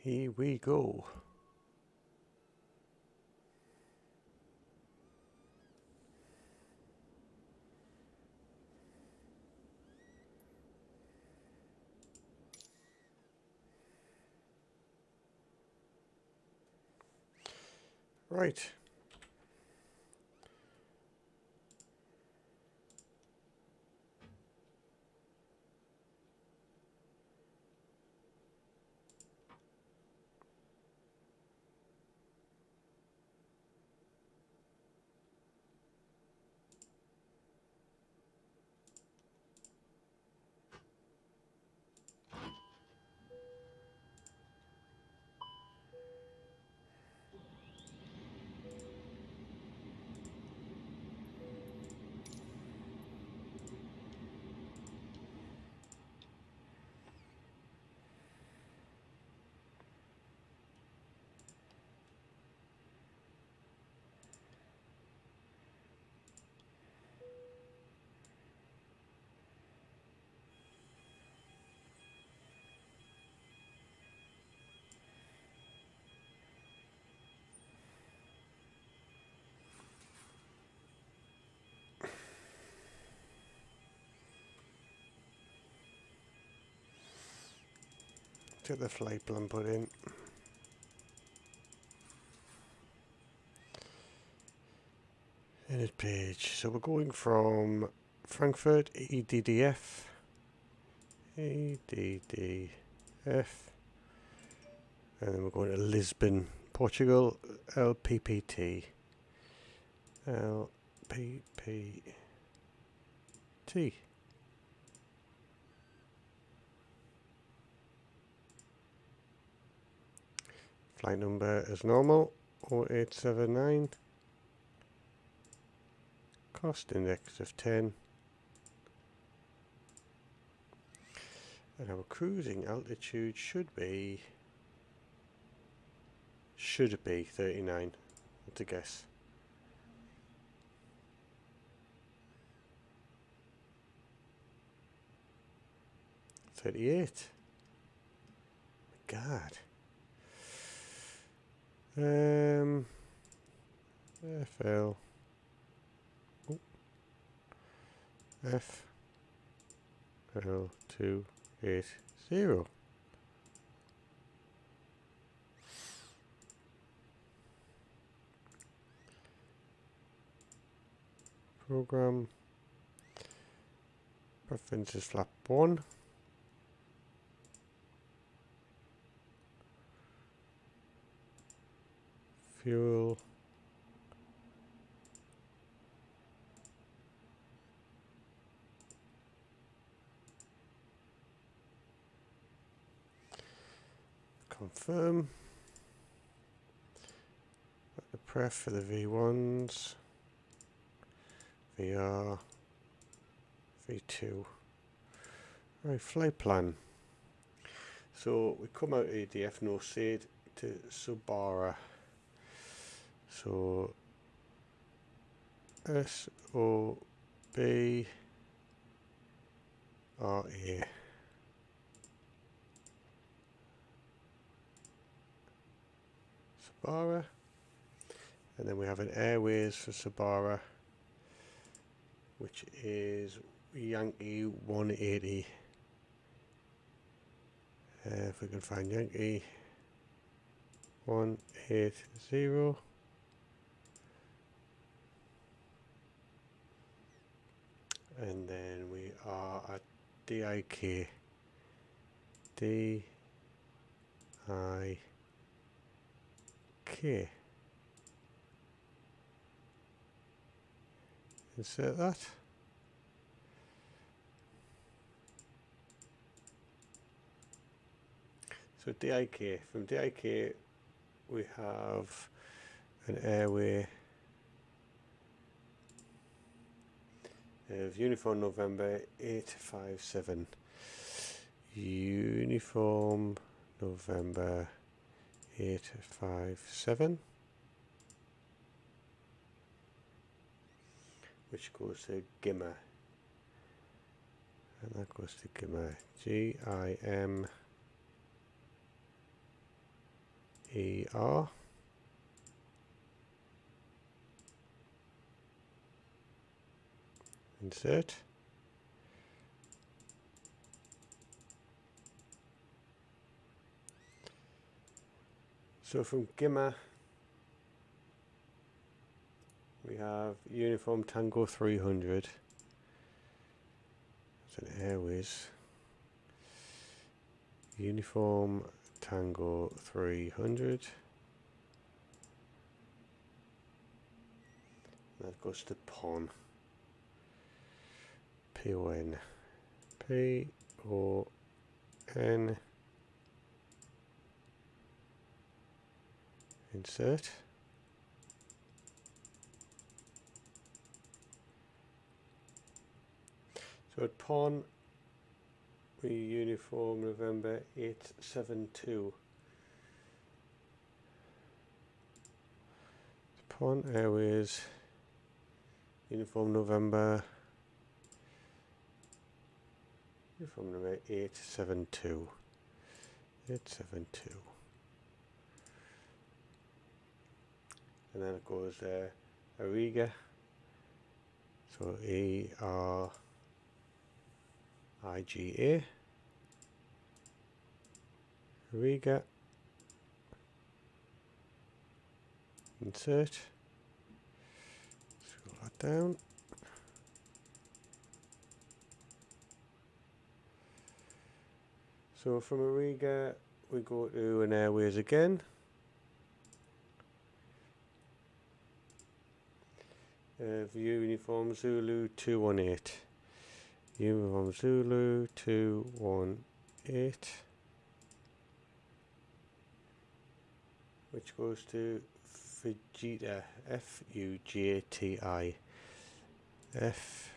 Here we go. Right. Get the flight plan put in. Edit page. So we're going from Frankfurt, EDDF, and then we're going to Lisbon, Portugal, LPPT, LPPT. Flight number as normal, 0879. Cost index of 10. And our cruising altitude should be 39, to guess. $38. God. FL FL280. Program preferences flap 1. Fuel. Confirm. The pref for the V1s. VR. V2. Right, flight plan. So we come out EDDF no SAID to Subara. So SOBRA. Subara. And then we have an Airways for Subara, which is Yankee 180. If we can find Yankee 180. And then we are at DIK. Insert that. So DIK, from DIK we have an airway of Uniform November 857. Uniform November 857, which goes to Gimmer, and that goes to Gimmer, GIM ER. Insert. So from Gimmer we have Uniform Tango 300. It's an Airways. Uniform Tango 300. That goes to PON. PON. PON. Insert. So at PON we uniform November 872. PON Airways uniform November 872. 872. And then it goes Ariga. So ARIGA. Ariga. Insert. Scroll that down. So from Ariga we go to an Airways again. View Uniform Zulu 218. Uniform Zulu 218. Which goes to Fujita, F-U-J-T-I. F-U-J-T-I.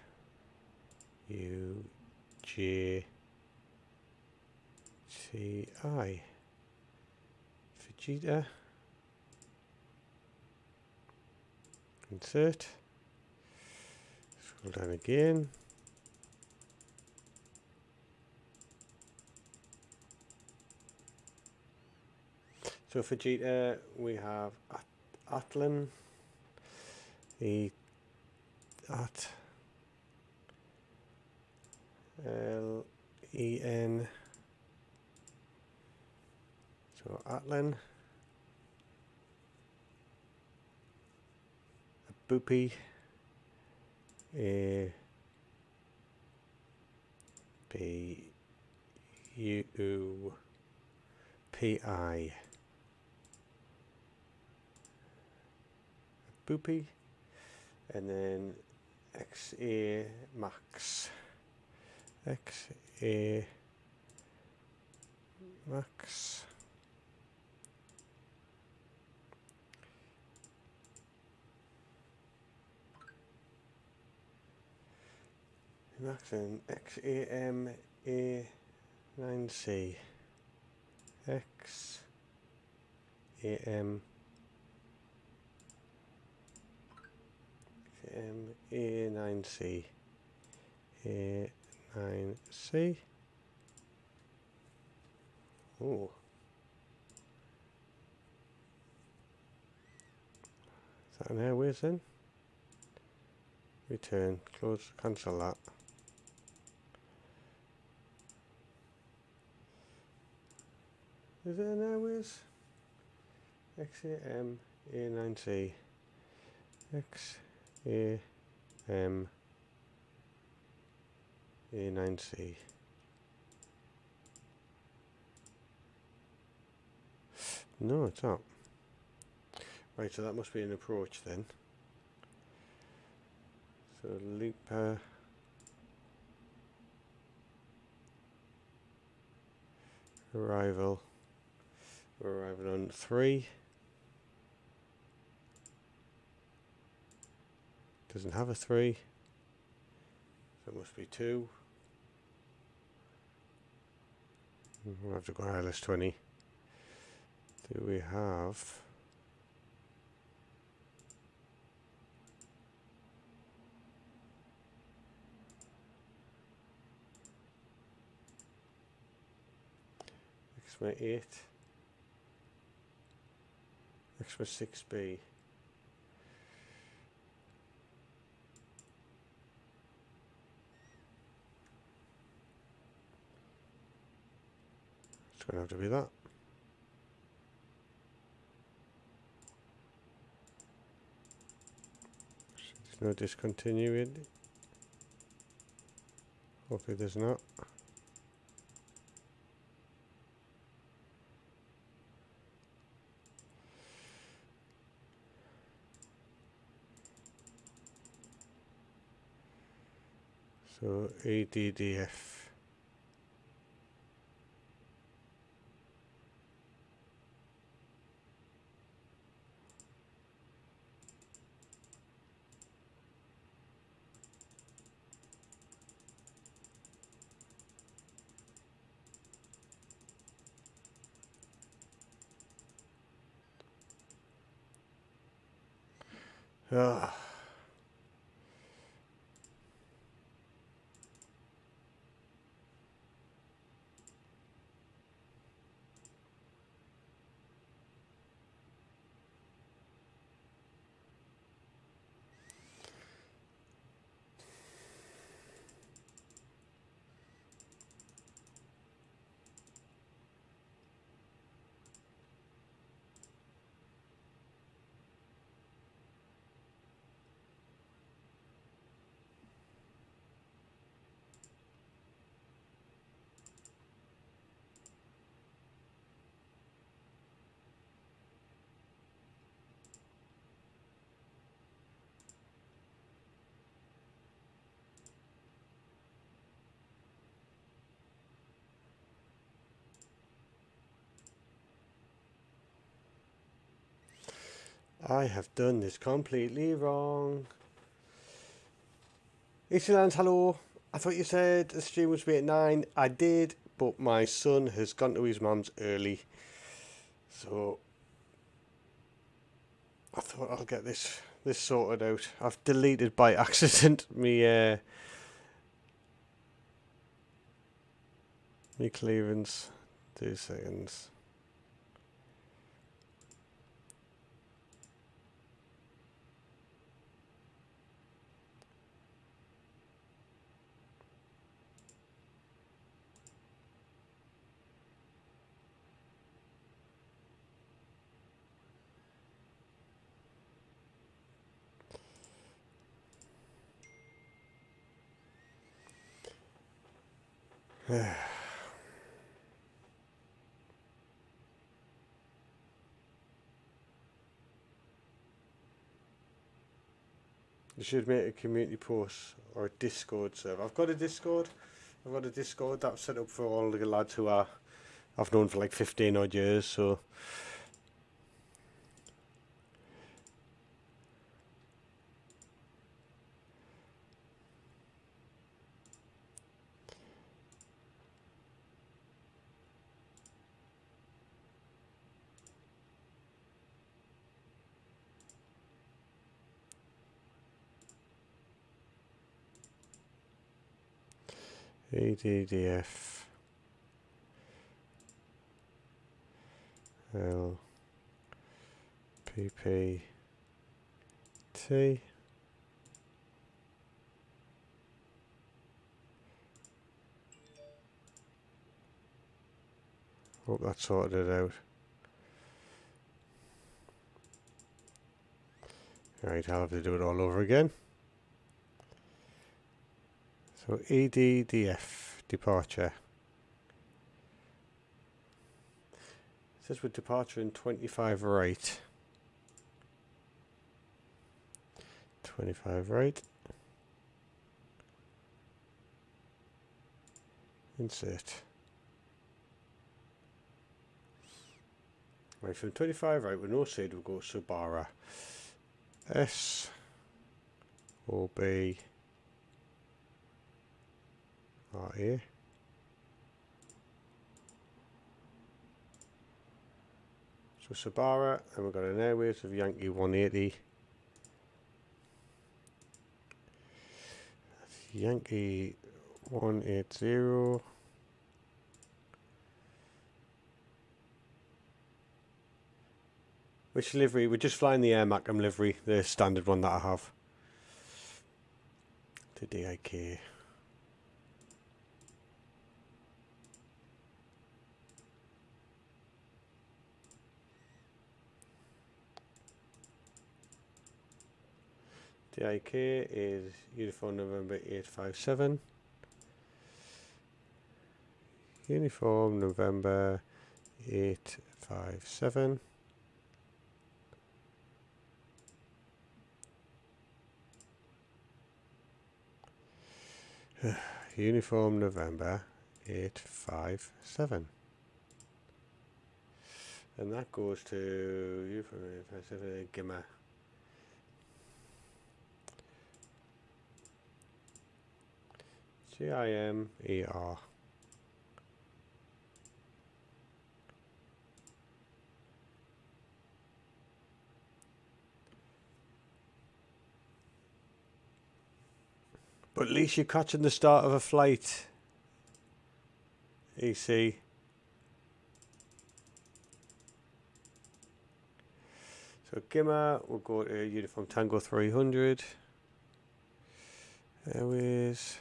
Fujita. Insert. Scroll down again. So for Fujita we have Addon, L-E-N, so Addon, Boopy, B-U-P-I, Boopy, and then XA Max, XA Max. Max and XAM-A9C. XAM-A9C. A9C. Oh. Is that an Airways then? Return, close, cancel that. Is it an Airways? XAM A9C. XAM A9C. No, it's not. Right, so that must be an approach then. So looper. Arrival. We're arriving on 3. Doesn't have a 3. So it must be 2. We'll have to go ILS20. Do we have... XMA 8. Extra 6B. It's going to have to be that. There's no discontinuity. Hopefully there's not. So EDDF. Ah. I have done this completely wrong. Easterlands, hello. I thought you said the stream was be at 9. I did, but my son has gone to his mum's early. So I thought I'll get this sorted out. I've deleted by accident me clearance. 2 seconds. You should make a community post or a Discord server. I've got a Discord. That's set up for all the lads who I've known for like 15 odd years. So EDDF LPPT. Hope that sorted it out. Right, I'll have to do it all over again. So EDDF departure. It says with departure in 25 right. 25 right. Insert. Right, from 25 right with no shade we'll go Subara. S or B R A. So Subara, and we've got an airways of Yankee 180. That's Yankee 180. Which livery? We're just flying the Air Macam livery, the standard one that I have. To DIK. DIK is Uniform November 857. Uniform November 857. Uniform November 857. And that goes to Uniform 857 Gimmer. GIMER. But at least you're catching the start of a flight, EC. So Gimmer will go to Uniform Tango 300. There is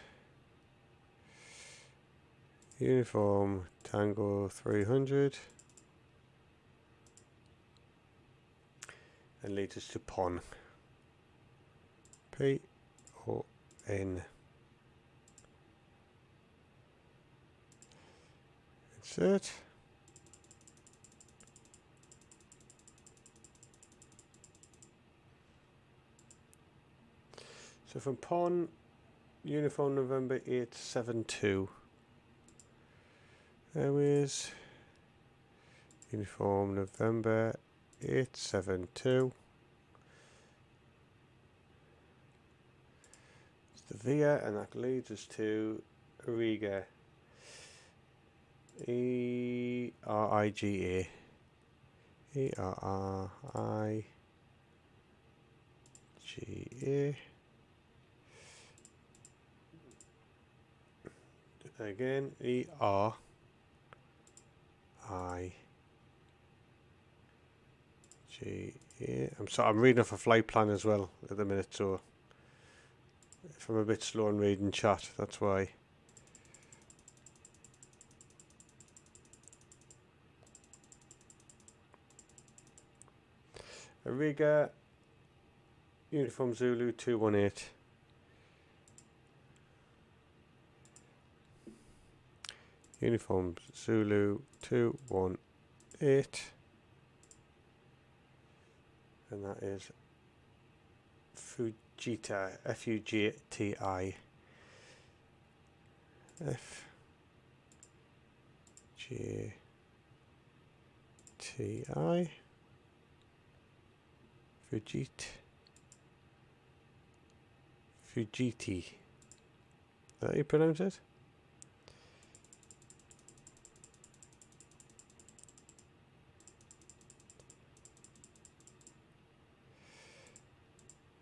Uniform Tango 300. And leads us to PON. PON. Insert. So from PON, Uniform November 872. There is Uniform November 872. It's the VIA, and that leads us to Riga. ERIGA. ERRIGA. Again, ERIGA. I'm sorry, I'm reading off a flight plan as well at the minute, so if I'm a bit slow in reading chat, that's why. Riga, Uniform Zulu 218. Uniform Zulu 218. And that is Fujita, F-U-G-T-I. F-G-T-I. Fujiti. Is that how you pronounce it?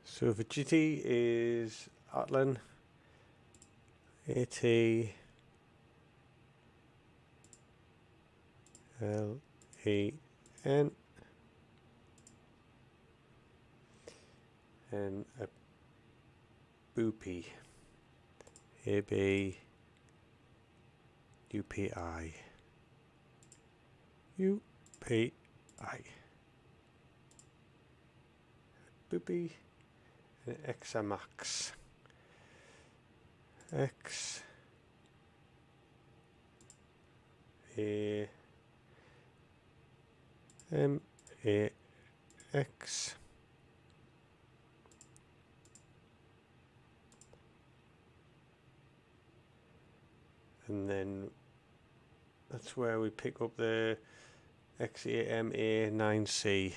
So Fujiti is Addon, A-T-L-E-N, and Abupi, A-B-U-P-I, U-P-I, Abupi. Xamax. X A M A X. And then that's where we pick up the XAMA9C,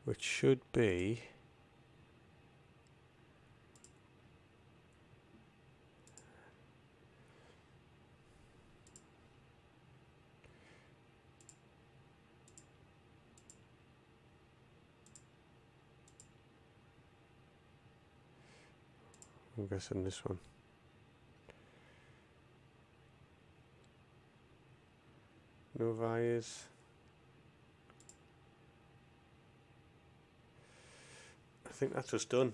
which should be I'm guessing this one. No wires. think that's us done.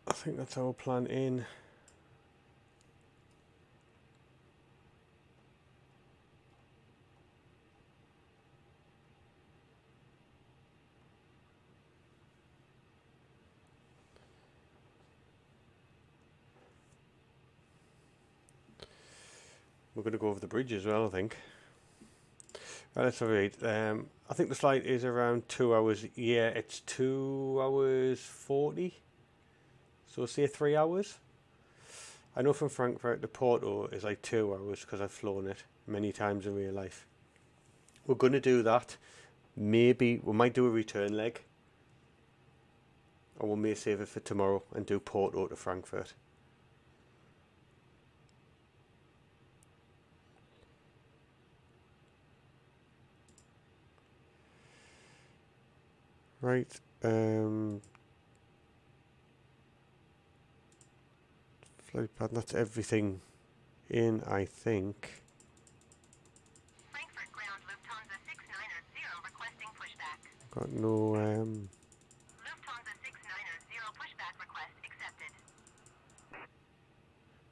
I think that's our plan in. We're going to go over the bridge as well, I think. Right, let's have a read. I think the flight is around 2 hours. Yeah, it's 2 hours 40. So say 3 hours. I know from Frankfurt to Porto is like 2 hours because I've flown it many times in real life. We're going to do that. Maybe we might do a return leg. Or we may save it for tomorrow and do Porto to Frankfurt. Right, flight plan, that's everything in, I think. Frankfurt ground Lufthansa 6990 requesting pushback. Got no, Lufthansa 6990 pushback request accepted.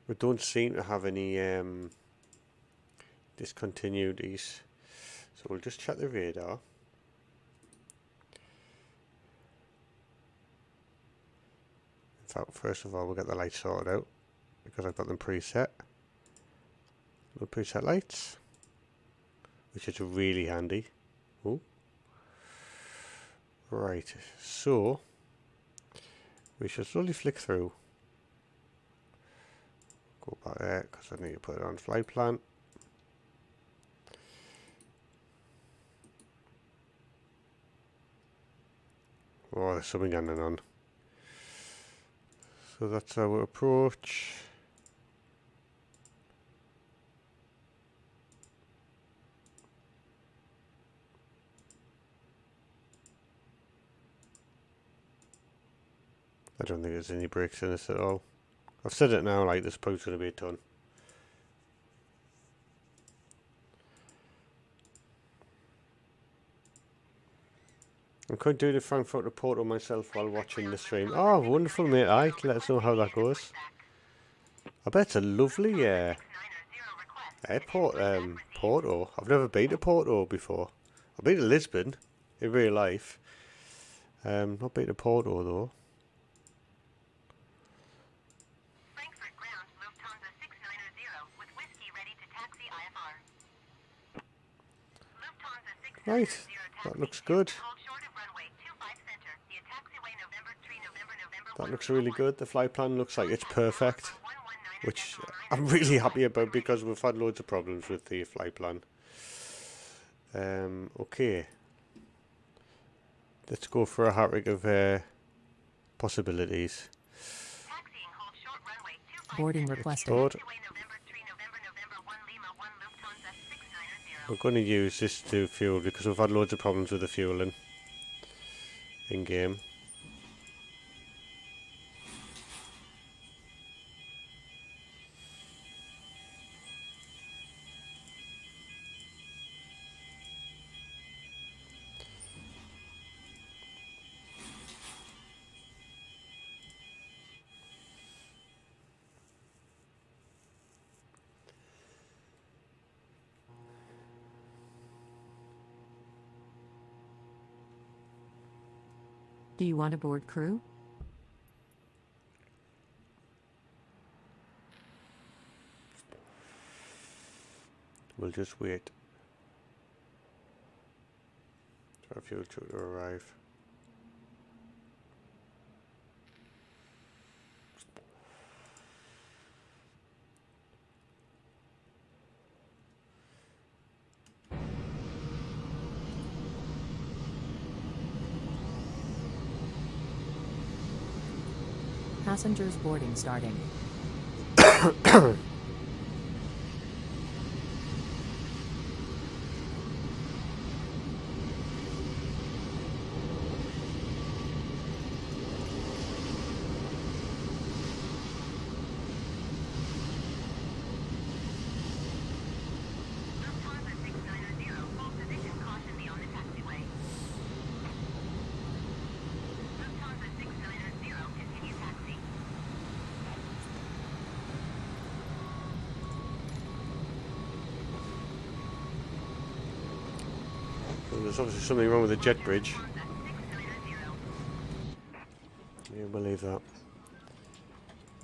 we don't seem to have any discontinuities. So we'll just check the radar. In fact, first of all, we'll get the lights sorted out because I've got them preset. Little preset lights, which is really handy. Ooh. Right, so we should slowly flick through. Go back there because I need to put it on flight plan. Oh, there's something going on. So that's our approach. I don't think there's any brakes in this at all. I've said it now, like, this probably going to be a ton. I'm going to do the Frankfurt to Porto myself while watching the stream. Oh, wonderful, mate. Aye, let us know how that goes. I bet it's a lovely airport, Porto. I've never been to Porto before. I've been to Lisbon in real life. Not been to Porto though. Frankfurt ground Lufthansa 690 with whiskey ready to taxi IFR. Lufthansa 690 Right, that looks good. That looks really good. The flight plan looks like it's perfect, which I'm really happy about because we've had loads of problems with the flight plan. Okay, let's go for a hat trick of possibilities. Boarding requested. Board. We're going to use this to fuel because we've had loads of problems with the fueling in game. Do you want a board crew? We'll just wait for a fuel truck to arrive. Passengers boarding starting. There's obviously something wrong with the jet bridge. Yeah, believe that.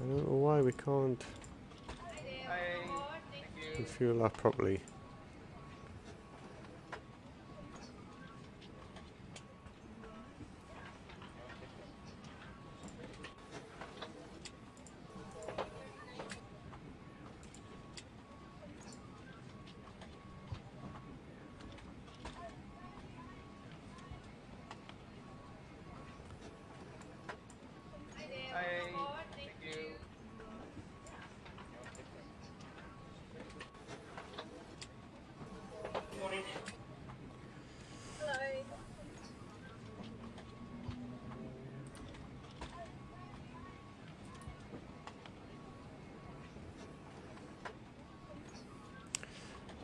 I don't know why we can't refuel that properly.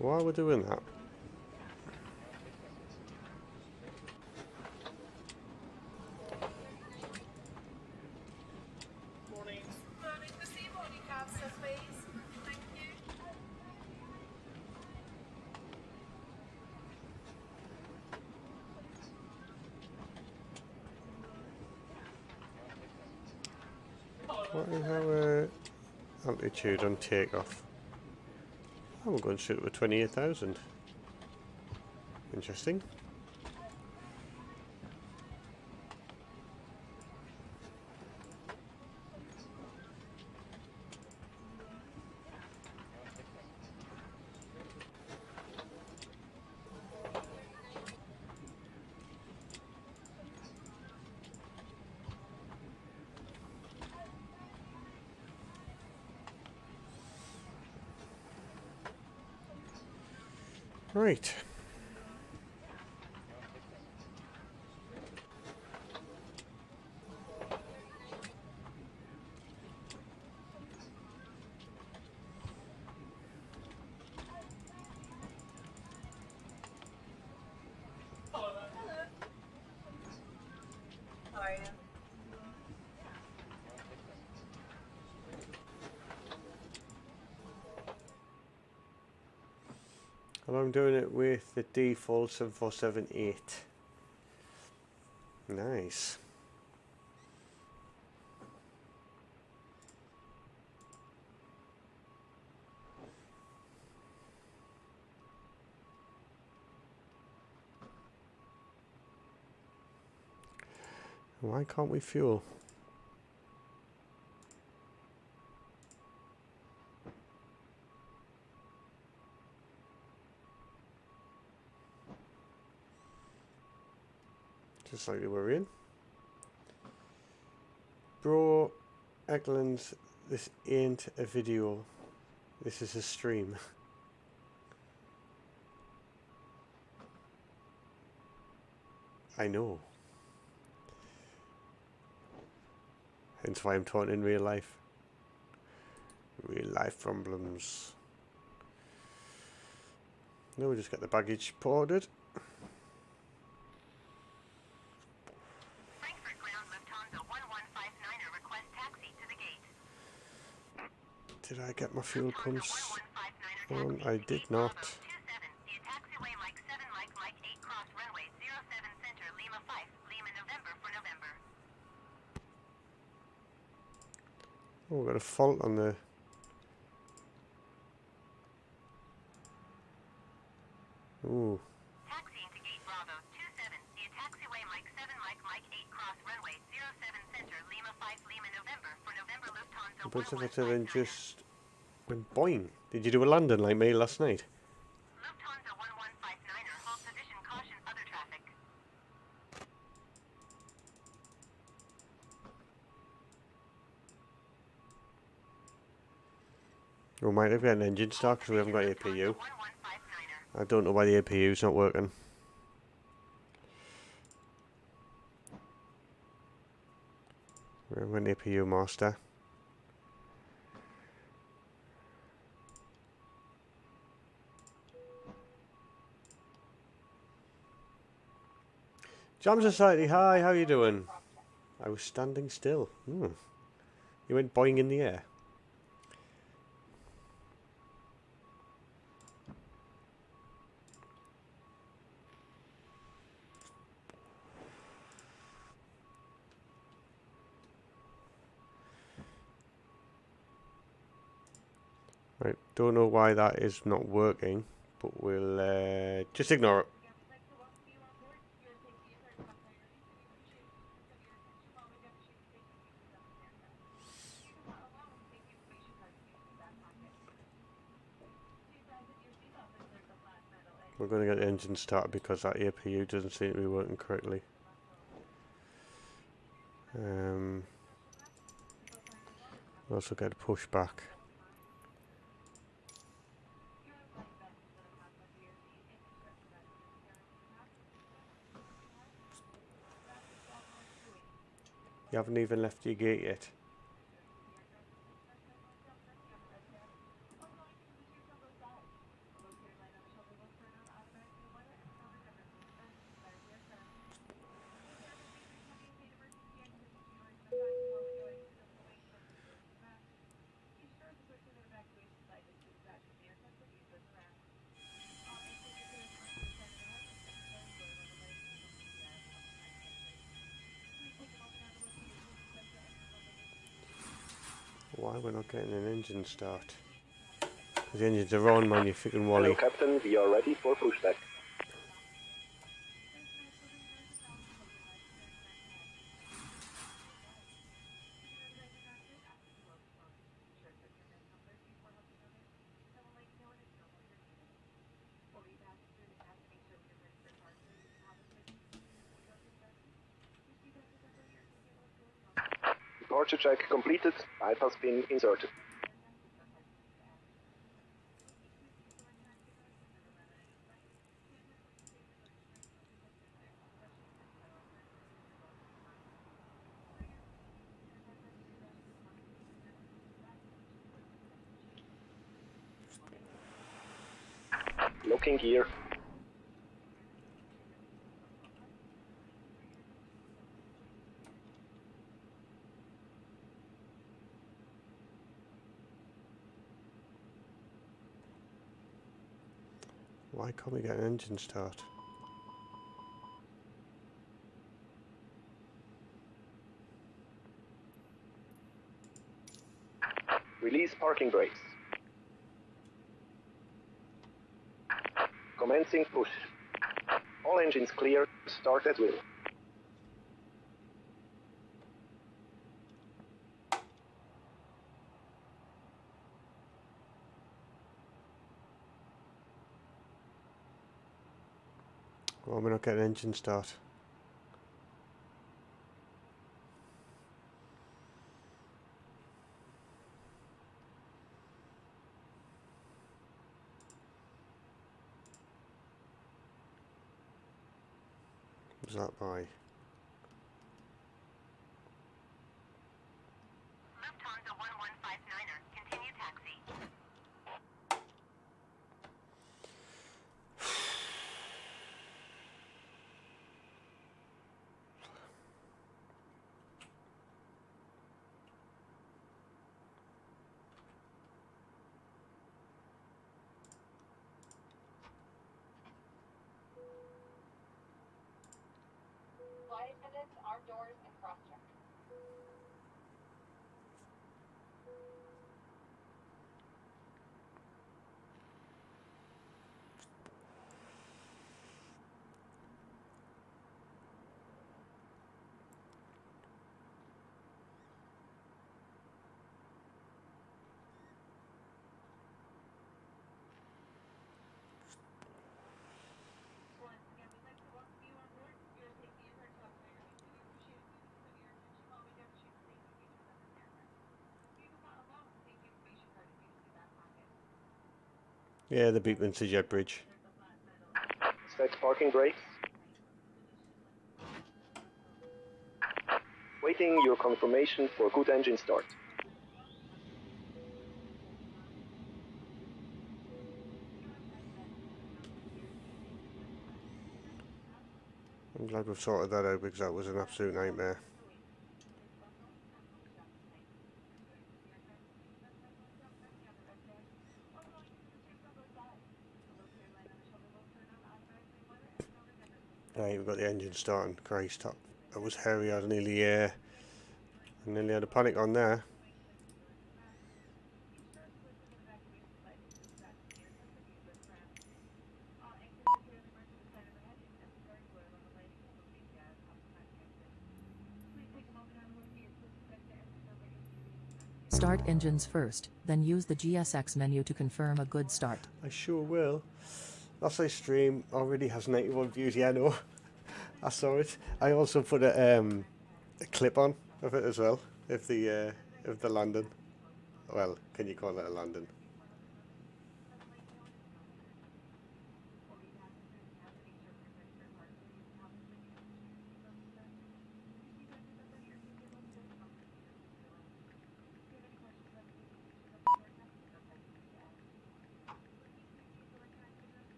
Why we're doing that? Morning. Morning. The seaboarding caster, please. Thank you. What is our altitude on takeoff? Oh, we're going straight up to 28,000. Interesting. Right. How are you? And I'm doing it with the default 7478. Nice. Why can't we fuel? Just slightly worrying. Bro, Eklund, this ain't a video. This is a stream. I know. Hence why I'm talking in real life. Real life problems. Now we just get the baggage ported. Frankfurt ground Lufthansa 1159er request taxi to the gate. Did I get my fuel Lufthansa pumps 1159er on? taxi I to did gate not. Bravo 27, via taxiway Mike 7 Mike 8 cross runway 07 center Lima 5, Lima November for November. Oh, we've got a fault on the... Ooh. Taxiing to gate Bravo 27, via taxiway Mike 7 Mike 8 cross runway 07 center Lima 5, Lima November for November Lufthansa The bridge officer 1159er. then just went boing. Did you do a landing like me last night? Lufthansa 1159er, hold position, caution, other traffic. We might have got an engine start because we haven't got APU. Lufthansa 1159er. I don't know why the APU's not working. We're an APU master. Jam Society, hi, how you doing? I was standing still. You went boing in the air. Right, don't know why that is not working, but we'll just ignore it. We're going to get the engine started because that APU doesn't seem to be working correctly. We'll also get a push back. You haven't even left your gate yet. Why we're not getting an engine start? The engines are on, man, you freaking wally. Hello, Captain. We are ready for pushback. Departure check completed. Pipe has been inserted. Locking gear. Why can't we get an engine start? Release parking brakes. Commencing push. All engines clear. Start at will. Well, we're not getting an engine start. What's that by? Lufthansa 1159er, continue taxi. Flight attendants, arm doors, and cross-check. Yeah, the Beekman's the jet bridge. Set parking brakes. Waiting your confirmation for good engine start. I'm glad we've sorted that out because that was an absolute nightmare. Right, we've got the engine starting. Christ, that was hairy. I nearly had a panic on there. Start engines first, then use the GSX menu to confirm a good start. I sure will. Last night's stream already has 91 views. Yeah, I know. I saw it. I also put a clip on of it as well. If the landing. Well, can you call it a landing?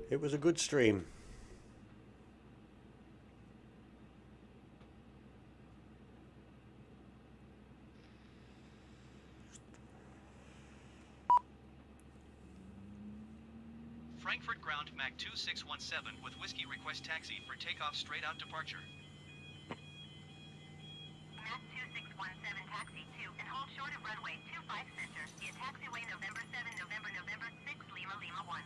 It was a good stream. Frankfurt ground Mac 2617 with whiskey request taxi for takeoff straight out departure. Mac 2617 taxi 2 and hold short of runway 25 center via taxiway November 7 November 6 Lima 1.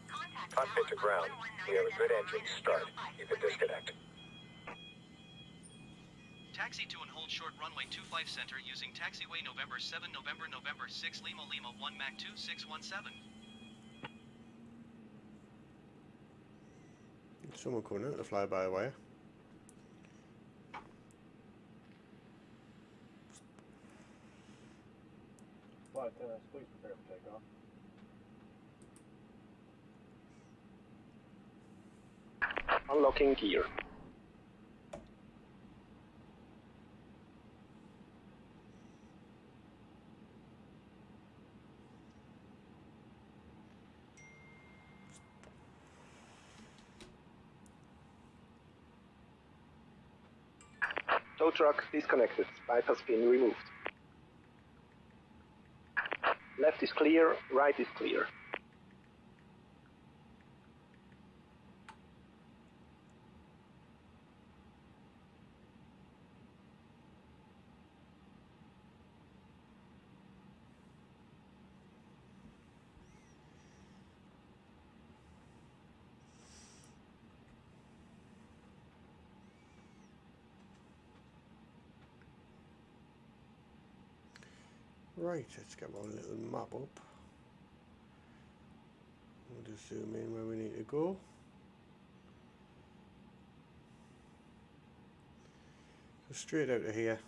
Contact Cockpit to ground. We have a good engine start. You can disconnect. Taxi to and hold short runway 25 center using taxiway November 7 November 6 Lima 1 Mac 2617. Someone coming out to fly-by-wire. Flight attendants, please prepare for takeoff. Unlocking gear. Tow truck disconnected. Pipe has been removed. Left is clear, right is clear. Right, let's get my little map up. We'll just zoom in where we need to go. So straight out of here.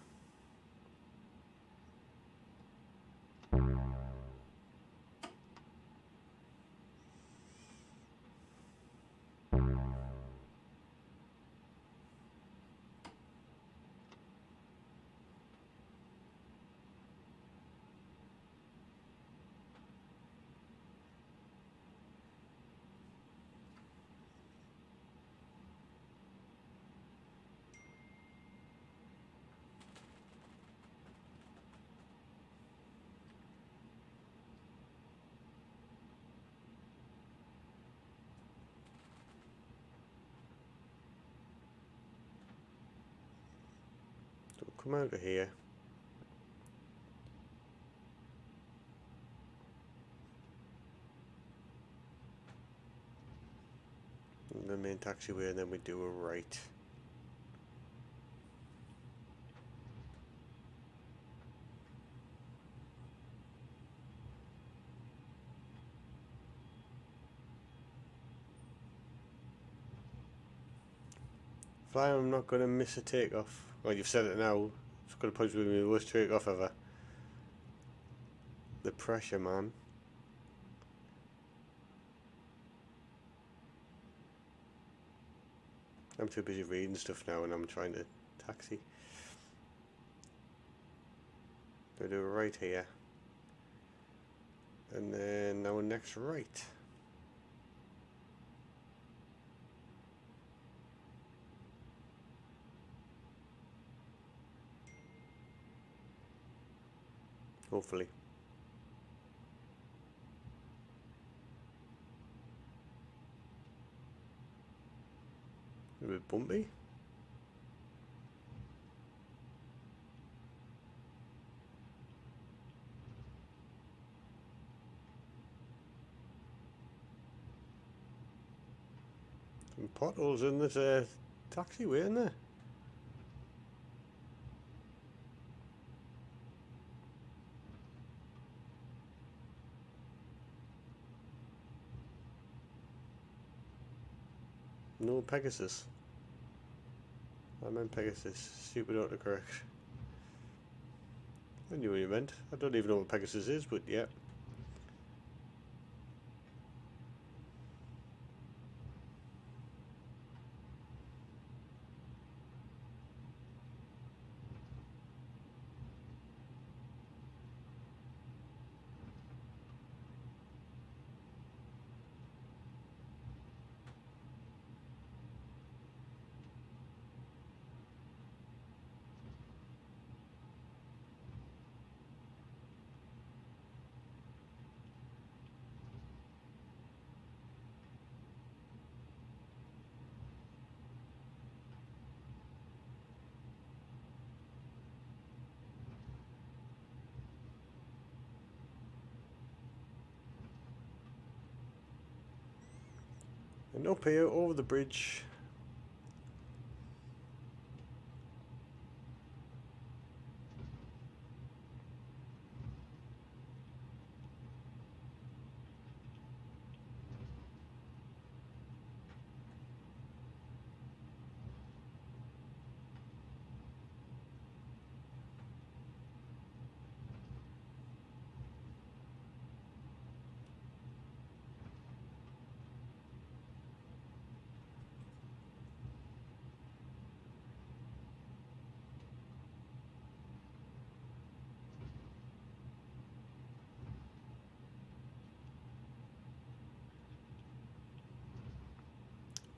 So we'll come out of here. The main taxiway, and then we do a right. Fly, I'm not going to miss a takeoff. Well, you've said it now. It's going to probably be the worst takeoff ever. The pressure, man. I'm too busy reading stuff now and I'm trying to taxi. So do a right here. And then our next right. Hopefully. bit bumpy. Some potholes in this taxiway, isn't there? No Pegasus. I meant Pegasus. Stupid autocorrect. I knew what you meant. I don't even know what Pegasus is, but yeah. And up here over the bridge,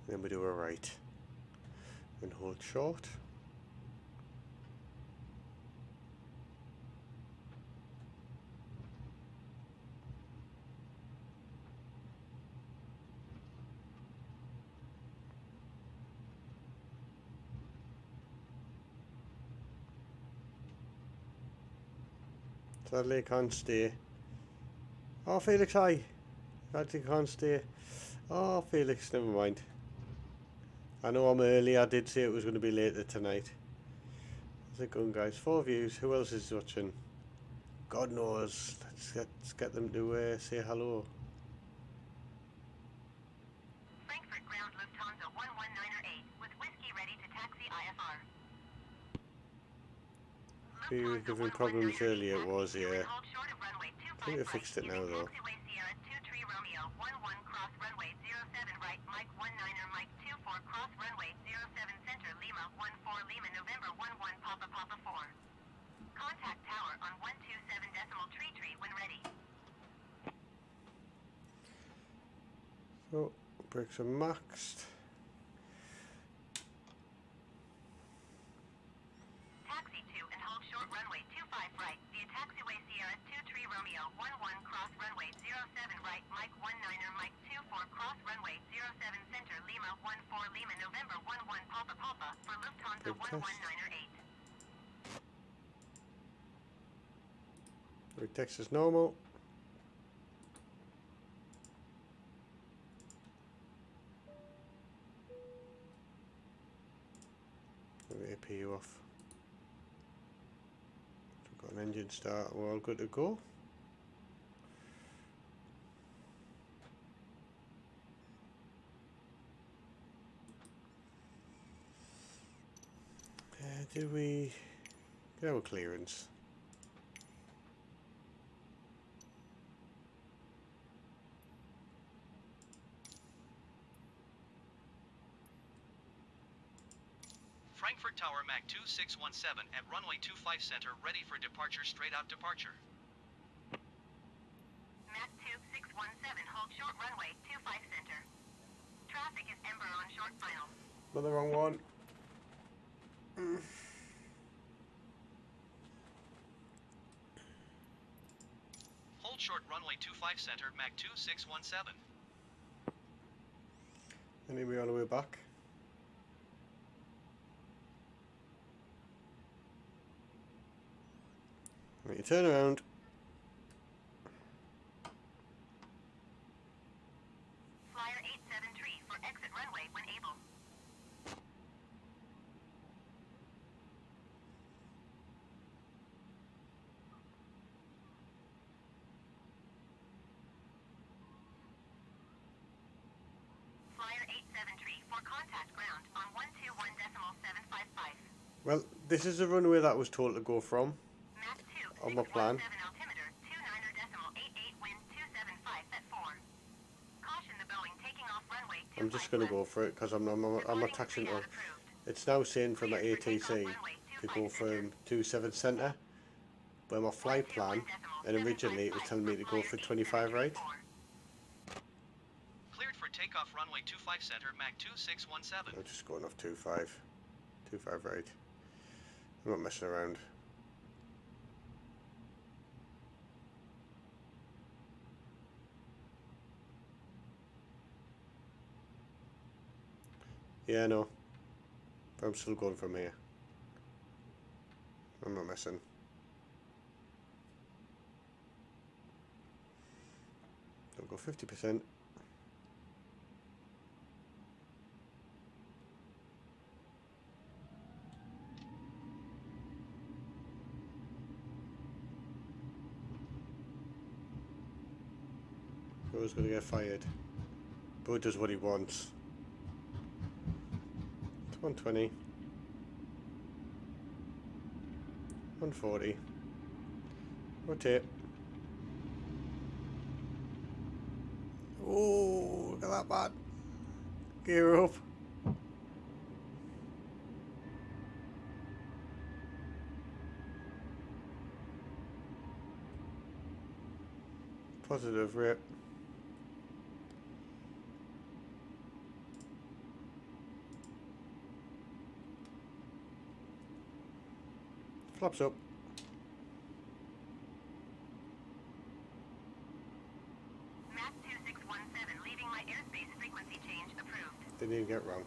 then we do a right and hold short. Sadly I can't stay. Oh Felix, hi. Sadly I can't stay. Oh Felix, never mind. I know I'm early, I did say it was going to be later tonight. How's it going, guys? 4 views, who else is watching? God knows. Let's get them to say hello. Frankfurt ground Lufthansa 11908 with whiskey ready to taxi IFR. A few giving problems earlier it was, yeah. I think I fixed it now though. Taxiway Sierra 23 Romeo 11 cross runway 07 right Mike 19er Mike 24 cross runway 07 center Lima 14 Lima November 11 Papa Papa 4. Contact tower on 127.3 when ready. So brakes are maxed. Taxi 2 and hold short runway 25 right via taxiway Sierra 23 Romeo 11 cross runway 07 right Mike 19er Mike 24 cross runway 07 center Lima 14 Lima November 11 Papa Papa for Lufthansa Good test. 11908. Text is normal. APU off. We've got an engine start, we're all good to go. Did we get our clearance? Frankfurt Tower Mach 2617 at runway 25 center, ready for departure, straight out departure. Mach 2617 hold short runway 25 center. Traffic is Ember on short final. Not the wrong one. Hold short runway 25 center, Mach 2617. Anyway, all the way back. Right, you turn around. Flyer 873 for exit runway when able. Flyer 873 for contact ground on 121.755. Well, this is the runway that I was told to go from Mach 2, on my plan. 617 altimeter, 29.88 wind 275 at 4. Caution the Boeing taking off runway 25 I'm just going to go left. for it because I'm attaching to it. It's now saying from my ATC to go from 27 centre, where my flight plan, and originally it was telling me to go for 25 right. Cleared for takeoff runway 25 center, Mach 2617. I'm just going off 25 right. I'm not messing around. Yeah, no. But I'm still going from here. I'm not messing. Don't go 50%. Who's going to get fired? Bo does what he wants. 120, 140, rotate. Oh, look at that man. Gear up. Positive rate. Flaps up. Mach 2617, leaving my airspace frequency change approved. Didn't even get wrong.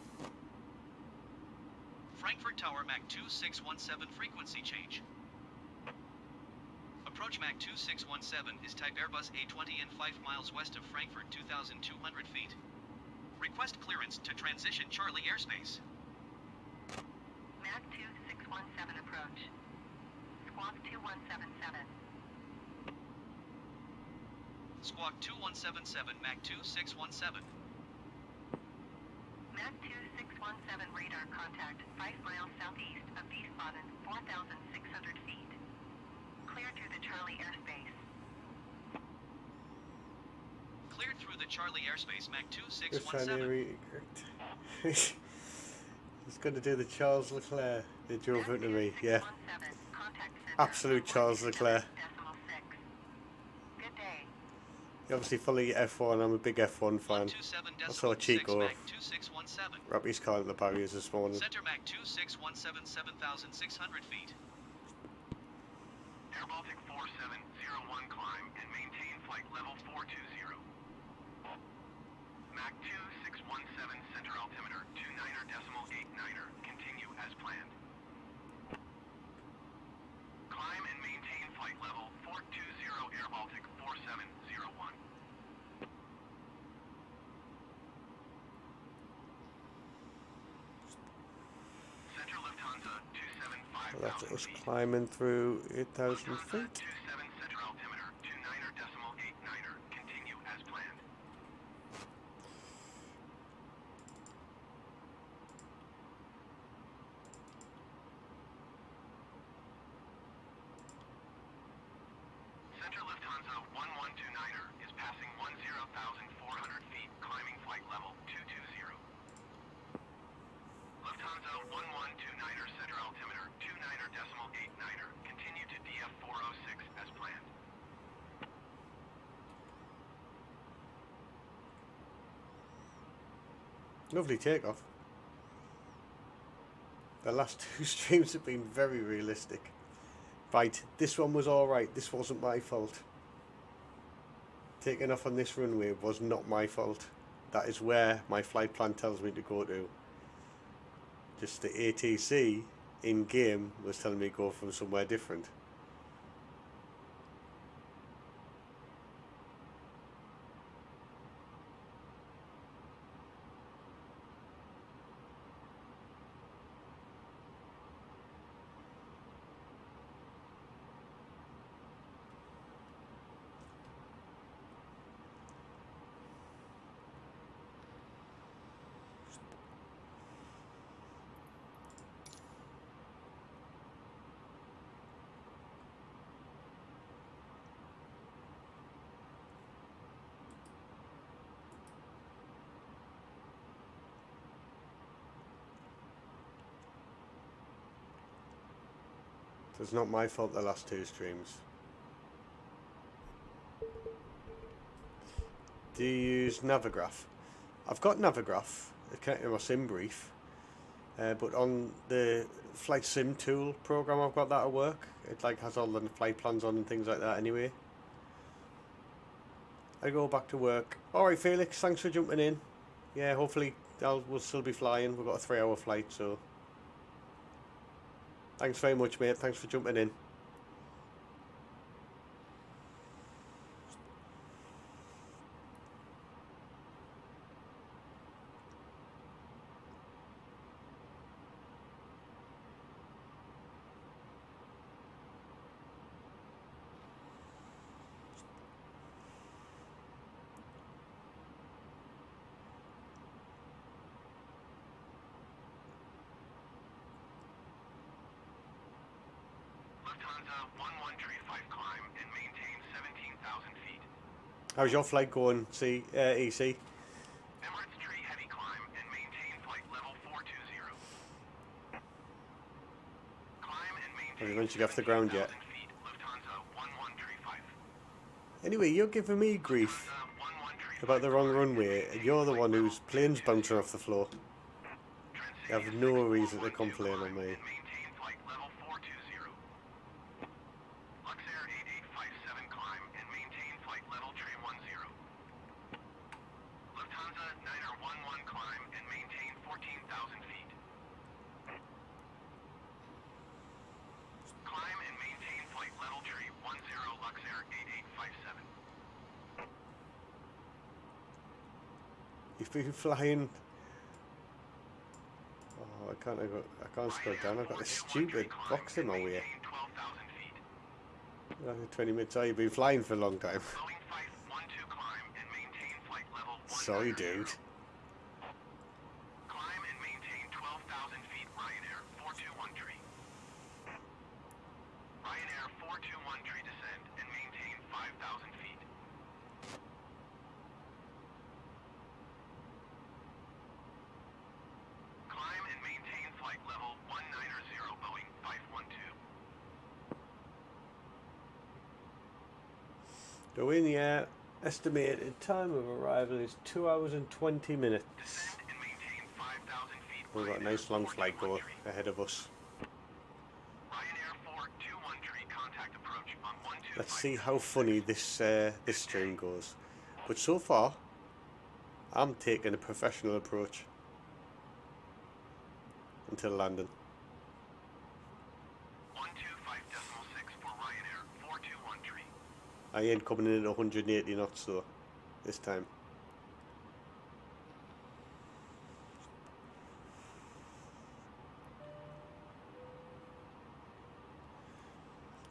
Frankfurt Tower, Mach 2617 frequency change. Approach Mach 2617 is type Airbus A32NX 5 miles west of Frankfurt, 2,200 feet. Request clearance to transition Charlie airspace. Mach 2617 approach. Squawk 2177. Squawk 2177, Mach 2617. Mach 2617 radar contact 5 miles southeast of Wiesbaden, 4,600 feet. Clear through the Charlie airspace. Cleared through the Charlie airspace, Mach Just trying to 2617. He's going to do the Charles Leclerc. They drove into me, yeah. 2617, contact center Absolute on Charles Leclerc. 127.6. Good day. You obviously follow your F1. I'm a big F1 fan. 127.6, I saw Chico Mach 2617. wrap his car in the barriers this morning. Center Mach 2617, 7,600 feet. Air Baltic 4701 climb and maintain flight level 420. Mach 2617 center altimeter 29.89er. Continue as planned. Climb and maintain flight level 420 Air Baltic 4701. Center Lufthansa 275,000 That's us feet. climbing through 8,000 Lufthansa feet. 27 center altimeter 29.89er. Continue as planned. Center Lufthansa 1129er is passing 10,400 feet, climbing flight level 220. Lufthansa 1129er center altimeter 29.89er. Continue to DF 406 as planned. Lovely takeoff. The last two streams have been very realistic. Right, this one was alright. This wasn't my fault. Taking off on this runway was not my fault. That is where my flight plan tells me to go to. Just the ATC in game was telling me to go from somewhere different. It's not my fault the last two streams. Do you use Navigraph? I've got Navigraph in my sim brief, but on the flight sim tool program I've got that at work, it like has all the flight plans on and things like that anyway. I go back to work. Alright Felix, thanks for jumping in. Yeah, hopefully we'll still be flying. We've got a 3-hour flight, so thanks very much mate, thanks for jumping in. Lufthansa 1135 climb and maintain 17,000 feet. How's your flight going, EC? Emirates tree heavy climb and maintain flight level 420. Climb and maintain Have you managed to get off the ground yet? 17,000 feet. Lufthansa 1135. Anyway, you're giving me grief Lufthansa 1135 about the wrong runway, and you're the one whose plane's bouncing off the floor. You have no reason to complain on me. and maintain flight level 420. Luxair 8857 climb and maintain flight level 310. Lufthansa 911 climb and maintain 14,000 feet. Climb and maintain flight level 310 Luxair 8857. You've been flying. Oh, I can't scroll down. I've got this stupid box in my way. 12,000 feet. After 20 minutes, oh, you've been flying for a long time. Boeing 512 climb and maintain flight level 190. Sorry, dude. Climb and maintain 12,000 feet Ryanair 4213. Ryanair 4213 descend and maintain 5,000 feet. Climb and maintain flight level 190 Boeing 512. So in the air, estimated time of arrival is 2 hours and 20 minutes. Descend and maintain 5,000 feet. We've got a nice long flight go ahead of us. Ryanair 4213 contact approach on 125. Let's see how funny this stream goes. But so far, I'm taking a professional approach until landing. 125.6 for Ryanair 4213. I ain't coming in at 180 knots though, this time.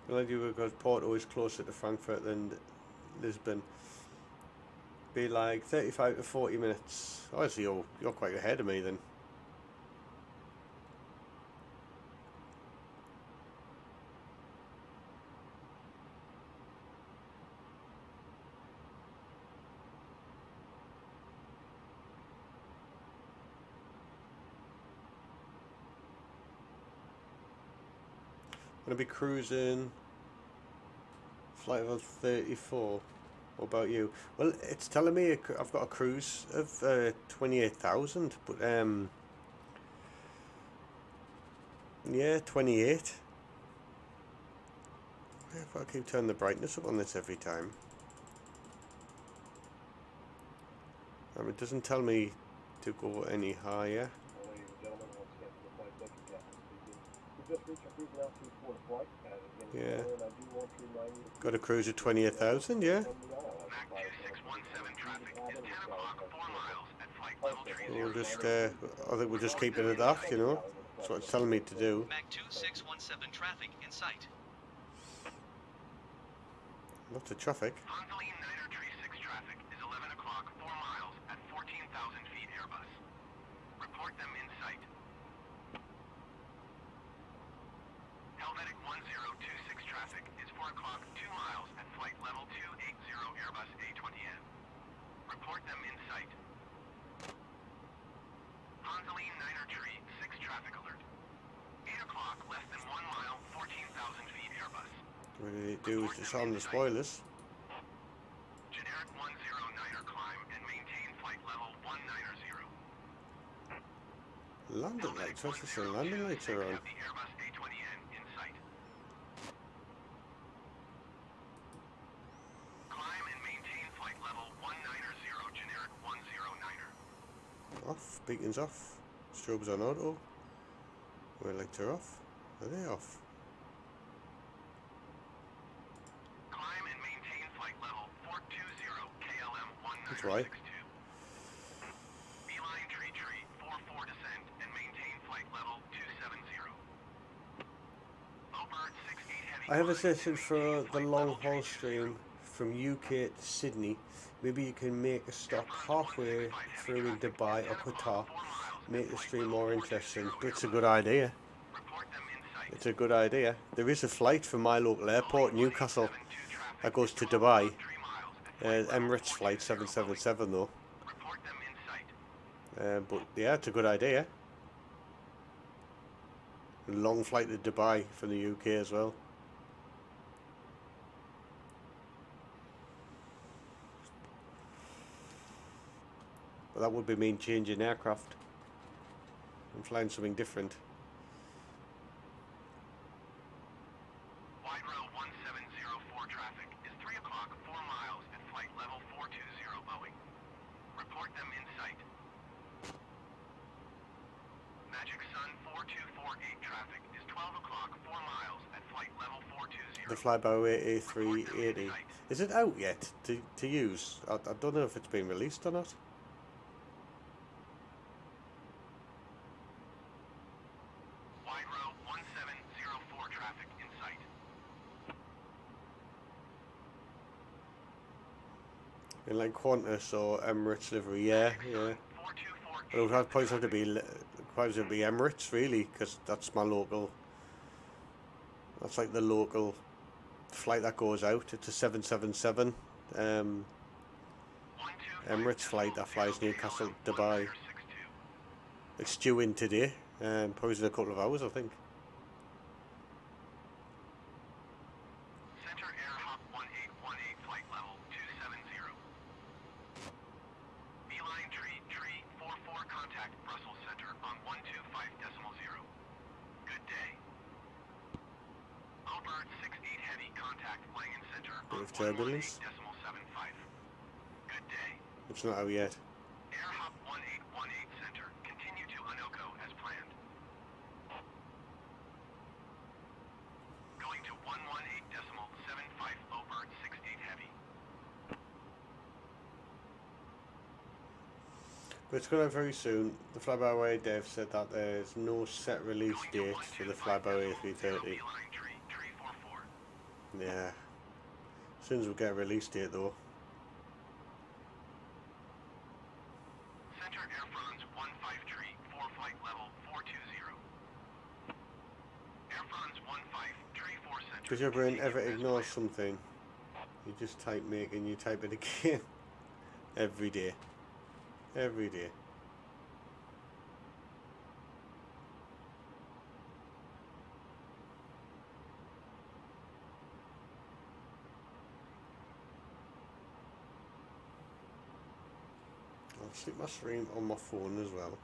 Well, I do because Porto is closer to Frankfurt than Lisbon. Be like 35 to 40 minutes. Obviously, you're quite ahead of me then. I'm going to be cruising flight level 34. What about you? Well, it's telling me I've got a cruise of 28,000, but yeah, 28. If I keep turning the brightness up on this every time. It doesn't tell me to go any higher. Ladies and gentlemen, once again, the flight booking captain speaking. We just reached our cruise altitude for the flight. Yeah. And I do want to remind you Got a cruise of 28,000, yeah. Mac 2617 traffic is 10 o'clock, 4 miles at flight level 30. We'll just, I think we'll just keep it at that, you know. That's what it's telling me to do. Mac 2617 traffic in sight. Lots of traffic. Honzoline Niner Tree 6 traffic is 11 o'clock, 4 miles at 14,000 feet Airbus. Report them in sight. Helvetic 1026 traffic is 4 o'clock, 2 miles at flight level 280 Airbus A20N. Report them in sight. Honzoline Niner Tree 6 traffic alert. 8 o'clock, less than 1 mile, 14,000 do is disarm the spoilers. Generic 109er climb and maintain flight level 190. Landing lights, what's this? Landing lights are on. Have the Airbus A20N in sight. Climb and maintain flight level 190, generic 109er. Off, beacons off, strobes on auto. Where lights are off. Are they off? Climb and maintain flight level 420 KLM 1962. That's right. Beeline tree 44 descent and maintain flight level 270. Low bird 68 heavy. I have a session for the long haul stream from UK to Sydney. Maybe you can make a stop halfway through in Dubai or Qatar. Make the stream more interesting. But it's a good idea. Report them in sight. It's a good idea. There is a flight from my local airport, Newcastle, that goes to Dubai. 3 miles. Emirates flight 777 though. Report them in sight. But yeah, it's a good idea. A long flight to Dubai from the UK as well. But that would be mean changing aircraft and flying something different. Wide row 1704 traffic is 3 o'clock 4 miles at flight level 420 Boeing. Report them in sight. Magic Sun 4248 traffic is 12 o'clock 4 miles at flight level 420. The FlyByWire A32NX. Is it out yet to use? I don't know if it's been released or not. Wide row 1704 traffic in sight. In like Qantas or Emirates livery, yeah. 4248. But it would probably have to be Emirates really, because that's my local. That's like the local flight that goes out. It's a 777 Emirates flight that flies Newcastle to Dubai. It's due in today, probably in a couple of hours, I think. Center air hop 1818 flight level 270. Beeline tree 44 contact Brussels center on 125.0. Good day. Low bird 68 heavy contact Langen center Bit on of turbulence. 118.75. Good day. It's not out yet. Air hop 1818 center. Continue to Anoco as planned. Going to 118.75 low bird 68 heavy. But it's going out very soon. The FlyByWire dev said that there's no set release date for the FlyByWire A330. Beeline tree 344. Yeah. As soon as we get a release date though. Center Air France 15 tree 4 flight level 420. Air France 15 tree 4 center. Because your brain ever ignores something, you just type make and you type it again. Every day. Every day. I'll stick my stream on my phone as well.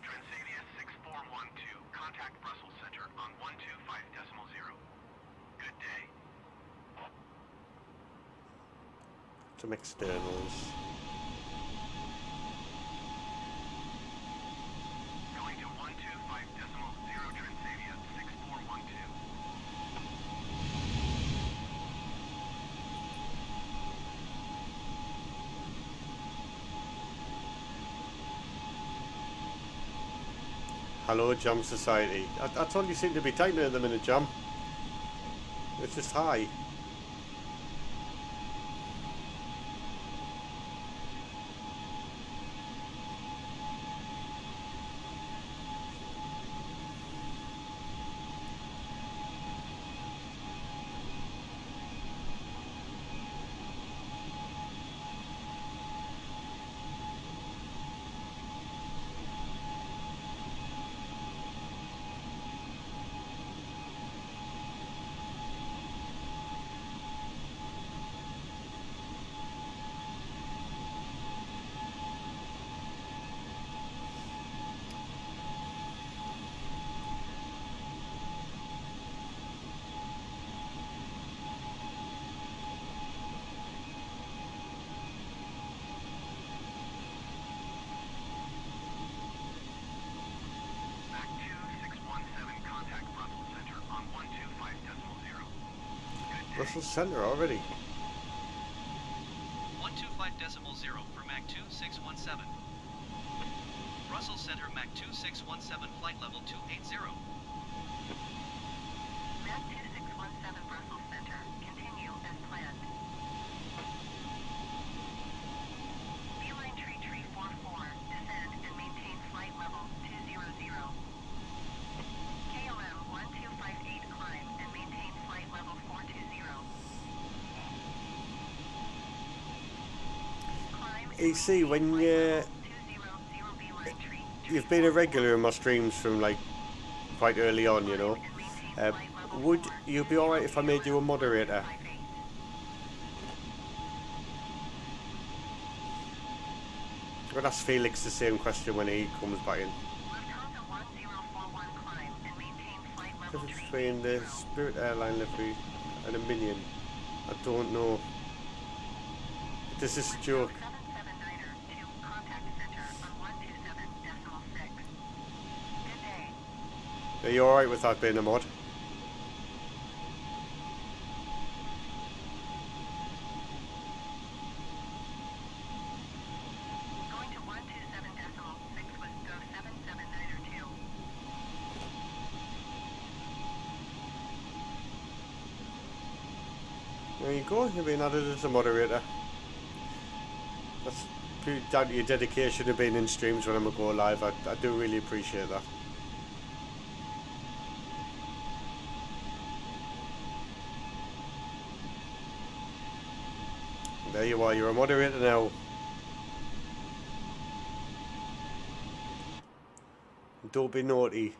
Transavia 6412 contact Brussels center on 125.0. Good day. Some externals. Going to 125.0 Transavia 6412. Hello, Jam Society. That's all you seem to be typing at the minute, Jam. It's just hi. Brussels Centre already. 125.0 for Mach 2617. Brussels Centre Mach 2617 flight level 280. Mach 2617 Brussels Center. Continue as planned. Beeline tree 44. Descend and maintain flight level 200. KLM 1258 climb and maintain flight level 420. Climb and You see, when maintain flight level 200 Beeline tree. you've been a regular in my streams from like quite early on, you know, would you be alright if I made you a moderator? I'm gonna ask Felix the same question when he comes back in. Lufthansa 1041 climb and maintain flight level Difference 3. between the Spirit Airline livery and a Minion. I don't know. This is a joke. 779er to contact center on 127.6. Good day. Are you alright with that being a mod? Going to 127.6 with go 779er 2. There you go, you're being added as a moderator. That's down to your dedication of being in streams when I'm go live. I do really appreciate that. There you are, you're a moderator now. Don't be naughty.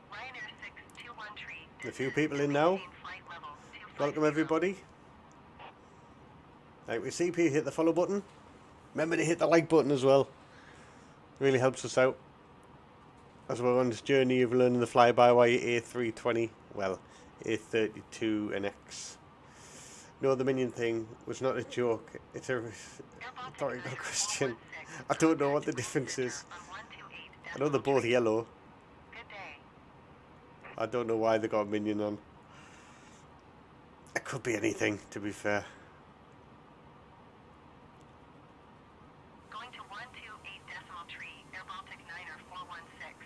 Ryanair 621 A few people in now. flight level 250. Welcome everybody. Right, we see P hit the follow button. Remember to hit the like button as well. Really helps us out as we're on this journey of learning the FlyByWire A320, well, A32NX. No, the Minion thing was not a joke. It's a rhetorical question. I don't know what the difference is. I know they're both yellow. Good day. I don't know why they got a Minion on. It could be anything, to be fair. Going to 128.3 Air Baltic 9er 416.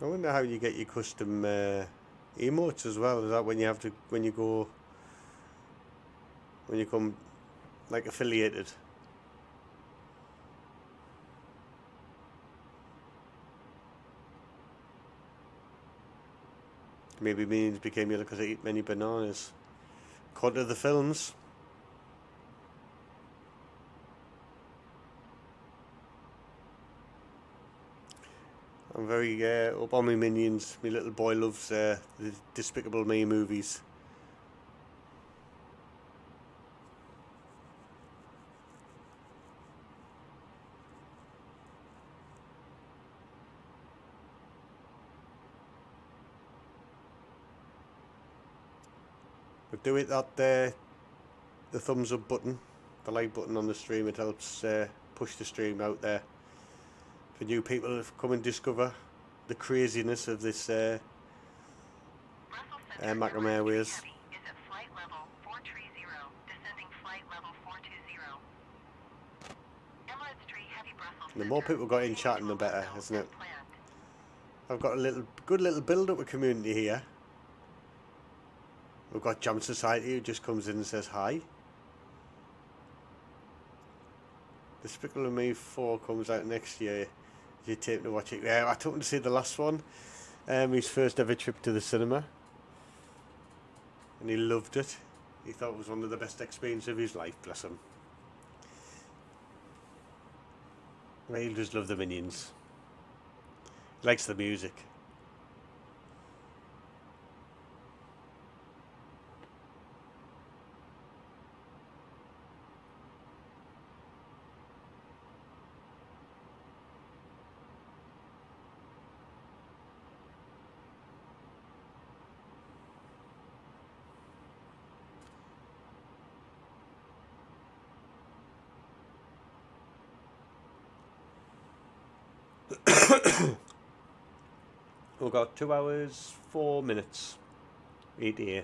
I wonder how you get your custom emotes as well. Is that when you have to, when you come like affiliated? Maybe Minions became yellow because I eat many bananas. According to the films. I'm very up on my Minions. My little boy loves the Despicable Me movies. But do it that the thumbs up button, the like button on the stream. It helps push the stream out there for new people to come and discover the craziness of this Macam Airways. Is at flight level 430, descending flight level 420. Emirates 3 Heavy Brussels. The more people got in chatting, the better, isn't it? I've got a good little build-up of community here. We've got Jam Society who just comes in and says hi. Despicable Me 4 comes out next year. You take to watch it. Yeah, I took him to see the last one. His first ever trip to the cinema. and he loved it. He thought it was one of the best experiences of his life, bless him. He just loves the Minions. He likes the music. We've got 2 hours 4 minutes ETA.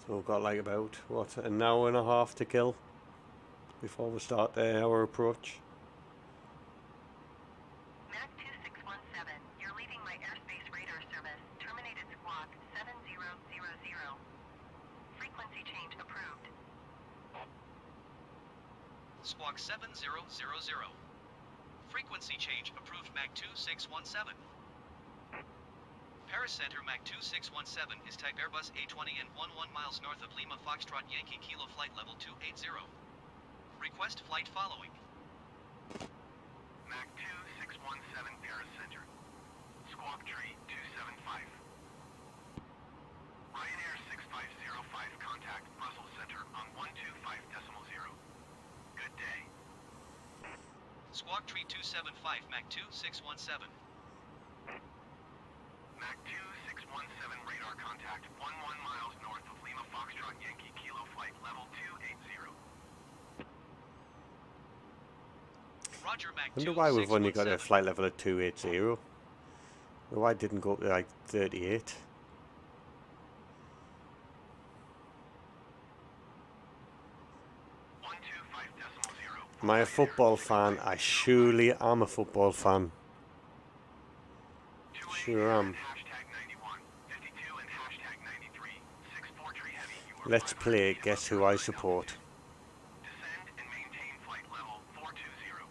So we've got like about what, an hour and a half to kill before we start our approach. Mac 2617, you're leaving my airspace radar service. Terminated squawk 7000. Frequency change approved. Squawk 7000. Frequency change approved Mac 2617. Paris Center Mac 2617 is type Airbus A20 and 11 miles north of Lima Foxtrot Yankee Kilo flight level 280. Request flight following. Mac 2617 Paris Center. Squawk tree 275. Ryanair 6505 contact Brussels Center on 125.0. Good day. Squawk tree 275 Mac 2617. Mac 2617 radar contact 11 miles north of Lima Foxtrot Yankee Kilo flight level 280. Roger Mac 2617. I wonder why we've only got a flight level at 280. Why didn't go up to like 38? Am I a football fan? I surely am a football fan. Sure am. Let's play Guess Who I Support. Descend and maintain flight level 420.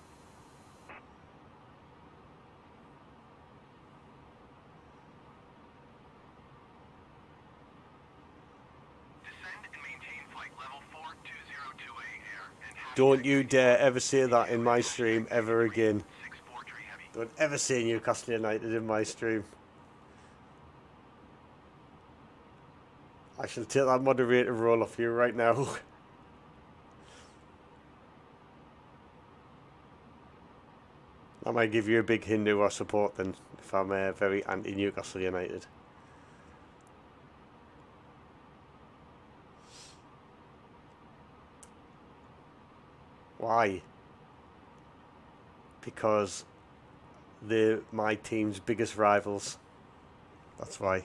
Descend and maintain flight level 420 to air and Don't you dare ever say that in my stream ever again. 643 heavy. Don't ever say Newcastle United in my stream. I shall take that moderator role off you right now. I might give you a big hint who I support then, if I'm very anti-Newcastle United. Why? Because they're my team's biggest rivals. That's why.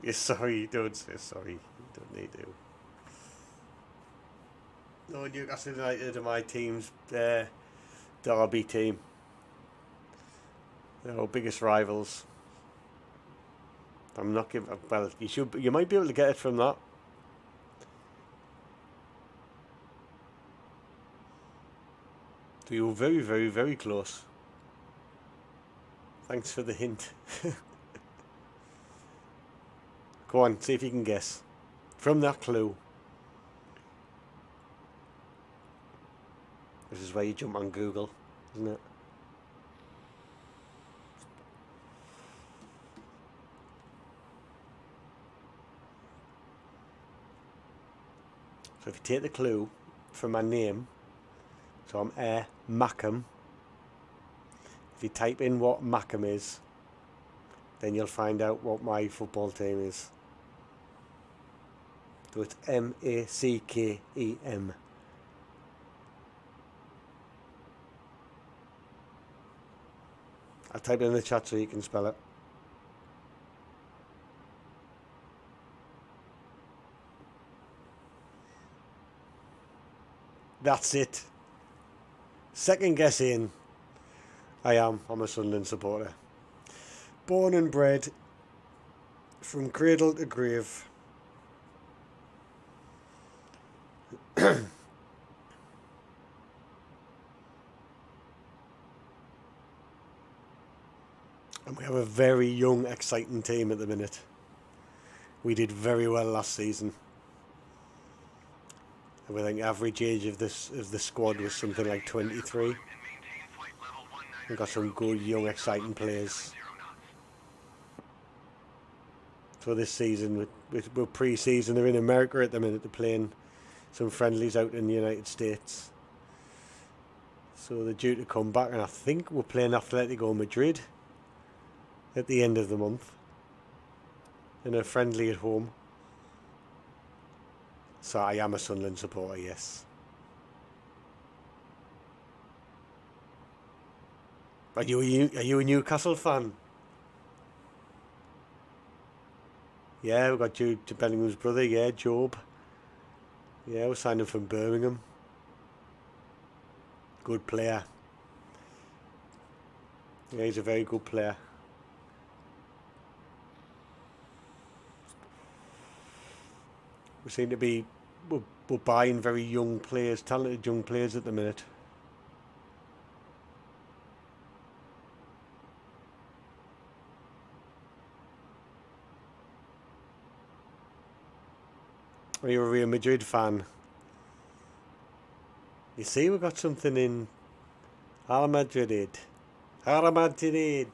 You're sorry, don't say sorry. You don't need to. No, Newcastle United are my team's derby team. They're our biggest rivals. I'm not giving. Well, you might be able to get it from that. So you're very, very, very close. Thanks for the hint. Go on, see if you can guess. From that clue. This is where you jump on Google, isn't it? So if you take the clue from my name, so I'm Air Mackham. If you type in what Mackham is, then you'll find out what my football team is. So it's M-A-C-K-E-M. I'll type it in the chat so you can spell it. That's it. Second guess in. I'm a Sunderland supporter. Born and bred from cradle to grave. And we have a very young, exciting team at the minute. We did very well last season. I think average age of the squad was something like 23. We've got some good, young, exciting players. So this season, we're pre-season. They're in America at the minute. They're playing some friendlies out in the United States. So they're due to come back, and I think we're playing Atletico Madrid at the end of the month in a friendly at home. So I am a Sunderland supporter, yes. Are you a Newcastle fan? Yeah, we've got Jude Bellingham's brother, yeah, Job. Yeah, we signed him from Birmingham. Good player. Yeah, he's a very good player. We seem to be, we're buying very young players, talented young players at the minute. Are you a Real Madrid fan? You see, we got something in Real Madrid. Real Madrid.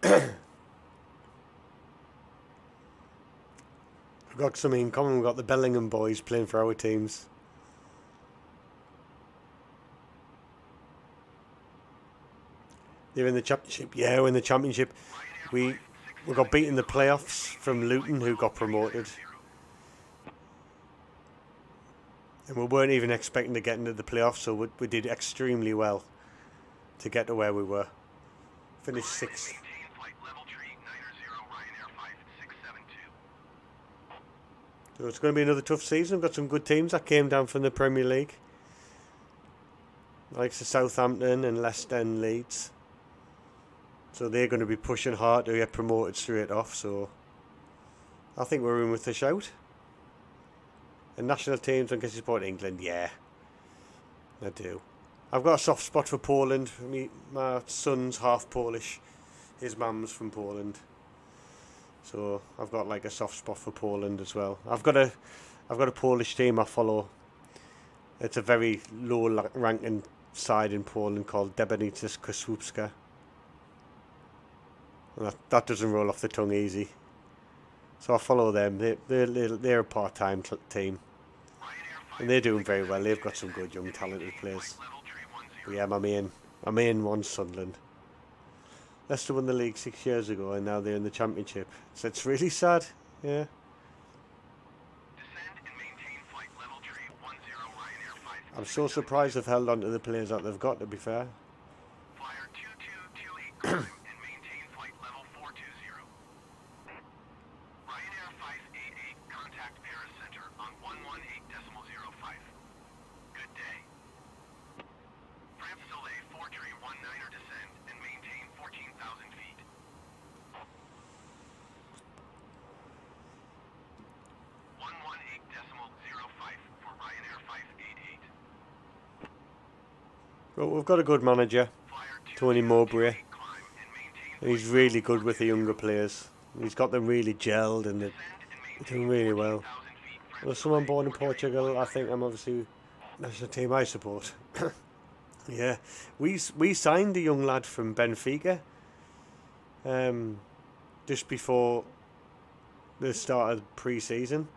We've got something in common. We've got the Bellingham boys playing for our teams. They're in the championship. Yeah, we're in the championship. We got beat in the playoffs from Luton, who got promoted. And we weren't even expecting to get into the playoffs, so we did extremely well to get to where we were. Finished 6th. So it's going to be another tough season. We've got some good teams that came down from the Premier League. Like Southampton and Leicester and Leeds. So they're going to be pushing hard to get promoted straight off. So I think we're in with a shout. And national teams, I guess you support England, yeah. I do. I've got a soft spot for Poland. My son's half Polish. His mum's from Poland. So I've got like a soft spot for Poland as well. I've got a Polish team I follow. It's a very low ranking side in Poland called Debenice Kosłupska. And that doesn't roll off the tongue easy. So I follow them. They're a part-time team. And they're doing very well. They've got some good young talented players. But yeah, my main one's Sunderland. Leicester won the league 6 years ago and now they're in the championship. So it's really sad. Yeah. I'm so surprised they've held on to the players that they've got, to be fair. Well, we've got a good manager, Tony Mowbray. And he's really good with the younger players. He's got them really gelled and they're doing really well. Well, someone born in Portugal, I think I'm obviously national team I support. Yeah, we signed a young lad from Benfica just before the start of pre-season.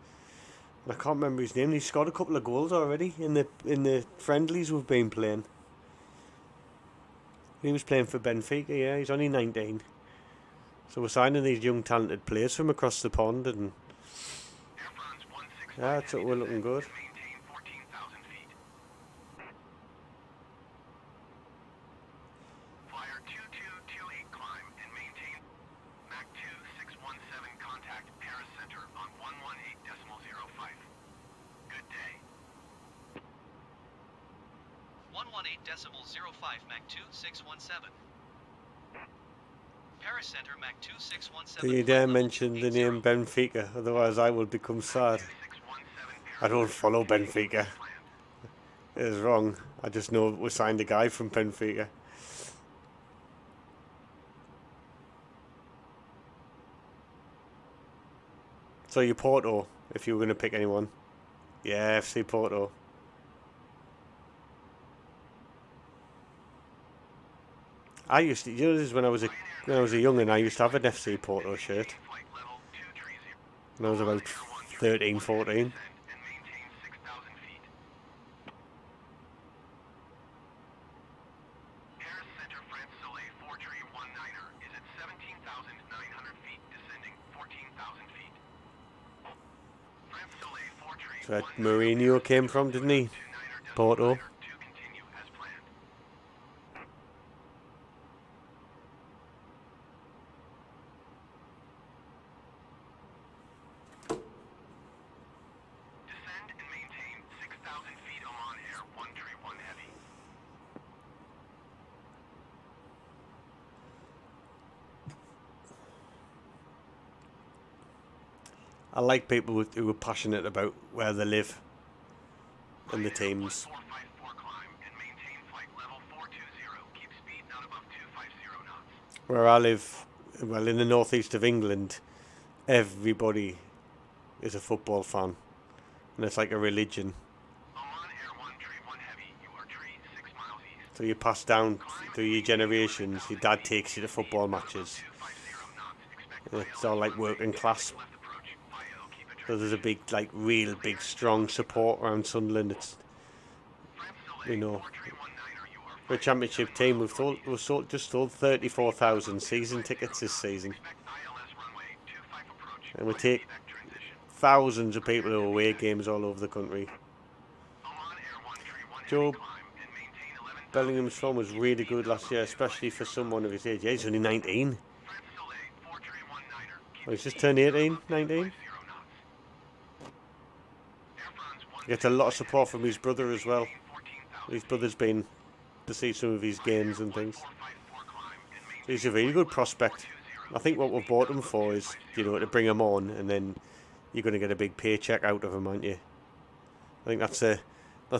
I can't remember his name. He's scored a couple of goals already in the friendlies we've been playing. He was playing for Benfica, yeah, he's only 19. So we're signing these young talented players from across the pond and yeah, that's what we're looking good. Mach 2617. Paris Center Mach 2617. Can you dare mention the name Benfica? Otherwise I will become sad. I don't follow Benfica. It is wrong. I just know we signed a guy from Benfica. So you Porto, if you were going to pick anyone. Yeah, FC Porto. I used to, you know, this is when I was a young'un, I used to have an FC Porto shirt. When I was about 13, 14. So that Mourinho came from, didn't he? Porto. I like people who are passionate about where they live and the teams. Where I live, well, in the northeast of England, everybody is a football fan, and it's like a religion. So you pass down through your generations. Your dad takes you to football matches. And it's all like working class. So there's a big, like, real big, strong support around Sunderland. It's, you know, for a championship team, we've just sold 34,000 season tickets this season, and we take thousands of people to away games all over the country. Joe Bellingham's form was really good last year, especially for someone of his age. Yeah, he's only 19. Oh, he's just turned 18, 19. He gets a lot of support from his brother as well. His brother's been to see some of his games and things. So he's a really good prospect. I think what we've bought him for is, you know, to bring him on, and then you're going to get a big paycheck out of him, aren't you? I think that's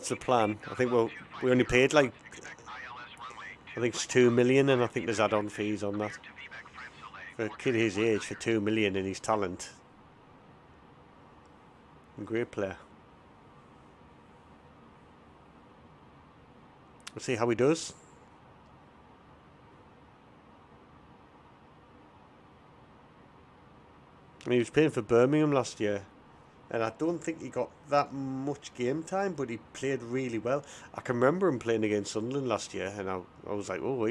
the plan. I think we only paid, like, I think it's 2 million, and I think there's add-on fees on that. For a kid his age, for 2 million and his talent. A great player. We'll see how he does. I mean, he was playing for Birmingham last year, and I don't think he got that much game time, but he played really well. I can remember him playing against Sunderland last year, and I was like, oh,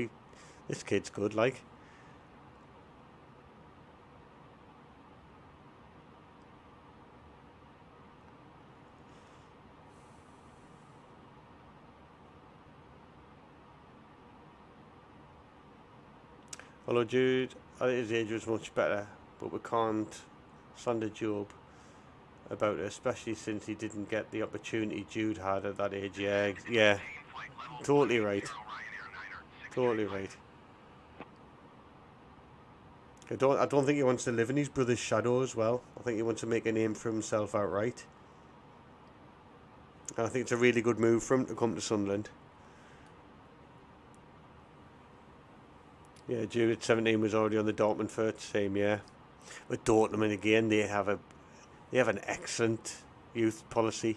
this kid's good, like. Although Jude, I think his age was much better, but we can't slander Job about it, especially since he didn't get the opportunity Jude had at that age. Yeah, totally right. Totally right. I don't think he wants to live in his brother's shadow as well. I think he wants to make a name for himself outright. And I think it's a really good move for him to come to Sunderland. Yeah, Jude at 17 was already on the Dortmund first team, yeah. But Dortmund, again, they have an excellent youth policy.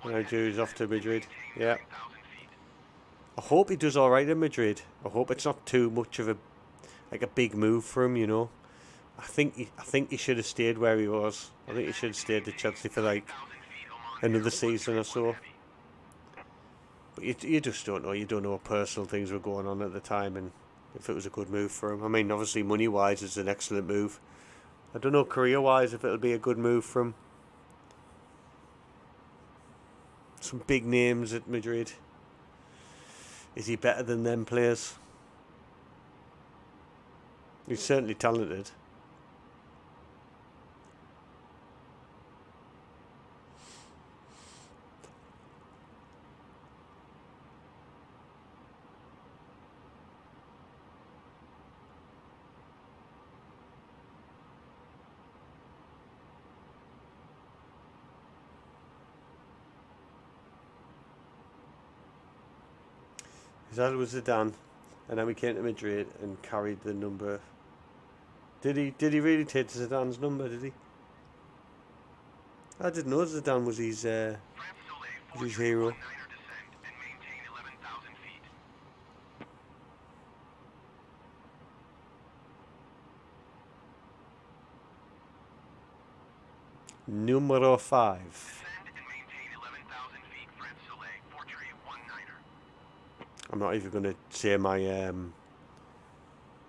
Now Jude's off to Madrid, yeah. I hope he does alright in Madrid. I hope it's not too much of a big move for him, you know. I think he should have stayed where he was. I think he should have stayed at Chelsea for like another season or so. But you just don't know. You don't know what personal things were going on at the time, and if it was a good move for him. I mean, obviously money-wise, it's an excellent move. I don't know career-wise if it'll be a good move for him. Some big names at Madrid. Is he better than them players? He's certainly talented. That was Addon, and then we came to Madrid and carried the number. Did he really take Zidane's number? Did he? I didn't know Zidane was his hero. descend and maintain 11,000 feet. Numero 5. Descend and maintain 11,000 feet. France Soleil, 4319er. I'm not even going to say my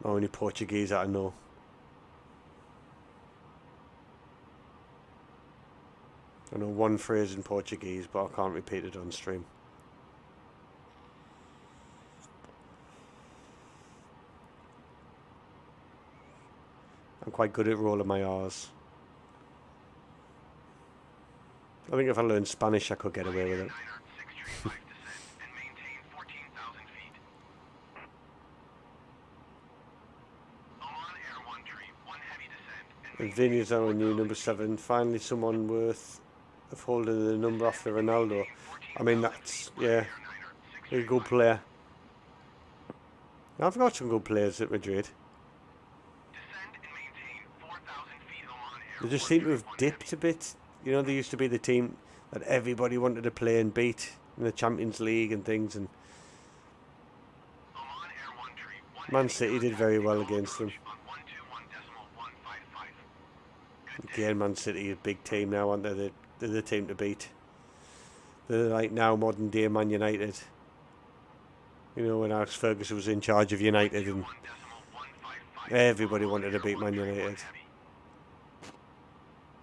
how many Portuguese that I know. I know one phrase in Portuguese, but I can't repeat it on stream. I'm quite good at rolling my R's. I think if I learned Spanish, I could get away with it. 635 descend and maintain 14,000 feet. Oman Air 1 tree, 1 heavy descent and And Vinny's our new number 7. Finally, someone worth of holding the number after Ronaldo. I mean, that's, yeah, a good player. Now, I've got some good players at Madrid. descend and maintain 4,000 feet. Oman Air They just seem to have dipped a bit. You know, they used to be the team that everybody wanted to play and beat in the Champions League and things. And Oman Air 1 tree, 1 Man City did very well against them. on 121.155. Again, Man City, a big team now, aren't they? They're the team to beat. They're like now modern day Man United. You know, when Alex Ferguson was in charge of United and everybody wanted to beat Man United.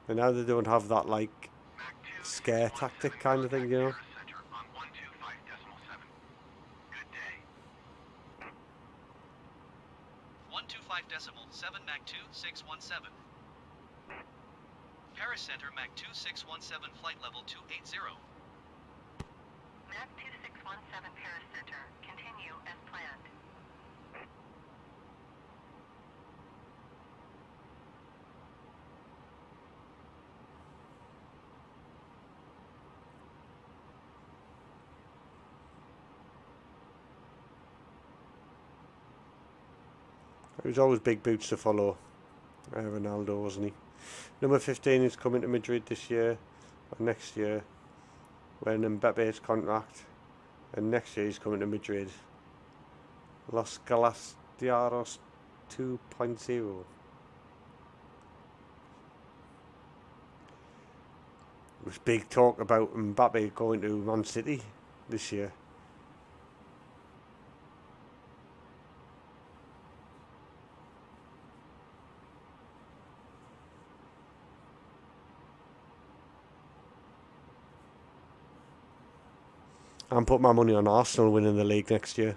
And now they don't have that, like, scare tactic kind of thing, you know. Center on 125.7. Good day. 125.7 Mach 2 617. Paris Center Mach 2 617 flight level 280. Mach 2617 Paris Center. Continue as planned. It was always big boots to follow Ronaldo, wasn't he? Number 15 is coming to Madrid this year, or next year, when Mbappe's contract, and next year he's coming to Madrid. Los Galacticos 2.0. There was big talk about Mbappe going to Man City this year. I'm putting my money on Arsenal winning the league next year.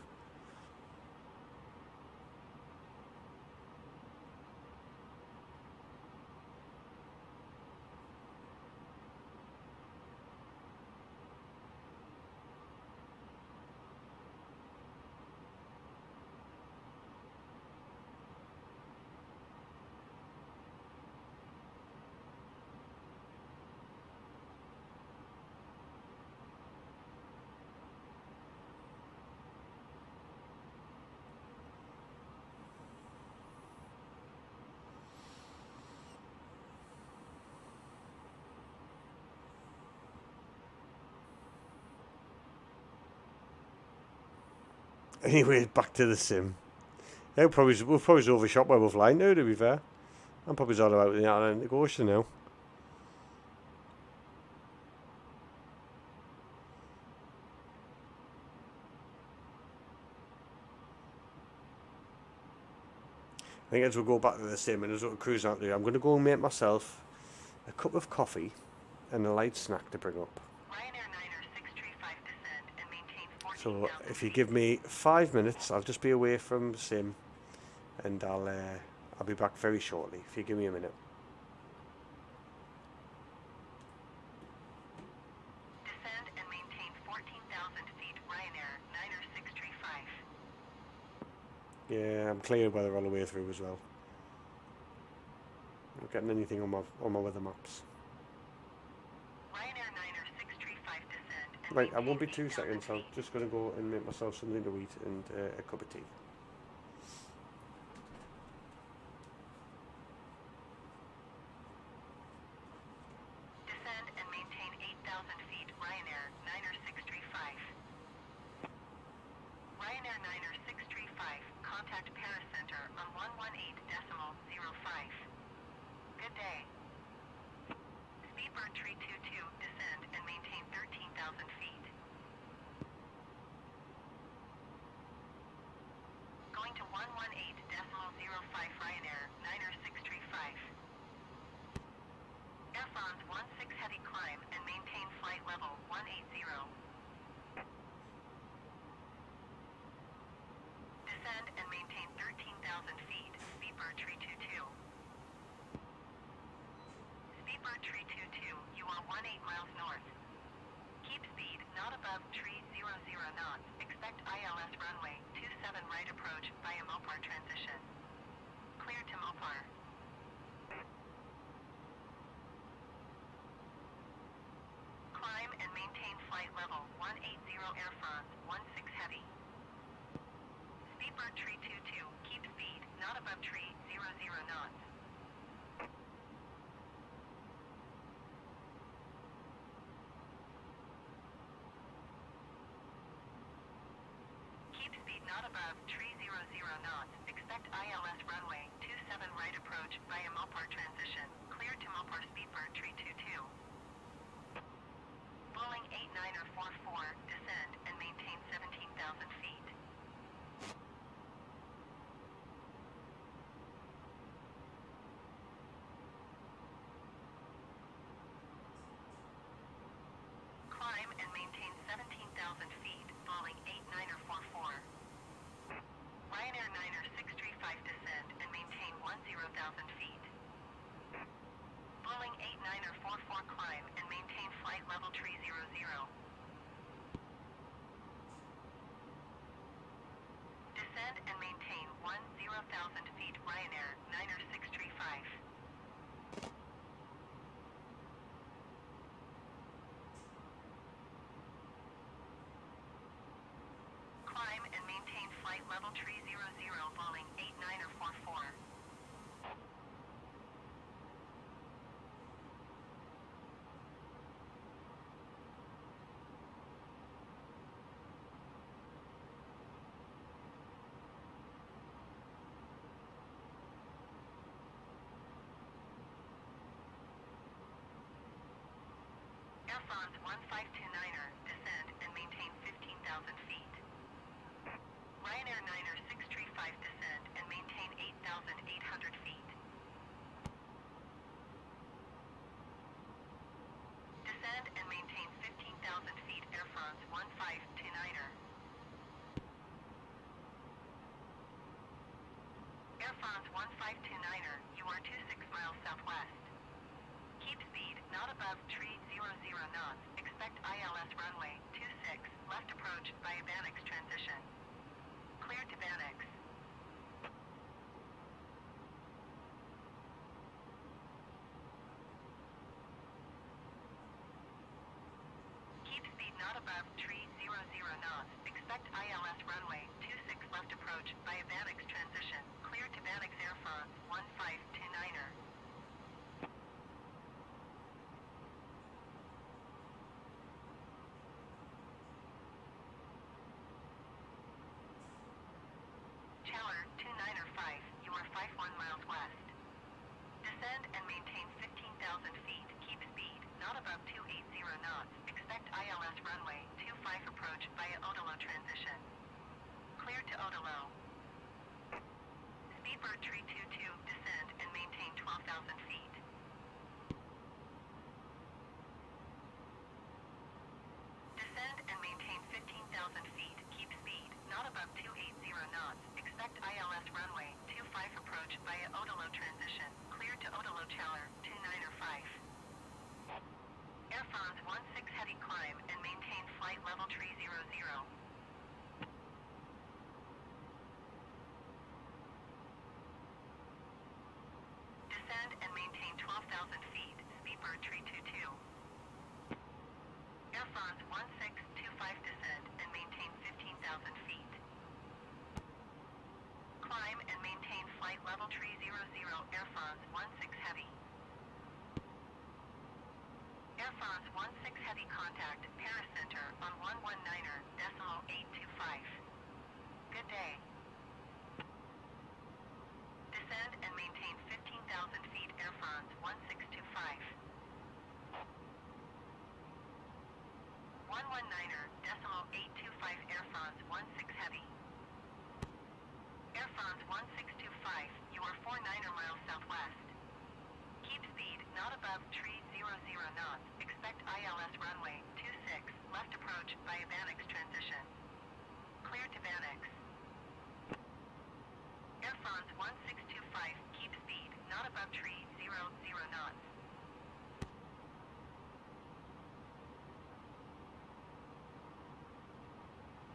Anyway, back to the sim. Yeah, we'll probably overshot where we're flying now, to be fair. I'm probably all about the Atlantic Ocean now. I think as we go back to the sim and as we're cruising out there, I'm going to go and make myself a cup of coffee and a light snack to bring up. Ryanair 9er 635 descend and maintain 14,000 So if you give me 5 minutes, I'll just be away from sim, and I'll be back very shortly. If you give me a minute. Descend and maintain 14,000 feet. Ryanair 9er 635. Yeah, I'm clear weather all the way through as well. Not getting anything on my weather maps. Ryanair 9er 635 descend and Right, I won't be 2 seconds. I'm just going to go and make myself something to eat and a cup of tea. Descend and maintain 8,000 feet, Ryanair 90635. Ryanair 90635, contact Paris Center on 118.05. Good day. Speedbird 322, descend and maintain 13,000 feet. Going to 118.05 Ryanair 90635. Air France 16 heavy climb and maintain flight level 180. Descend and maintain 13,000 feet, Speedbird 322. Speedbird 322, you are 18 miles north. Keep speed not above 300 knots. Expect ILS runway 27 right approach via Mopar transition. Clear to Mopar. Climb and maintain flight level 180 Air France 16 heavy. Speedbird 322, keep speed not above 300 knots. Keep speed not above 300 knots. Expect ILS runway 27 right approach via Mopar transition. Clear to Mopar Speedbird 322. Boeing 8944, descend and maintain 17,000 feet. Climb and maintain 17,000 feet, Boeing 8944. Ryanair 90635, descend and maintain 10,000 feet. Boeing 8944, climb and maintain flight level 300. Descend and maintain 10,000 feet, Ryanair 90635. Climb and maintain flight level 300, Boeing 8944. Air France 1529er, descend and maintain 15,000 feet. Ryanair 90635, descend and maintain 8,800 feet. Descend and maintain 15,000 feet, Air France 1529er. Air France 1529er, you are 26 miles southwest. Keep speed not above 300 knots. Expect ILS runway 26, left approach via Bannex transition. Clear to Bannex. Keep speed not above 300 knots. Expect ILS runway 26, left approach via Bannex transition. Clear to Bannex Air France 1529er. Tower 295, you are 51 miles west. Descend and maintain 15,000 feet. Keep speed not above 280 knots. Expect ILS runway 25 approach via Odolo transition. Clear to Odolo. Speedbird 322, descend and maintain 12,000 feet. Descend and maintain 15,000 feet. Keep speed not above 280 knots. Expect ILS runway 25 approach via Odolo transition. Clear to Odolo Tower 295. Air France 16 heavy climb and maintain flight level 300. Descend and maintain 12,000 feet, Speedbird 322. Air France 16 descend and maintain 15,000 feet. Climb and maintain flight level 300, Air France 16 Heavy. Air France 16 Heavy contact Paris Center on 119.825. Good day. Descend and maintain 15,000 feet, Air France 1625. 119.825, Air France 16 Heavy. Air France 1625, you are 49 miles southwest. Keep speed not above 300 knots. Expect ILS runway 26, left approach via Vanix transition. Clear to Vanix. Air France 1625, keep speed not above 300 knots.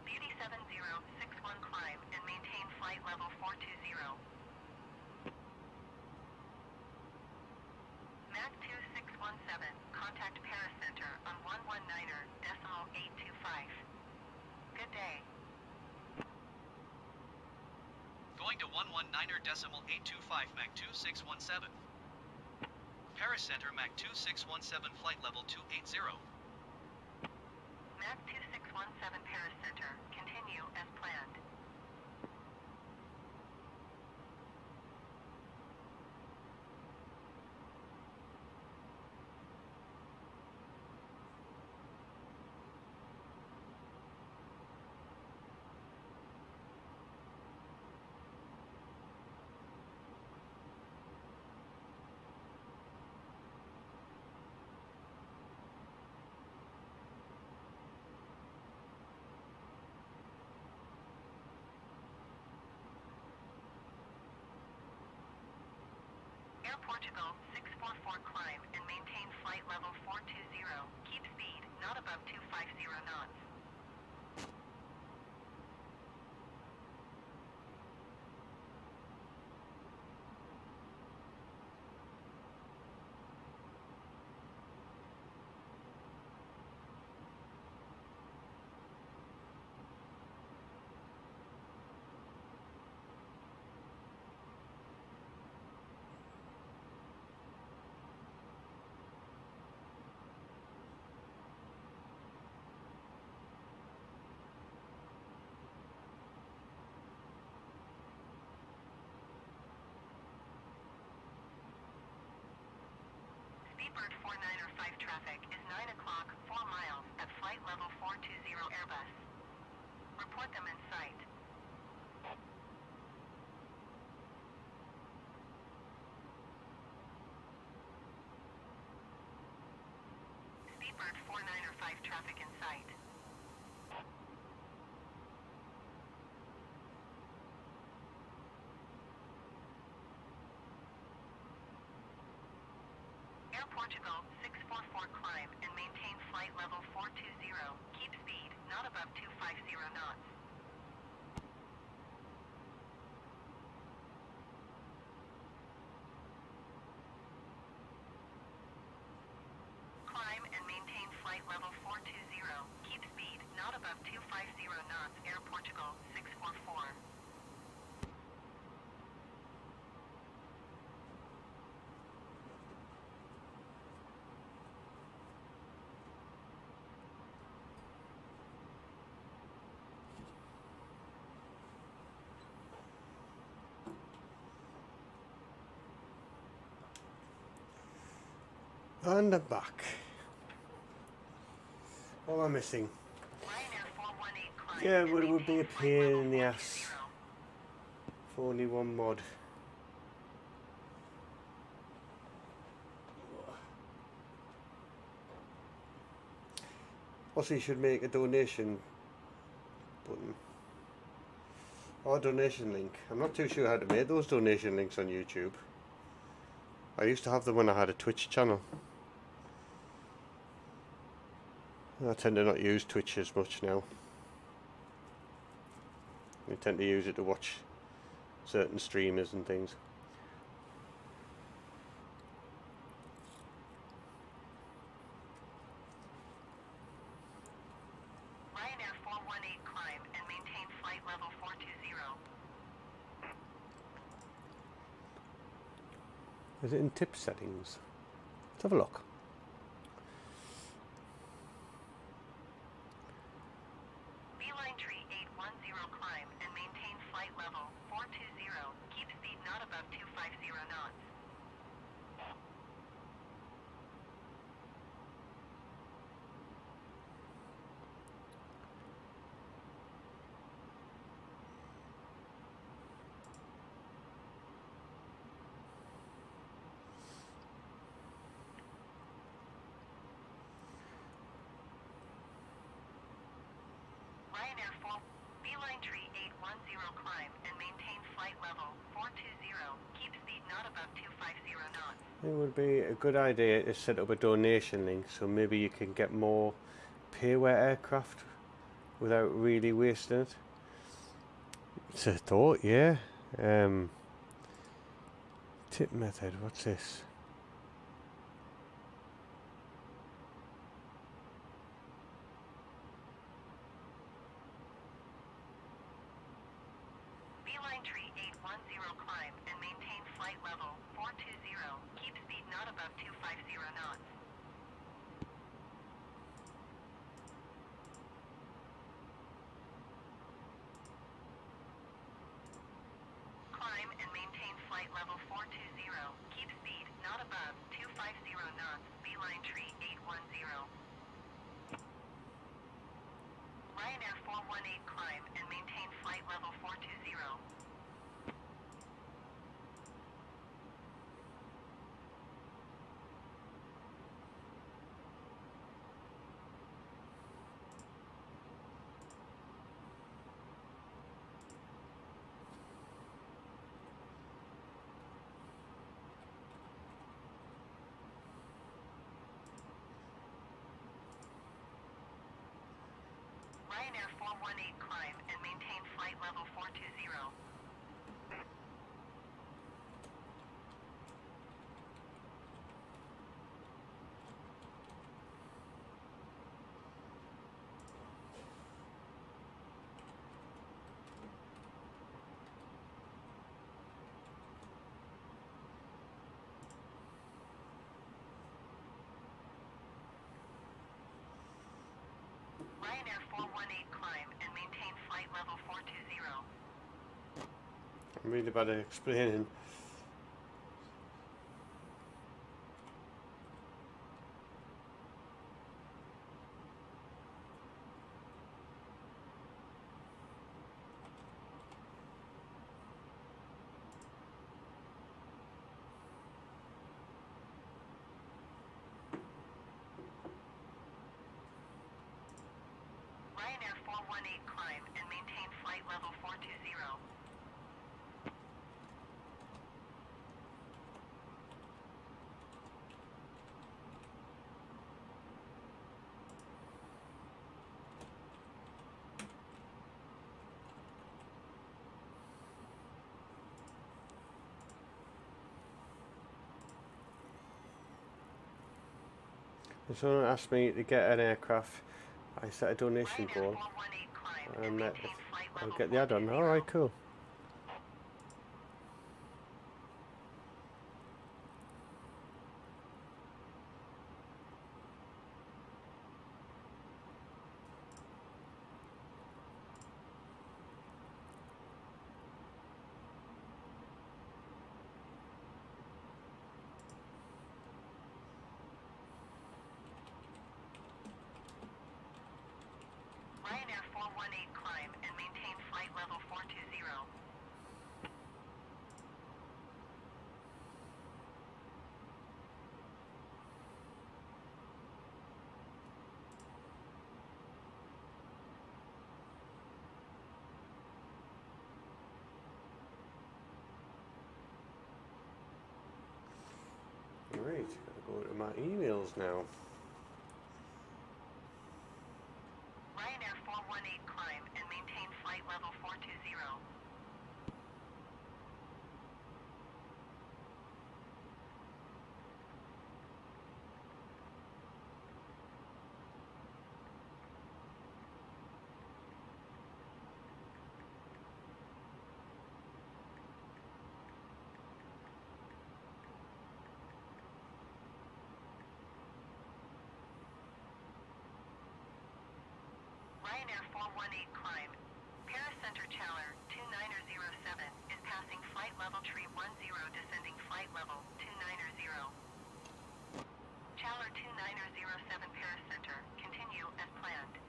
Beauty 7061, climb and maintain flight level 420. Mac 2617, contact Paris Center on 119.825. Good day. Going to 119.825 Mach 2617. Paris Center Mach 2617, flight level 280. Mac 2617, Paris Center, continue as planned. Air Portugal 644, climb and maintain flight level 420. Keep speed not above 250 knots. Speedbird 4905 traffic is 9 o'clock, 4 miles at flight level 420 Airbus. Report them in sight. Speedbird 4905 traffic in sight. Air Portugal 644, climb and maintain flight level 420. Keep speed not above 250 knots. Climb and maintain flight level 420. Keep speed not above 250 knots. Air Portugal 644. And I'm back. What am I missing? Ryanair 418, climb Yeah, and but it would be a maintain flight pain level in the ass 420. for only one mod. Also, you should make a donation button or a donation link. I'm not too sure how to make those donation links on YouTube. I used to have them when I had a Twitch channel. I tend to not use Twitch as much now. I tend to use it to watch certain streamers and things. Ryanair Is it in tip settings? Let's have a look. Beeline tree 810 climb and maintain flight level 420. Keep speed not above 250 knots. Ryanair 4, Beeline tree 810 climb and maintain flight level 420. Keep speed not above 250 knots. It would be a good idea to set up a donation link so maybe you can get more payware aircraft without really wasting it. It's a thought, yeah. Tip method, what's this? Beeline tree 810 climb and maintain flight level 420. Keep speed not above 250 knots. Climb and maintain flight level 420. Keep speed not above 250 knots. Beeline tree 810. Ryanair 418 climb and maintain flight level 420. Ryanair 418 climb and maintain flight level 420. Ryanair 418 climb and maintain flight level 420. I'm really bad at explaining. Ryanair 418 climb and maintain flight level 420. If someone asked me to get an aircraft, I set a donation Ryanair goal 418 climb and maintain flight I'll level get the add-on. 420. Alright, cool. Ryanair 418 climb and maintain flight level 420. Right, gotta go to my emails now. Ryanair 418 climb and maintain flight level 420. Ryanair 418 climb. Paris Center Challer 2907 is passing flight level tree 10, descending flight level 290. Challer 2907 Paris Center, continue as planned.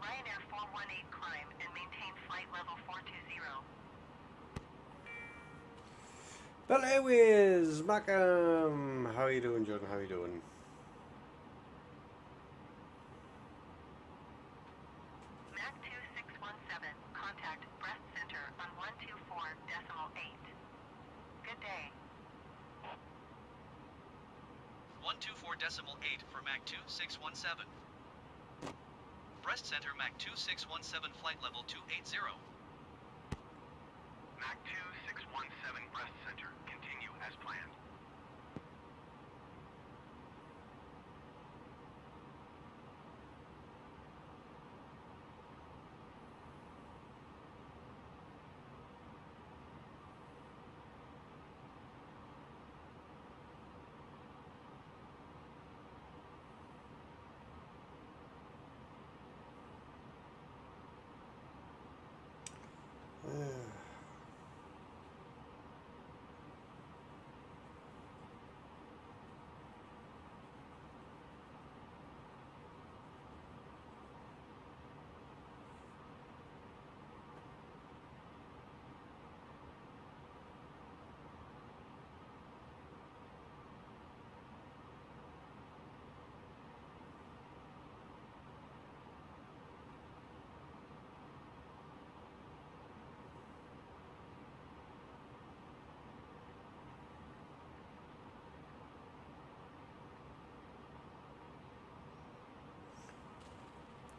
Ryanair 418 climb and maintain flight level 420. Bell Airways, Macam. How are you doing, Jordan? How are you doing? Mac 2617, contact breast center on 124.8. Good day. 124.8 for Mach 2617. Breast Center Mach 2617 flight level 280. Mach 2617 Breast Center. Continue as planned.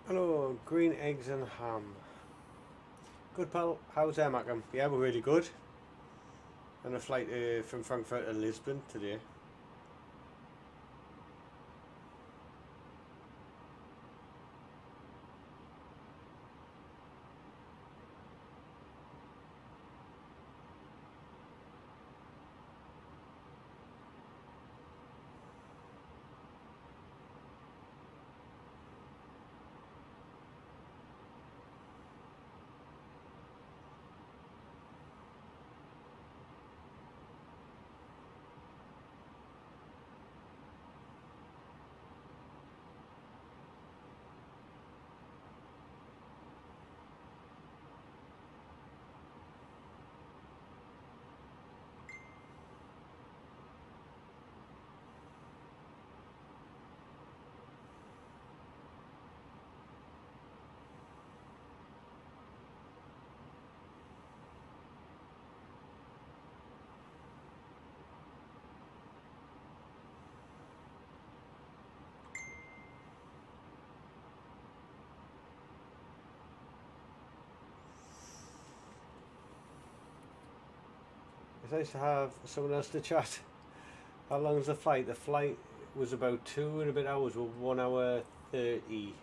Hello, green eggs and ham. Good, pal. How's that, Macam? Yeah, we're really good. On a flight from Frankfurt to Lisbon today. It's nice to have someone else to chat. How long is the flight? The flight was about 2 and a bit hours, with 1 hour 30.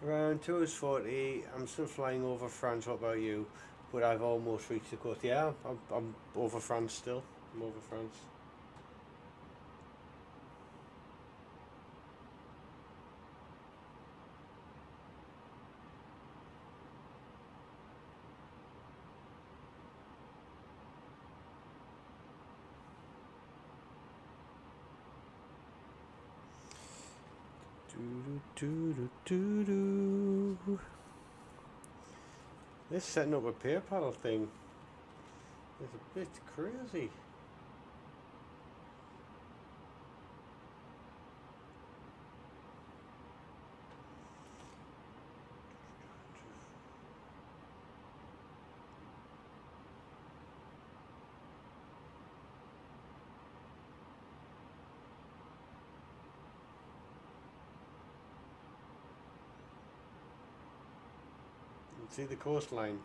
Around 2 hours 40. I'm still flying over France. What about you? But I've almost reached the coast. Yeah, I'm over France still. I'm over France. This setting up a pair paddle thing is a bit crazy. See the coastline.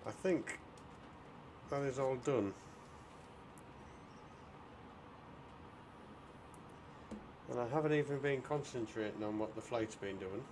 I think that is all done. And I haven't even been concentrating on what the flight's been doing.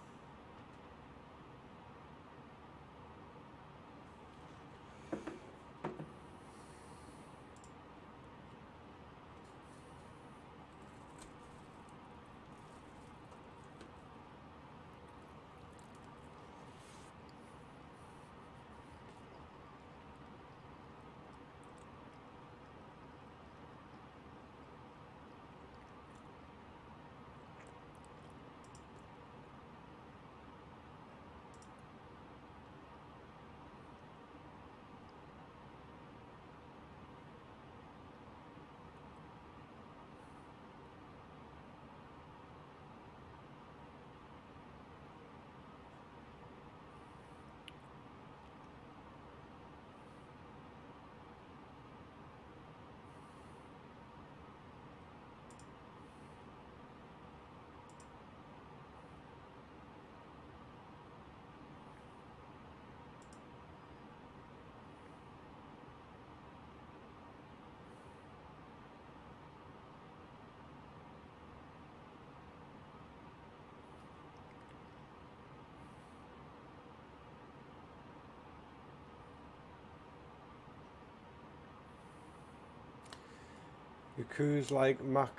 Your cruise like Mach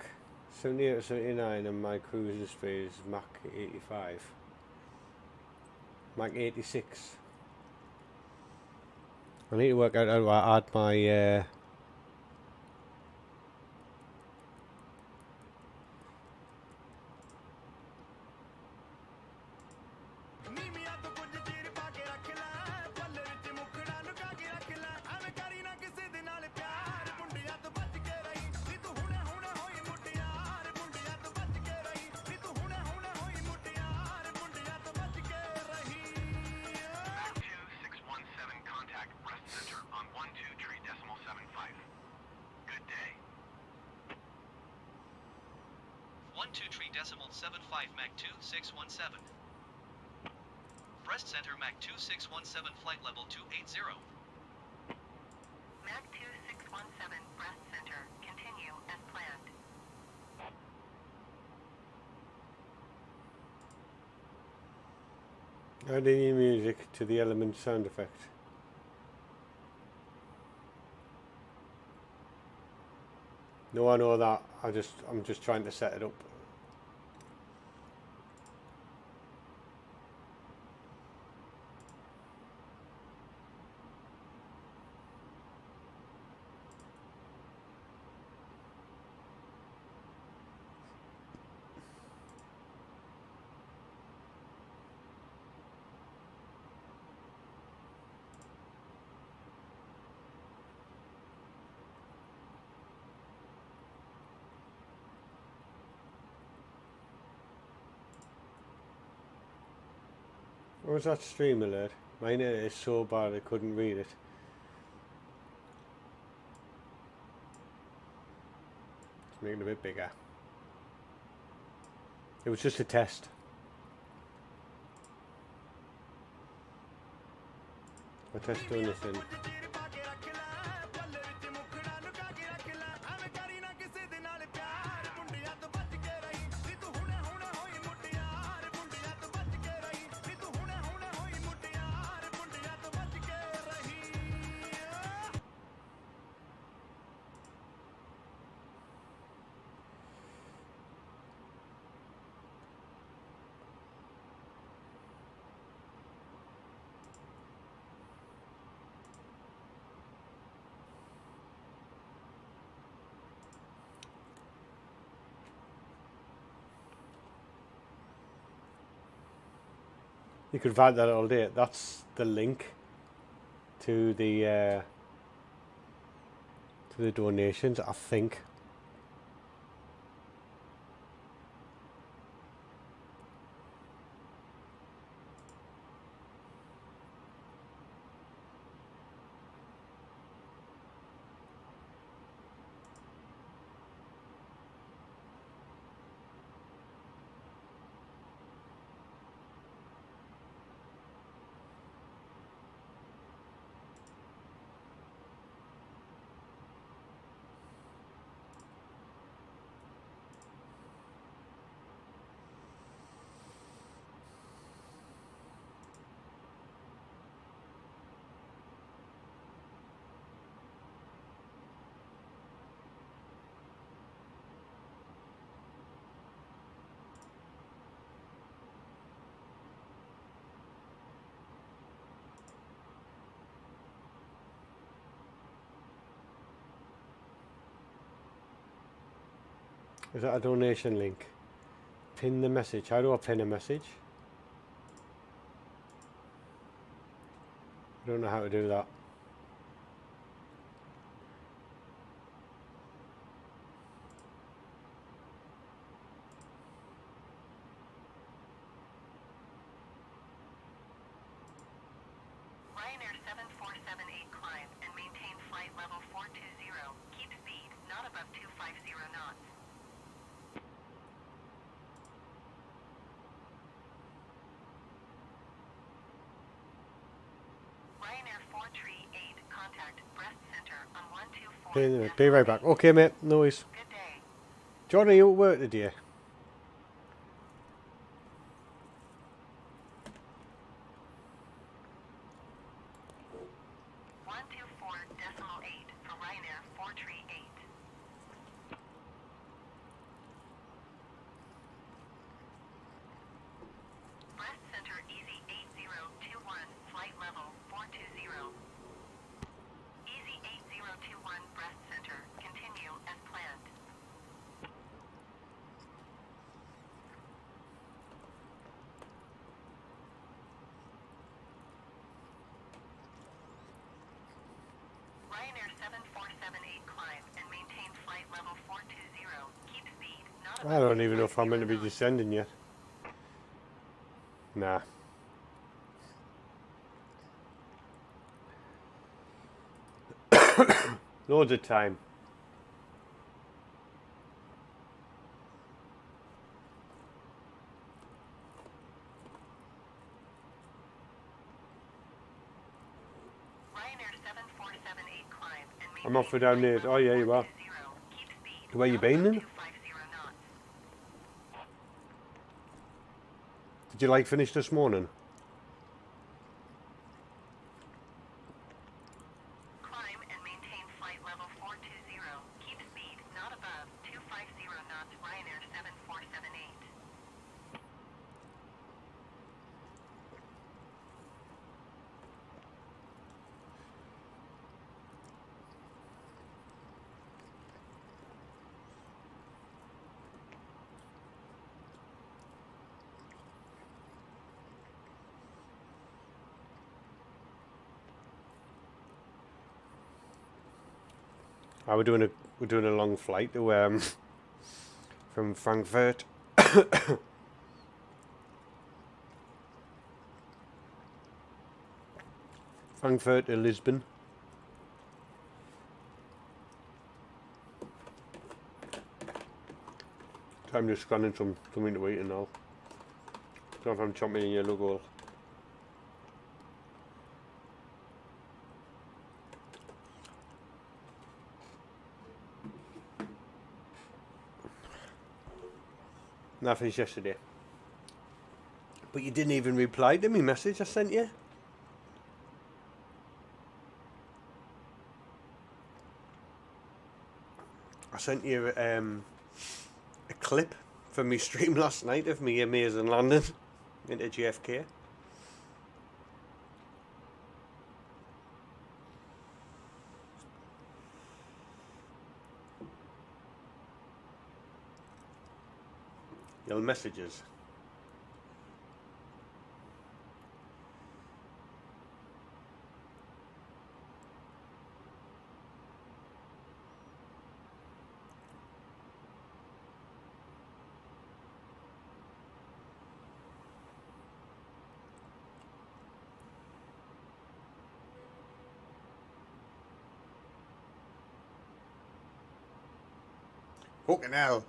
78 or 79 and my cruising speed is Mach 85. Mach 86. I need to work out how to add my contact breast center on 123.75. Good day. 123.75 Mach 2617. Breast center Mach 2617, flight level 280. Mach 2617, breast center. Continue as planned. adding your music to the element sound effect. No, I know that. I'm just trying to set it up. What was that stream alert? Mine is so bad I couldn't read it. Let's make it a bit bigger. It was just a test. I test doing this in. You could write that all day. That's the link to the donations, I think. Is that a donation link? Pin the message. How do I pin a message? I don't know how to do that. Ryanair 7478 climb and maintain flight level 420. Keep speed, not above 250 knots. Ryanair 438, contact breast center on 124. Be right back. Okay, mate. No worries. Good day. John, are you at work today? 124.8 for Ryanair 438. Breast center easy 8021, flight level 420. Easy 8021 breast center, continue as planned. Ryanair 7478 climb and maintain flight level 420. Keep speed, not above I don't even know if I'm 250 going to be knots. descending yet. Nah. Loads of time. Ryanair 7478 climb and maintain I'm off for down there. Oh yeah, you are. 420. Keep speed, Where you not been above then? 250 knots. Did you like finish this morning? Climb and maintain flight level 420. Keep speed, not above 250 knots. Ryanair 7478. We're doing a long flight to from Frankfurt. Frankfurt to Lisbon. So I'm just scanning something to eat and all. So if I'm chomping in yellow goal. And I finished yesterday. But you didn't even reply to me message I sent you. I sent you a clip from my stream last night of me amazing landing into JFK. Your messages. Fucking hell.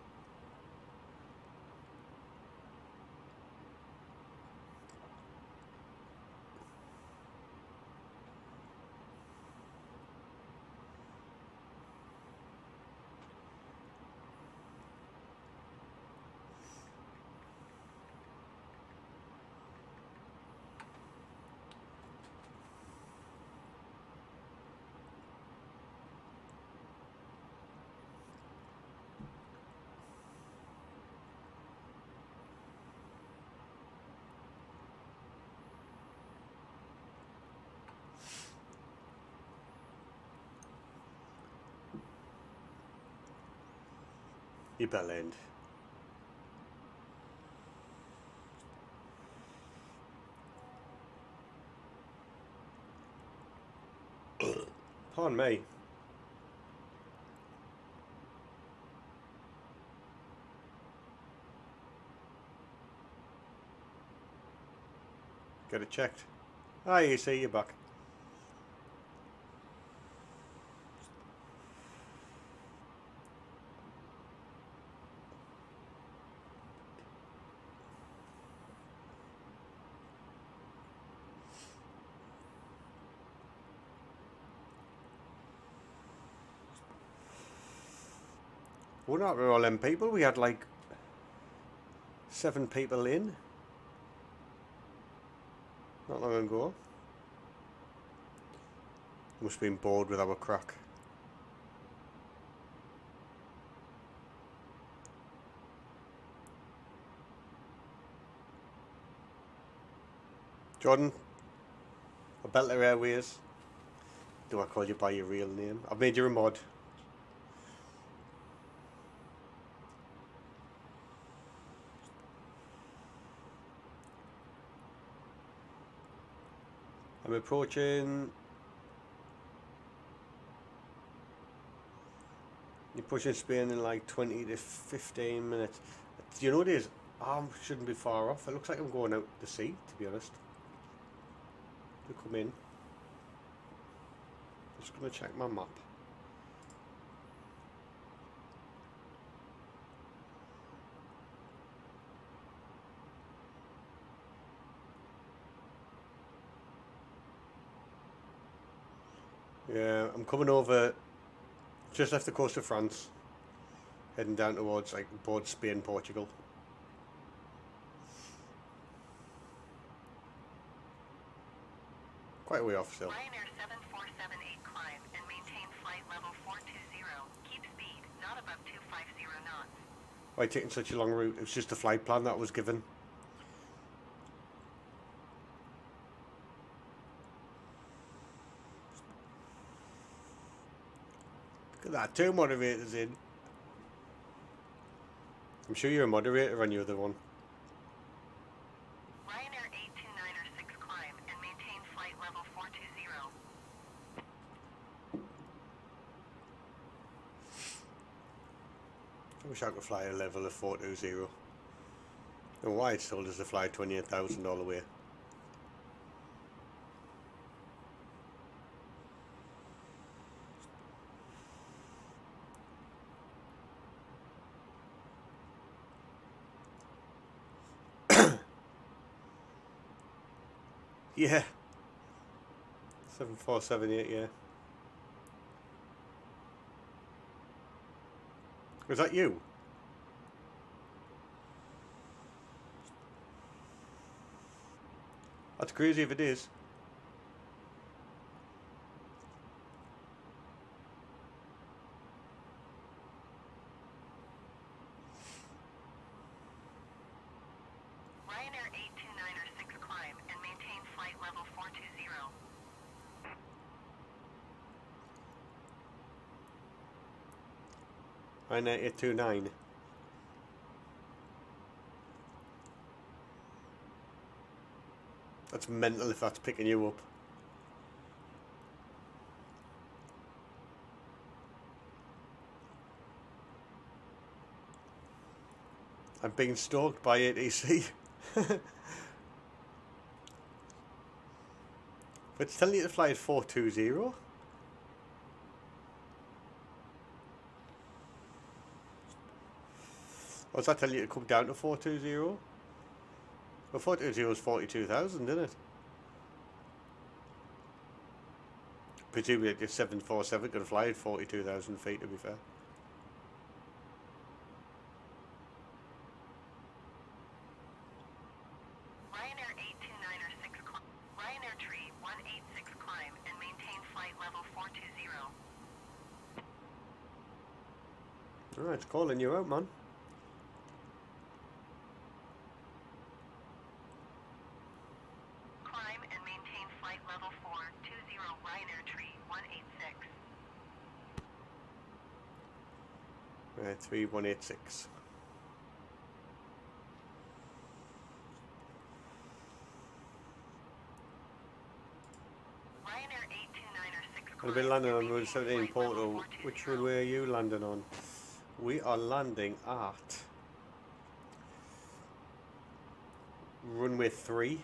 You bell end. Pardon me. Get it checked. Ah, you see, you're back. We're not all them people. We had like 7 people in not long ago. Must have been bored with our crack. Jordan, a Belter Airways. Do I call you by your real name? I've made you a mod. I'm approaching. You're pushing Spain in like 20 to 15 minutes. Do you know what it is? I shouldn't be far off. It looks like I'm going out to sea, to be honest. To come in. Just gonna check my map. Yeah, I'm coming over, just left the coast of France, heading down towards like towards Spain, Portugal. Quite a way off still. Ryanair 7478 climb and maintain flight level 420. Keep speed, not above 250 knots. Why taking such a long route? It was just a flight plan that was given. Look at that, 2 moderators in. I'm sure you're a moderator on your other one. Ryanair 82906 climb and maintain flight level 420. I wish I could fly a level of 420. And why it's told us to fly 28,000 all the way. Yeah. 7478, yeah. Was that you? That's crazy if it is. Ryanair 829 climb and maintain flight level 420. Ryanair 829. That's mental if that's picking you up. I'm being stalked by ATC. But it's telling you to fly at 420. What's that telling you to come down to 420? Well, 420 is 42,000, isn't it? Presumably, just 747 could fly at 42,000 feet, to be fair. Ryanair 829 Ryanair tree 186 climb and maintain flight level 420. Alright, it's calling you out, man. Climb and maintain flight level 420 Ryanair tree 186. 3186. Ryanair 829 I've been landing on Route 17 Porto. Which runway are you landing on? We are landing at runway 3.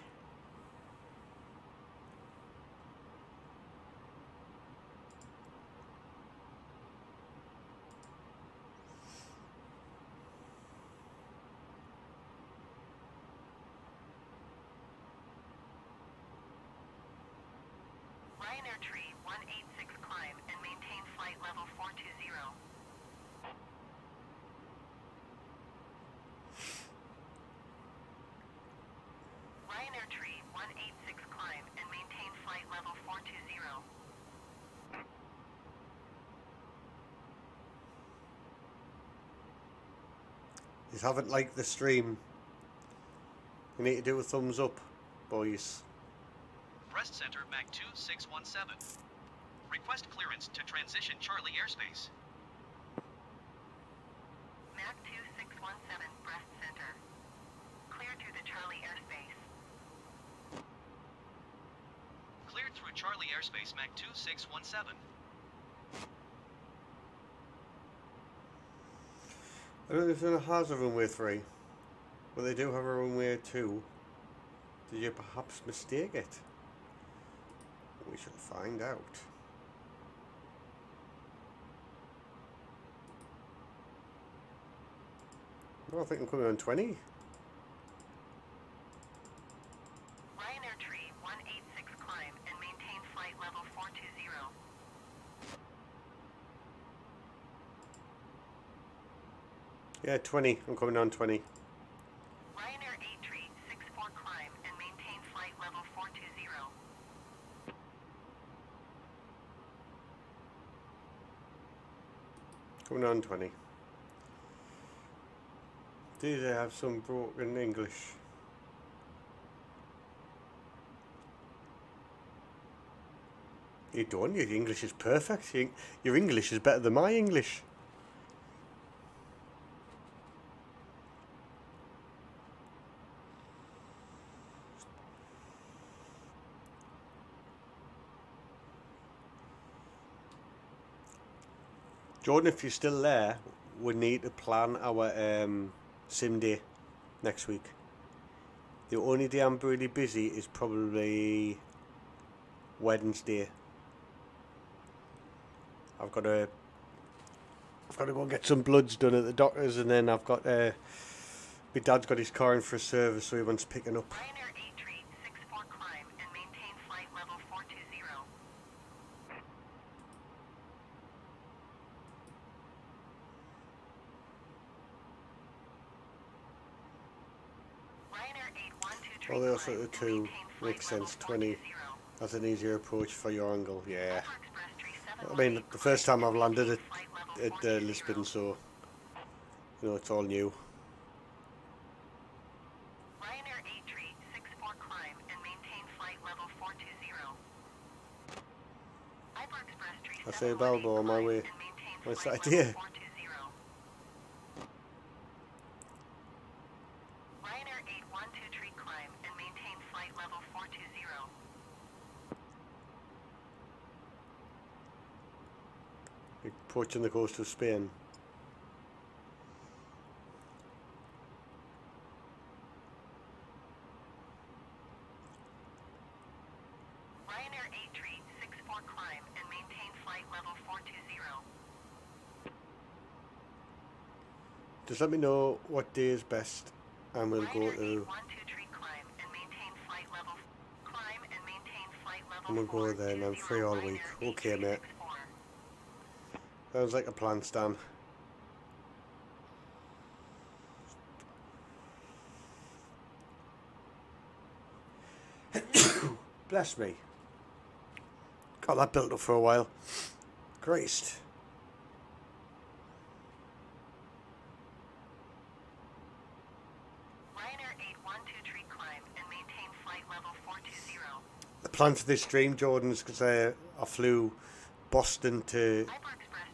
Ryanair tree 186 climb and maintain flight level 420. Ryanair tree 186 climb and maintain flight level 420. You haven't liked the stream. You need to do a thumbs up, boys. Breast Center Mach 2617. Request clearance to transition Charlie airspace. Mach 2617 breast center. Clear to the Charlie airspace. Cleared through Charlie airspace Mach 2617. I don't know if it has a runway 3, but they do have a runway 2. Did you perhaps mistake it? We shall find out. Well, I think I'm coming on 20. Ryanair tree 186 climb and maintain flight level 420. Yeah, 20. I'm coming on 20. Ryanair 8 tree 64 climb and maintain flight level 420. Coming on 20. Do they have some broken English? You don't. Your English is perfect. Your English is better than my English. Jordan, if you're still there, we need to plan our sim day next week. The only day I'm really busy is probably Wednesday. I've got to go and get some bloods done at the doctor's, and then I've got my dad's got his car in for a service, so he wants picking up. Ryanair 8 tree 64 climb and maintain Although sort of 2 makes sense. 20, that's an easier approach for your angle. Yeah. I mean, the first time I've landed at Lisbon, so you know it's all new. Ryanair 8364 climb and maintain flight level 420. Hyper Express I say Balbo on my way. What's that idea? Ryanair 8123 climb and maintain flight level 420. Approaching the coast of Spain. Ryanair 8364 climb and maintain flight level 420. Just let me know what day is best, and we'll go to. 8123 climb and maintain flight level. Climb and maintain flight level. And we'll go there, and I'm free all week. Okay, mate. Sounds like a plan, Stan. Bless me. Got that built up for a while. Christ. Ryanair 8123 climb and maintain flight level 420. The plan for this stream, Jordan, is because I flew Boston to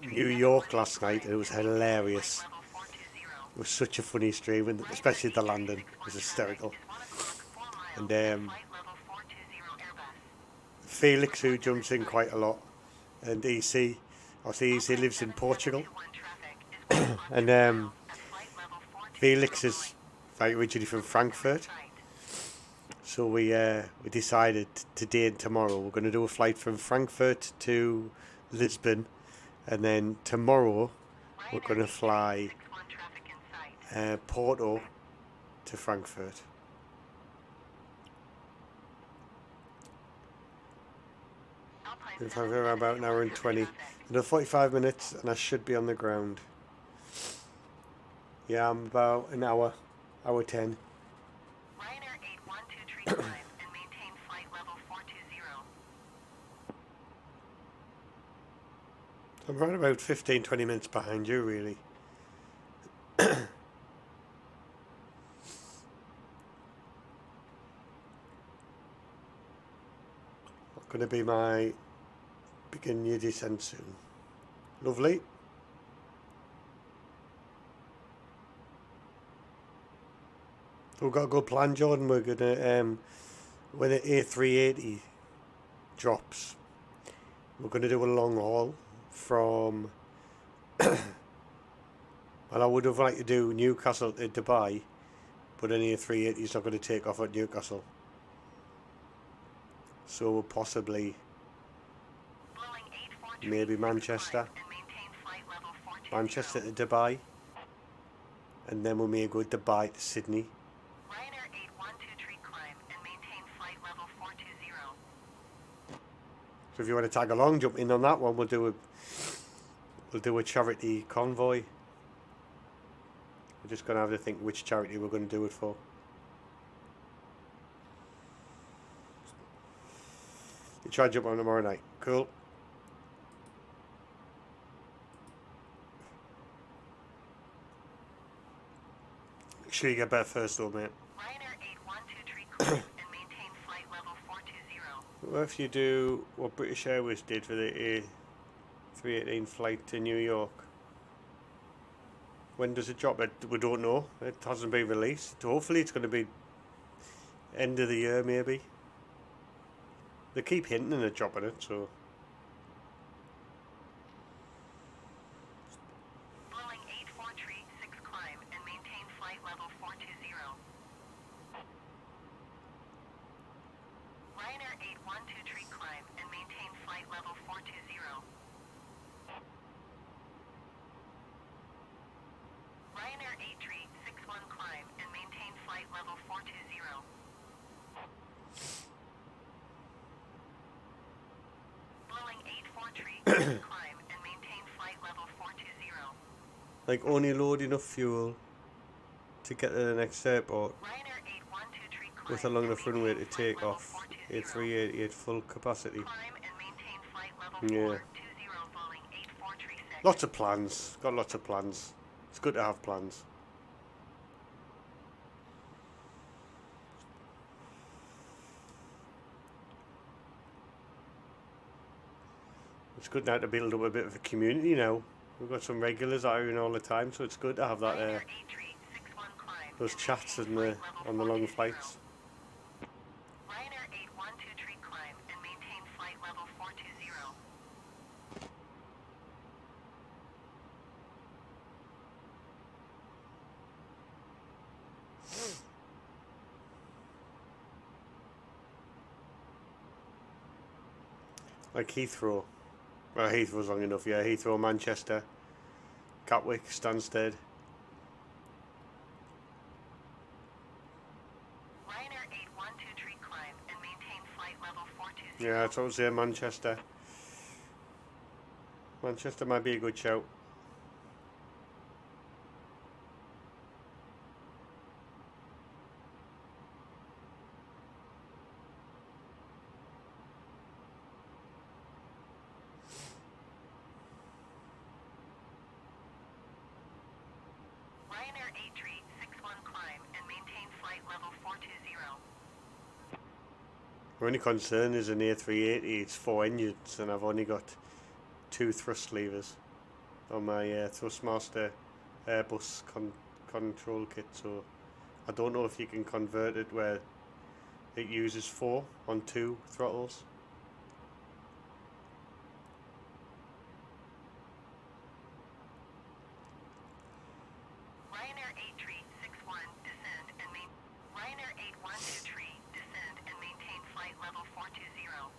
New York last night, and it was hilarious. It was such a funny stream, and especially the landing was hysterical. And Felix, who jumps in quite a lot, and EC, obviously EC lives in Portugal, and Felix is like originally from Frankfurt. So we decided today and tomorrow we're going to do a flight from Frankfurt to Lisbon, and then tomorrow we're going to fly Porto to Frankfurt. In Frankfurt about an hour and 20. Another 45 minutes and I should be on the ground. Yeah, I'm about an hour 10. Ryanair 8123 climb and maintain flight level 420. I'm right about 15-20 minutes behind you, really. Going to be my begin your descent soon. Lovely. We've got a good plan, Jordan. We're gonna when the A380 drops, we're gonna do a long haul from. Well, I would have liked to do Newcastle to Dubai, but an A380 is not going to take off at Newcastle. So we'll possibly maybe Manchester to Dubai, and then we may go Dubai to Sydney. Ryanair 8123 climb and maintain flight level 420. So if you want to tag along, jump in on that one. We'll do a charity convoy. We're just going to have to think which charity we're going to do it for. You try to jump on tomorrow night. Cool. Make sure you get better first though, mate. Ryanair 8123 climb and maintain flight level 420. What if you do what British Airways did for the A318 flight to New York? When does it drop? We don't know. It hasn't been released. Hopefully it's going to be end of the year, maybe. They keep hinting at dropping it, so. Blowing 8436 climb and maintain flight level 420. Ryanair 8123 climb and maintain flight level 420. Ryanair 8361 climb and maintain flight level 420. Blowing 8436 climb and maintain flight level 420. Like only load enough fuel to get to the next airport. Ryanair 8123 with a long enough runway to take off A380 at full capacity. Climb and maintain flight level Yeah. 420 Boeing 8436. Lots of plans. Got lots of plans. It's good to have plans. It's good now to build up a bit of a community now. We've got some regulars that are in all the time, so it's good to have that Ryanair 8361 climb those and chats maintain in the, flight level on the long 420. flights. Ryanair 8123 climb and maintain flight level 420. Like Heathrow. Well, Heathrow's long enough, yeah. Heathrow, Manchester, Gatwick, Stansted. Ryanair 8123 climb and maintain flight level 420. Yeah, that's what I was saying, Manchester. Manchester might be a good shout. Ryanair 8361 climb and maintain flight level 420. My only concern is an A380, it's 4 engines and I've only got 2 thrust levers on my Thrustmaster Airbus control kit, so I don't know if you can convert it where it uses 4 on 2 throttles. Ryanair 8361 descend and Ryanair 8123 descend and maintain flight level 420.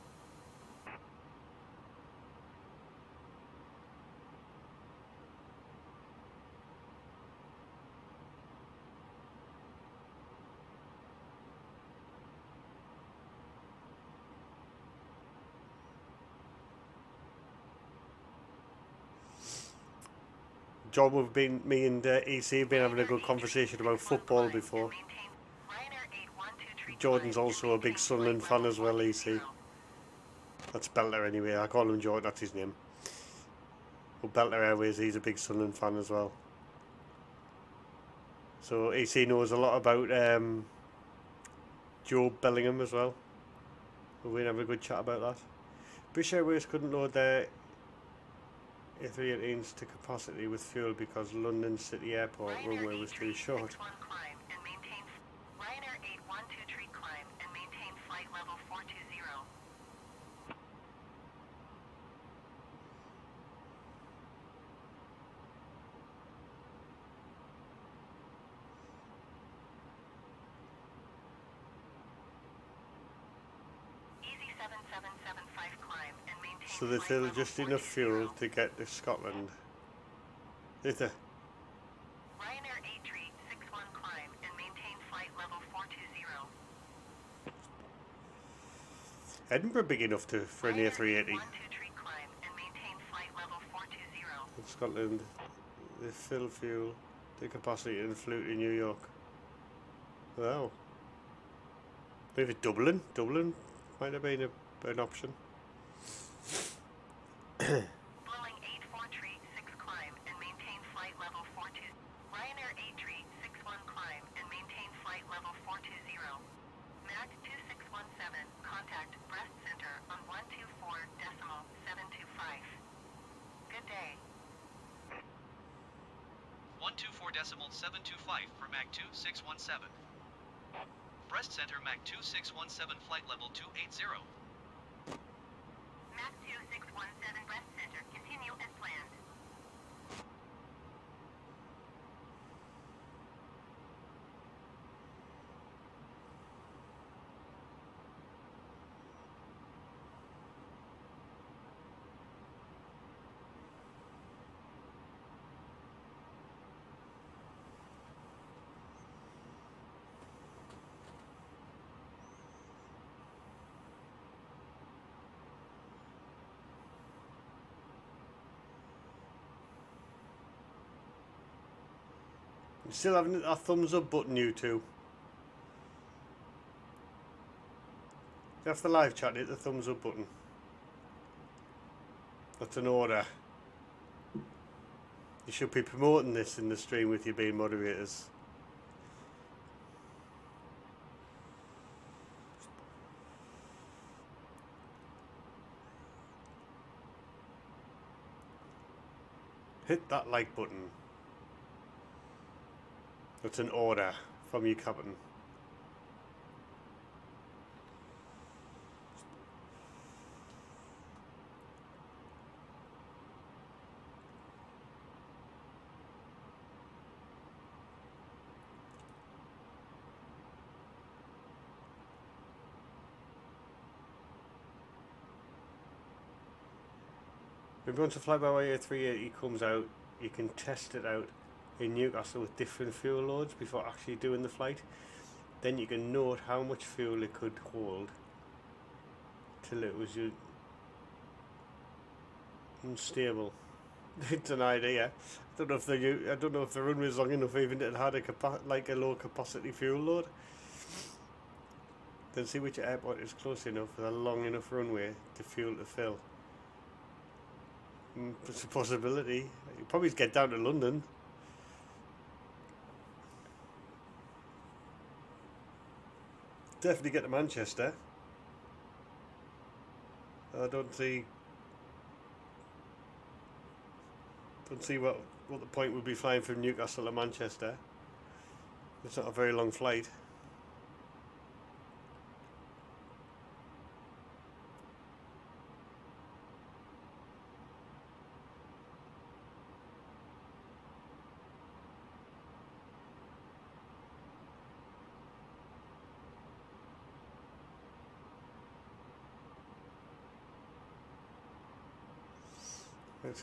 John, we've been, me and EC have been having a good conversation about football before. Jordan's also a big Sunderland fan as well, EC. That's Belter anyway, I call him Jordan, that's his name. But Belter Airways, he's a big Sunderland fan as well. So EC knows a lot about Joe Bellingham as well. We're going to have a good chat about that. British Airways couldn't load their A318s to capacity with fuel because London City Airport runway was too short. Ryanair 8123 climb and maintain flight level 420. Easy 7775 climb and maintain So they flight fill level just enough 420. fuel to get to Scotland. Is there? Ryanair 8361 climb and maintain flight level 420. Edinburgh big enough to for an A380. 123 climb and maintain flight level 420. In Scotland, they fill fuel to capacity and flew to New York. Wow. Maybe Dublin. Dublin might have been an option. Boeing 8436 climb and maintain flight level 420. Ryanair 8361 climb and maintain flight level 420. MAC 2617, contact Brest Center on 124.725. Good day. 124.725 for MAC 2617. Brest Center MAC 2617 flight level 280. MAC 2617 Brest Center, continue as planned. Still having a thumbs up button, you two. After the live chat, hit the thumbs up button. That's an order. You should be promoting this in the stream with your being moderators. Hit that like button. That's an order from you, Captain. Maybe once a FlyByWire 380 comes out, you can test it out in Newcastle with different fuel loads before actually doing the flight. Then you can note how much fuel it could hold till it was unstable. It's an idea. I don't know if the runway is long enough even it had a low capacity fuel load. Then see which airport is close enough with a long enough runway to fuel to fill. It's a possibility. You probably get down to London. Definitely get to Manchester. I don't see what the point would be flying from Newcastle to Manchester. It's not a very long flight.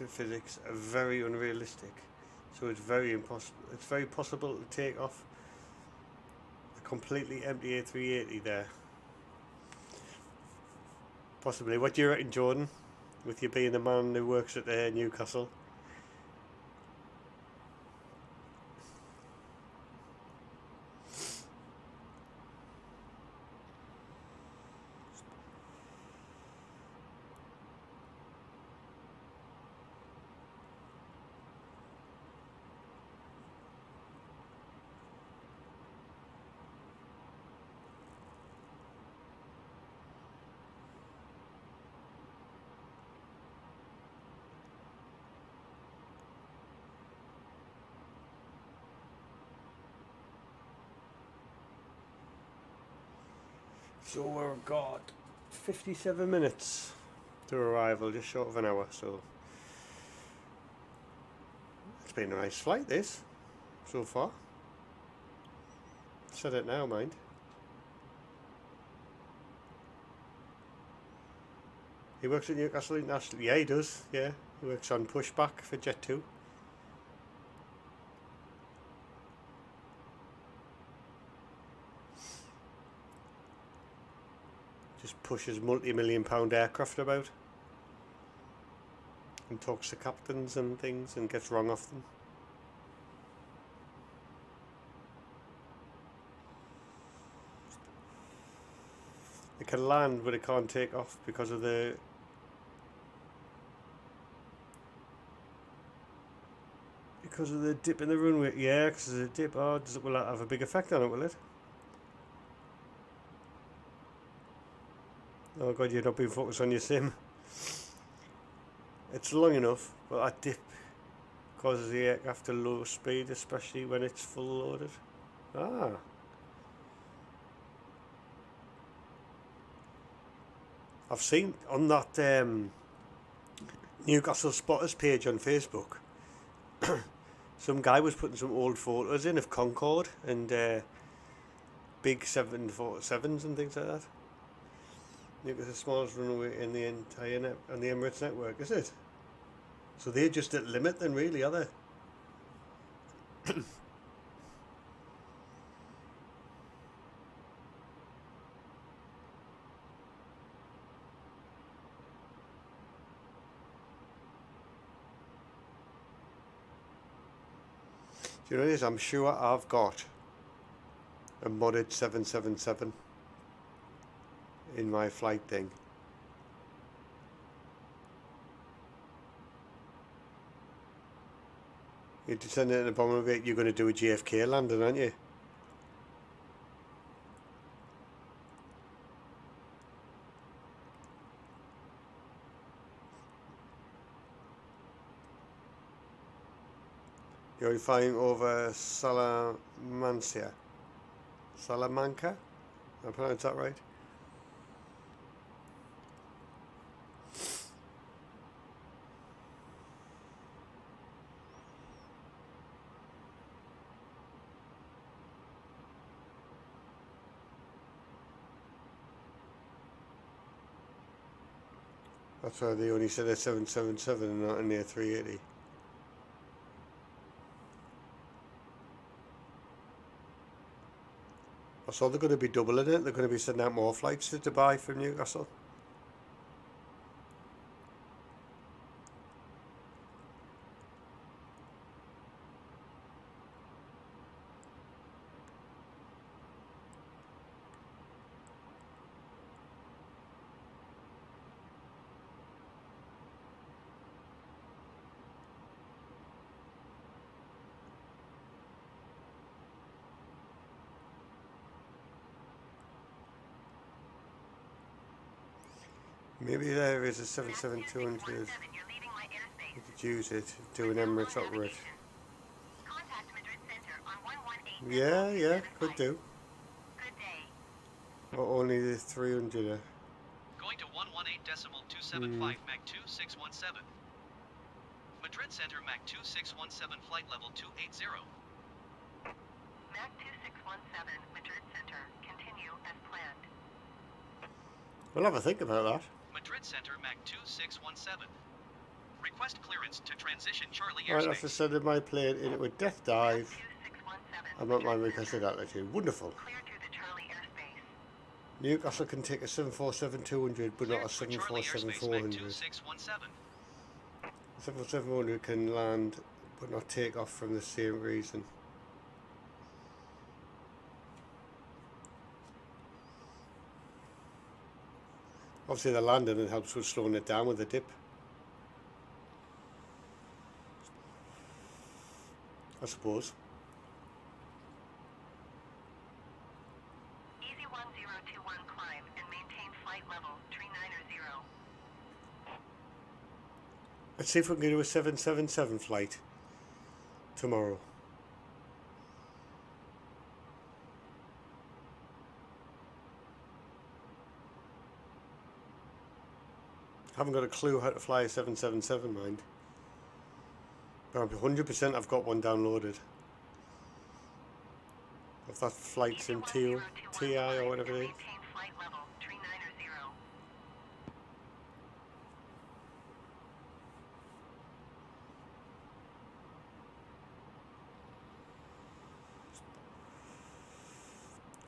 Physics are very unrealistic, so it's very impossible. It's very possible to take off a completely empty A380 there. Possibly. What do you reckon, Jordan? With you being the man who works at Newcastle. So we've got 57 minutes to arrival, just short of an hour, so it's been a nice flight this, so far. Said it now, mind. He works at Newcastle International, yeah he does, yeah. He works on pushback for Jet 2. Just pushes multi-million-pound aircraft about and talks to captains and things and gets wrong off them. It can land but it can't take off because of the dip in the runway. Yeah, because there's a dip. Oh, will that have a big effect on it, will it? Oh god, you're not being focused on your sim. It's long enough, but that dip causes the aircraft to low speed, especially when it's full loaded. Ah. I've seen on that Newcastle Spotters page on Facebook, some guy was putting some old photos in of Concorde and big 747s and things like that. It's the smallest runway in the entire on the Emirates network, is it? So they're just at limit then, really, are they? Do you know this? I'm sure I've got a modded 777 in my flight thing. You're descending at the bottom of it, you're going to do a JFK landing, aren't you? You're flying over Salamanca. Salamanca? Did I pronounce that right? That's why they only said a 777 and not an A380. I saw they're going to be doubling it. They're going to be sending out more flights to Dubai from Newcastle. Maybe there is a 77200. You're leaving my airspace. You could use it, do an Emirates over it. Contact Madrid Center on 118. Yeah, could do. Good day. But only the 300. Going to 118.275 Mach 2617. Madrid Center Mach 2617 flight level 280. Mach 2617, Madrid Center. Continue as planned. We'll have a think about that. Madrid Center Mach 2617. Request clearance to transition Charlie Right, after airspace. sending my plane into a death dive, 2617. I'm at my requested altitude. Wonderful. Clear to the Charlie airspace. Newcastle can take a 747-200, but not a Cleared for Charlie airspace Mach 747-400. 2617. 747-400 can land, but not take off from the same reason. Obviously the landing, it helps with slowing it down with the dip, I suppose. Easy 1021 climb and maintain flight level 390. Let's see if we can do a 777 flight tomorrow. Haven't got a clue how to fly a 777, mind. But I'm 100% I've got one downloaded. If that flight's in TI or whatever it is. Maintain flight level 390.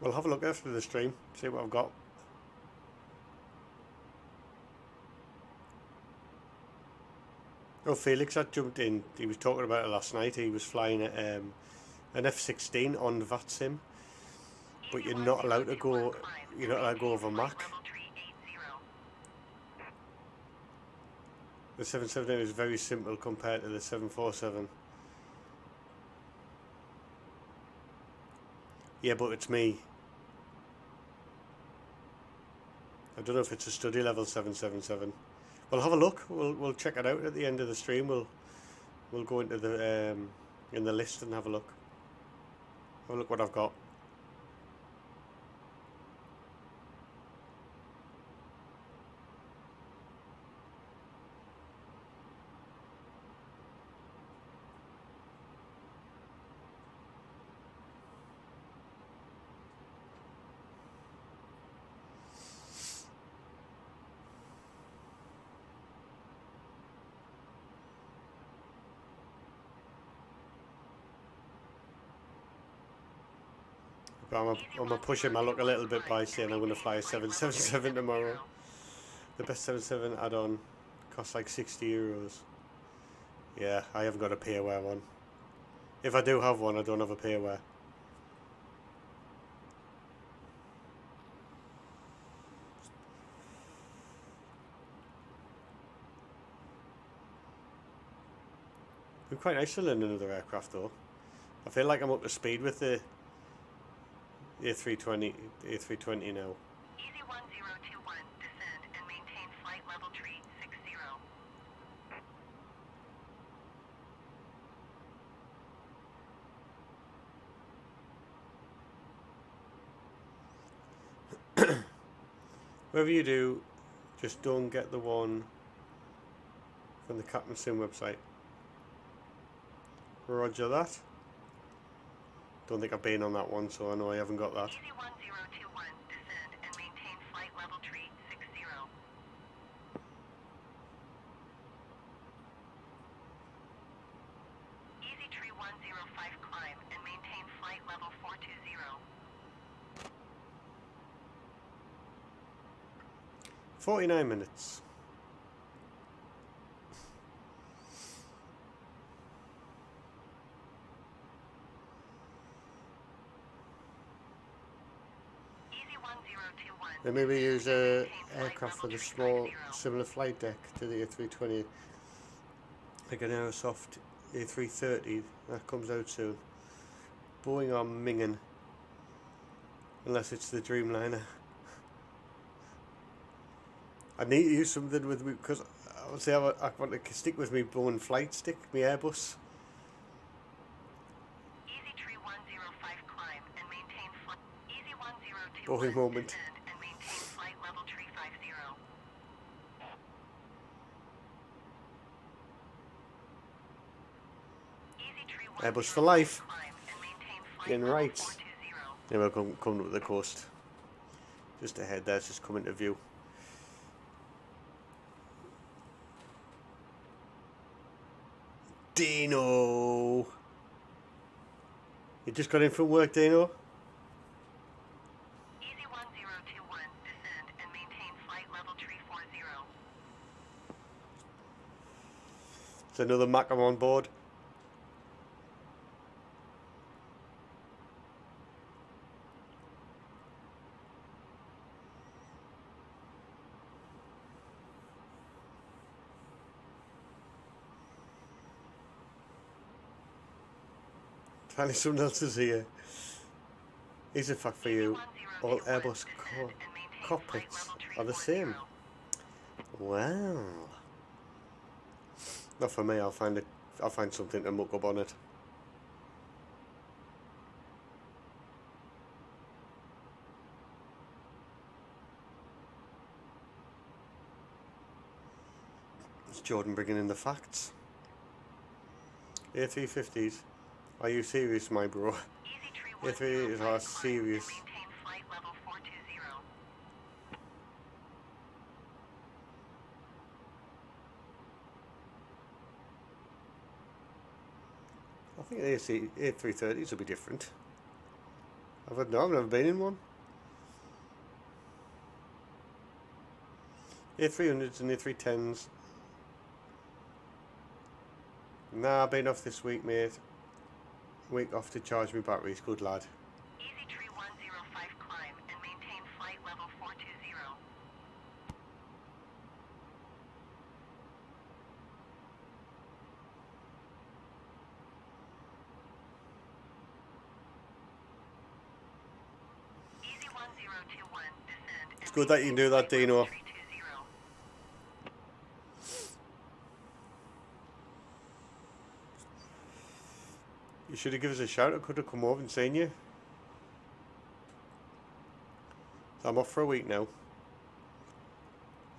We'll have a look after the stream, see what I've got. Oh, Felix had jumped in. He was talking about it last night. He was flying an F-16 on VATSIM, but you're not allowed to go. You're not allowed to go over Mach. The 777 is very simple compared to the 747. Yeah, but it's me. I don't know if it's a study level 777. We'll have a look. We'll check it out at the end of the stream. We'll go into the in the list and have a look. Have a look what I've got. But I'm gonna push my luck a little bit by saying I'm going to fly a 777 tomorrow. The best 777 add-on costs like €60. Yeah, I haven't got a pay-aware one. If I do have one, I don't have a pay-aware. It'd be quite nice to learn another aircraft though. I feel like I'm up to speed with the A320 now. Easy 1021, descend and maintain flight level tree 60. Whatever you do, just don't get the one from the Captain Sim website. Roger that. Don't think I've been on that one, so I know I haven't got that. Easy 1021, descend and maintain flight level tree 60. Easy tree 105, climb and maintain flight level 420. 49 minutes. Easy 1021. Then maybe use a aircraft with a small, similar flight deck to the A320, like an Aerosoft A330 that comes out soon. Boeing are minging, unless it's the Dreamliner. I need to use something with me because obviously I want to stick with me Boeing flight stick, my Airbus. Easy tree 105, climb and maintain flight. Easy 1021, Boeing moment. descend and maintain flight level tree 50. Easy tree Airbus for life. climb and maintain flight Getting level right. 420. Yeah, we'll come up the coast. Just ahead there, it's just coming to view. Dino! You just got in from work, Dino? Easy 1021, descend and maintain flight level tree 40. It's another Mac I'm on board. Apparently someone else is here. Here's a fact for you. All Airbus cockpits are the same. Well, not for me. I'll find something to muck up on it. It's Jordan bringing in the facts. A350s. Are you serious, my bro? A350s are serious. Maintain flight level 420. I think the A330s will be different. I've never been in one. A300s and A310s. Nah, I've been off this week, mate. Week off to charge my batteries, good lad. Easy tree 105, climb and maintain flight level 420. Easy 1021, descend. It's good that you can do that, Dino. 320. You should have given us a shout. I could have come over and seen you. So I'm off for a week now.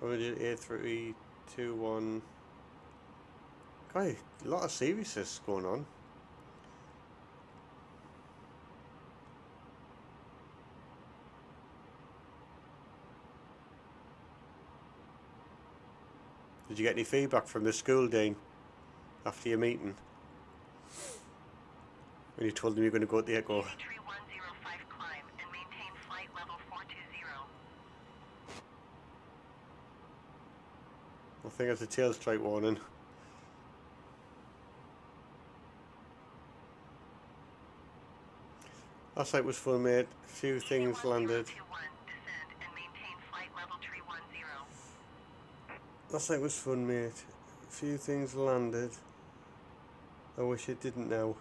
A321. God, a lot of seriousness going on. Did you get any feedback from the school, Dean, after your meeting? When you told them you're going to go at the Echo. Easy tree 105, climb and maintain flight level 420. I think it's a tail strike warning. Last night was fun, mate. A few things landed. Descend and maintain flight level tree 10. Last night was fun, mate. A few things landed. I wish it didn't now.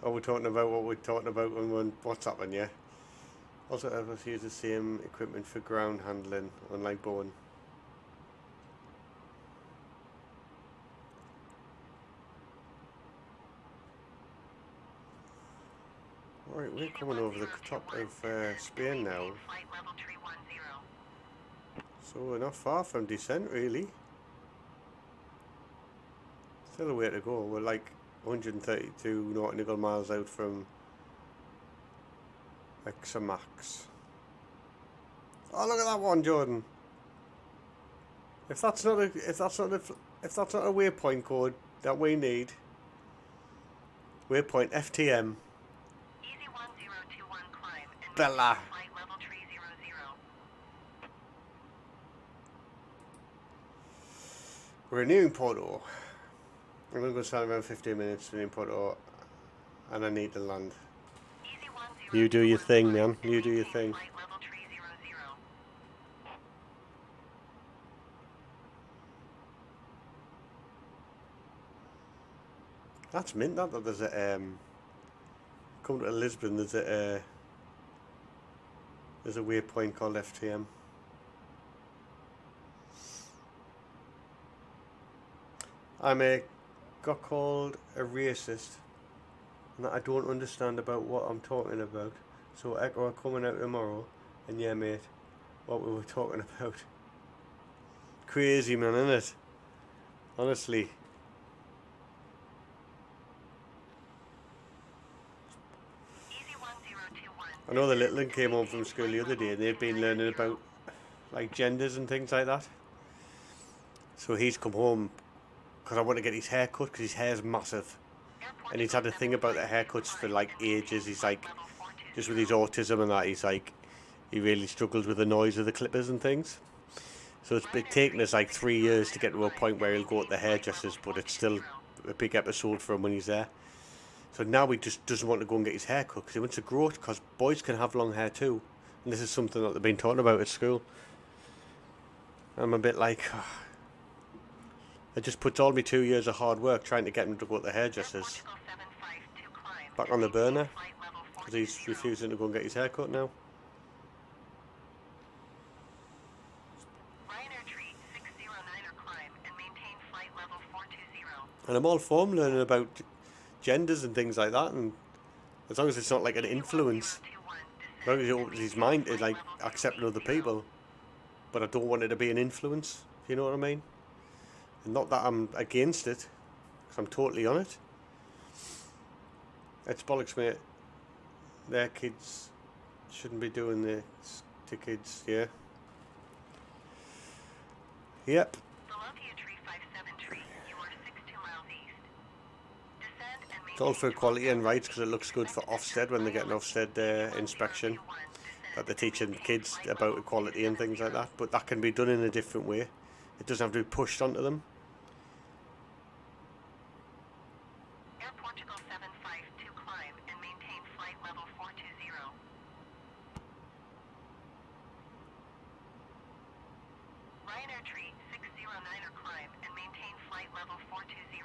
Oh, we're talking about what we're talking about when what's happened, yeah. Also, Airbus use the same equipment for ground handling, unlike Boeing. Right, we're coming over the top of Spain now. Flight level 310. So we're not far from descent, really. Still a way to go. We're like 132 nautical miles out from Max. Oh, look at that one, Jordan. If that's not a waypoint code that we need, waypoint FTM. Easy 1021 climb and Bella. flight level 300. We're nearing Porto. I'm going to go stand around 15 minutes in Porto, and I need to land. Easy 1021 You do your thing, man. and You do your maintain thing. Flight level 300. That's mint. That there's a come to Lisbon. There's a waypoint called FTM. Got called a racist, and that I don't understand about what I'm talking about. So Echo are coming out tomorrow, and yeah, mate, what we were talking about. Crazy, man, isn't it? Honestly. Easy 1021. I know the little one came home from school the other day, and they've been learning about like genders and things like that. So he's come home because I want to get his hair cut because his hair's massive, and he's had a thing about the haircuts for like ages. He's like, just with his autism and that, he's like, he really struggles with the noise of the clippers and things. So it's been taking us like 3 years to get to a point where he'll go to the hairdressers, but it's still a big episode for him when he's there. So now he just doesn't want to go and get his hair cut because he wants to grow it, because boys can have long hair too, and this is something that they've been talking about at school. I'm a bit like, it just puts all my 2 years of hard work trying to get him to go to the hairdressers back on the burner, because he's refusing to go and get his hair cut now. And I'm all for him learning about genders and things like that, and as long as it's not like an influence, as long as he opens his mind to like accepting other people, but I don't want it to be an influence, if you know what I mean. And not that I'm against it, because I'm totally on it. It's bollocks, mate. Their kids shouldn't be doing this to kids, yeah. Yep. It's all for equality and rights, because it looks good for Ofsted when they get an Ofsted inspection, that they're teaching kids about equality and things like that, but that can be done in a different way. It doesn't have to be pushed onto them. Air Portugal 752 climb and maintain flight level 420. Ryanair Tree 609er climb and maintain flight level 420.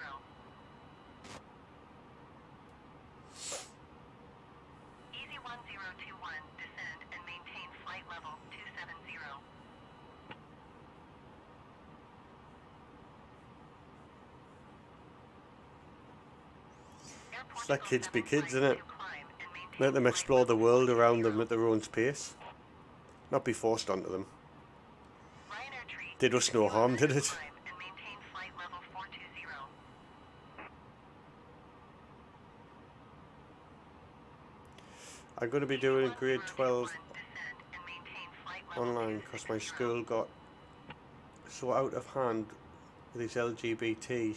Easy 1021 descend and maintain flight level 270. Let kids be kids, innit? Let them explore the world around them at their own pace. Not be forced onto them. Did us no harm, did it? I'm going to be doing grade 12 online because my school got so out of hand with these LGBTs.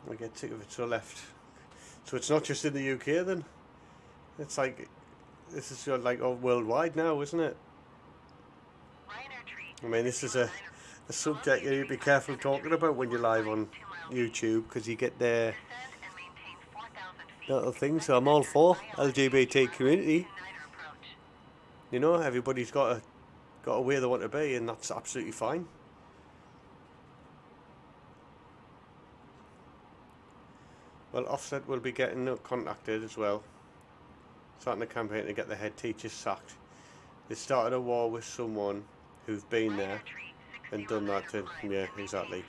I get sick of it, so left. So it's not just in the UK then. It's like, this is like all worldwide now, isn't it? I mean, this is a subject you need to be careful talking about when you're live on YouTube, because you get their little things. So I'm all for LGBT community. You know, everybody's got a way they want to be, and that's absolutely fine. Well, Offset will be getting contacted as well. Starting a campaign to get the head teachers sacked. They started a war with someone who've been there and done that to, yeah, exactly.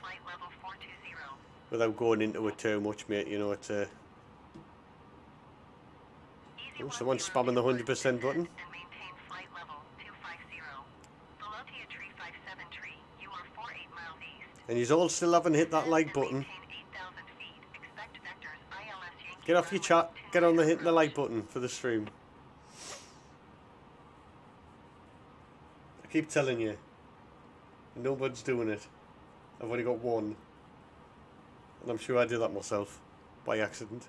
Without going into it too much, mate, you know, it's a... Oh, someone's spamming the 100% button. And you all still haven't hit that like button. Get off your chat, get on the hitting the like button for the stream. I keep telling you, nobody's doing it. I've only got one. And I'm sure I did that myself, by accident.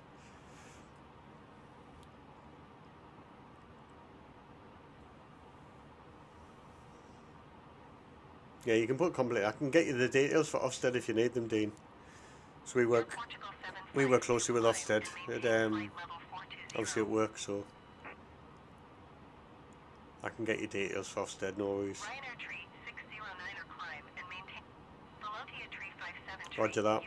Yeah, you can put complete. I can get you the details for Ofsted if you need them, Dean. So we work closely with Ofsted. Obviously at work, so I can get you details for Ofsted, no worries. Roger that.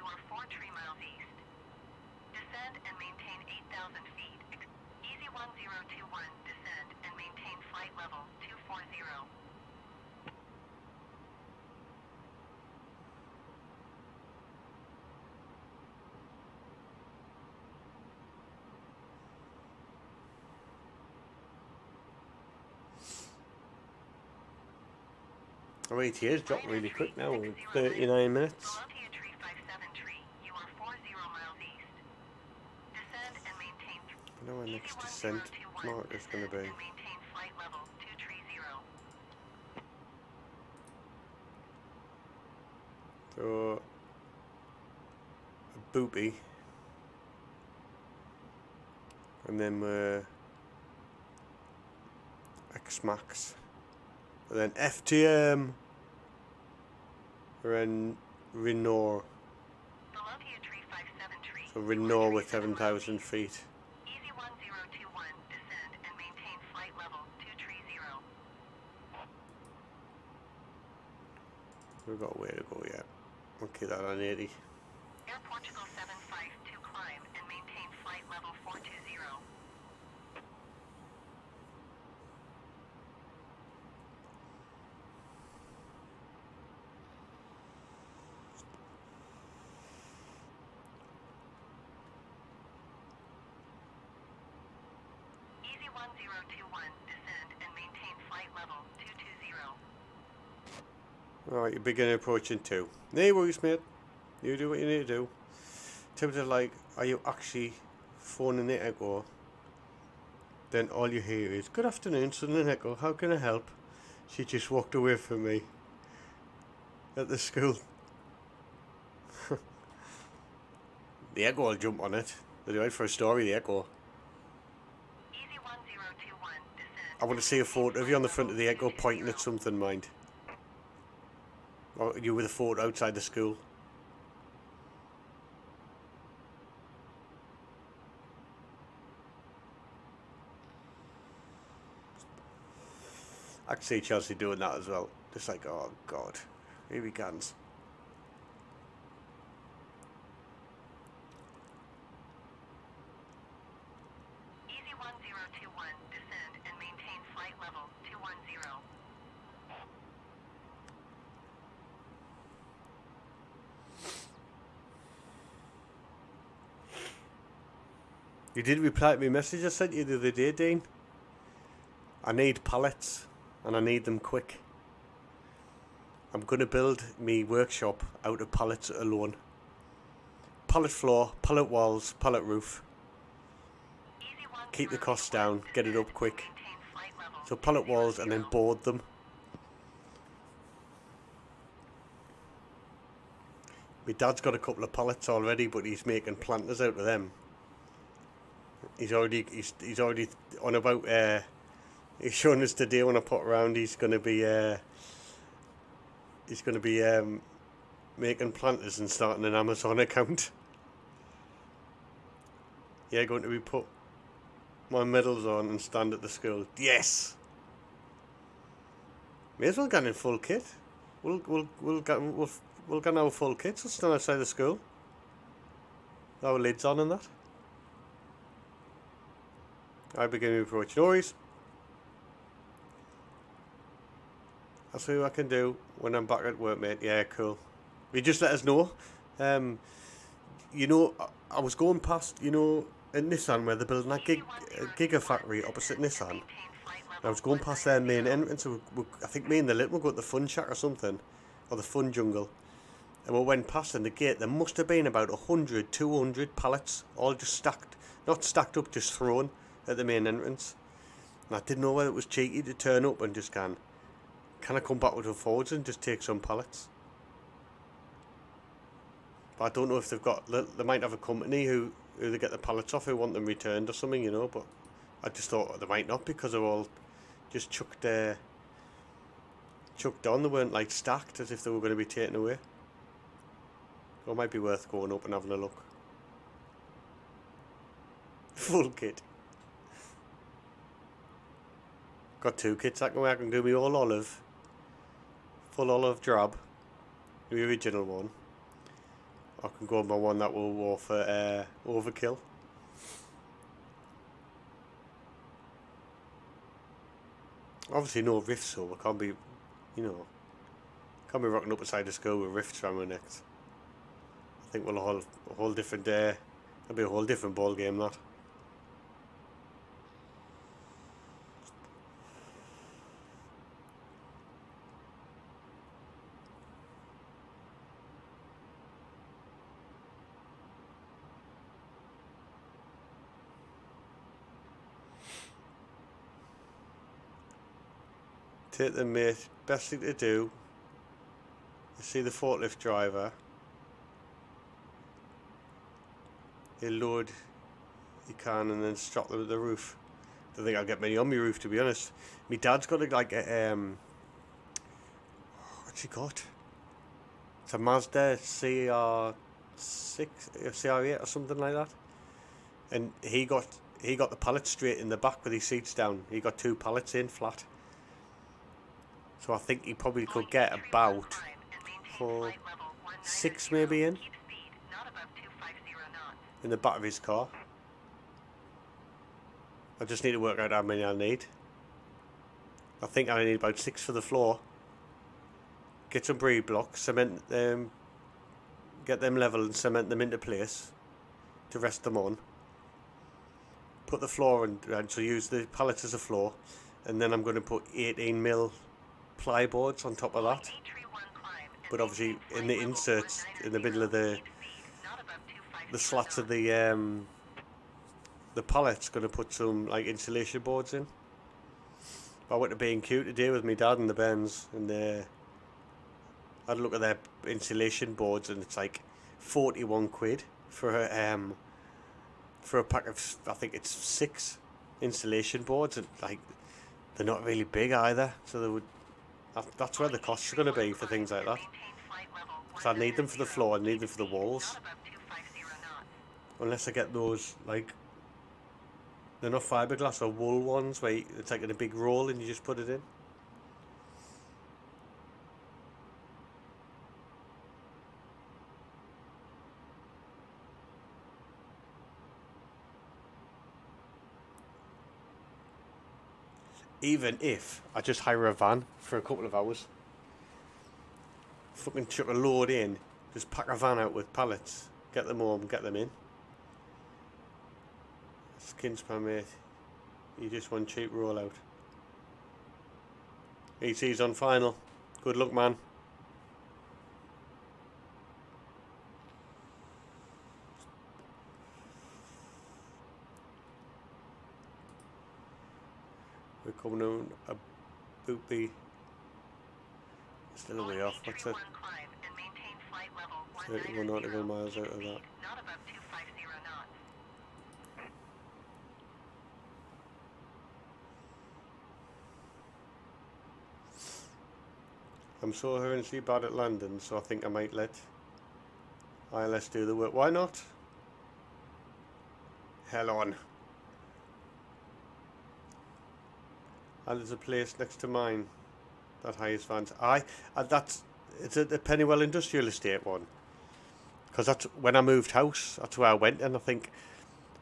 Our ETA's dropped really quick now, 39 minutes. I know our next descent mark is going to be. So, a boopy. And then X-Max. And then FTM. And Renault. So Renault with 7,000 feet. We've got a way to go yet. We'll keep that on 80. Air Portugal 752 climb and maintain flight level 420. Easy 1021, descend and maintain flight level 220. Alright, you're beginning approaching 2. No worries, mate. You do what you need to do. In terms of like, are you actually phoning the Echo? Then all you hear is, good afternoon, Sunderland Echo, how can I help? She just walked away from me at the school. The Echo will jump on it. They're doing for a story, the Echo. Easy 1021, descend. I want to see a photo of you on the front of the Echo pointing at something, mind. Or you with a photo outside the school. I can see Chelsea doing that as well. Just like, oh God, here he comes. Easy 1021, descend and maintain flight level 210. You did reply to my message I sent you the other day, Dean. I need pallets, and I need them quick. I'm going to build me workshop out of pallets alone. Pallet floor, pallet walls, pallet roof. Keep the costs down, get it up quick. So pallet walls and then board them. My dad's got a couple of pallets already, but he's making planters out of them. He's already on about. He's showing us today when I put around. He's gonna be making planters and starting an Amazon account. Yeah, going to be put my medals on and stand at the school. Yes. May as well get in full kit. We'll get our full kits. We'll stand outside the school. Our lids on and that. I begin to approach. No worries. I'll see what I can do when I'm back at work, mate. Yeah, cool. You just let us know. You know, I was going past, you know, in Nissan where they're building that gigafactory opposite Nissan. I was going past their main entrance. So I think me and the little will go to the fun shack or something, or the fun jungle. And we went past in the gate. There must have been about 100, 200 pallets, all just stacked, not stacked up, just thrown at the main entrance. And I didn't know whether it was cheeky to turn up and just can I come backwards and forwards and just take some pallets. But I don't know if they've got, they might have a company who they get the pallets off who want them returned or something, you know, but I just thought they might not because they're all just chucked on. They weren't like stacked as if they were going to be taken away. So it might be worth going up and having a look. Full kit. Got 2 kits that way. I can do me all olive. Full olive drab. The original one. I can go on my one that will go for overkill. Obviously no rifts, so I can't be, you know, can't be rocking up beside the school with rifts around my neck. I think we'll have a whole different day. It'll be a whole different ball game, that. Take them, mate. Best thing to do is see the forklift driver. He'll load you can and then strap them at the roof. Don't think I'll get many on my roof, to be honest. My dad's got like a what's he got? It's a Mazda CR6, CR8 or something like that. And he got the pallets straight in the back with his seats down. He got 2 pallets in flat. So I think he probably could get about 6 maybe in the back of his car. I just need to work out how many I need. I think I need about 6 for the floor. Get some breed blocks, cement them, get them level and cement them into place to rest them on. Put the floor and so use the pallets as a floor, and then I'm going to put 18mm ply boards on top of that. But obviously in the inserts in the middle of the slats of the pallet's going to put some like insulation boards in. I went to B&Q today with my dad and the Benz, and I had a look at their insulation boards, and it's like 41 quid for a pack of, I think it's 6 insulation boards, and like they're not really big either, so they would. That's where the costs are going to be for things like that. So I need them for the floor, I need them for the walls. Unless I get those, like, they're not fiberglass or wool ones where it's like in a big roll and you just put it in. Even if I just hire a van for a couple of hours, fucking chuck a load in, just pack a van out with pallets, get them home, get them in. Skins per mate, you just want cheap rollout. EC's on final. Good luck, man. We're coming on a boopy. Still a way off. What's that? 31 nautical miles out of that. I'm so horrendously bad at landing, so I think I might let ILS do the work. Why not? Hell on. And there's a place next to mine that hires vans. It's a Pennywell Industrial Estate one. Because that's when I moved house, that's where I went, and I think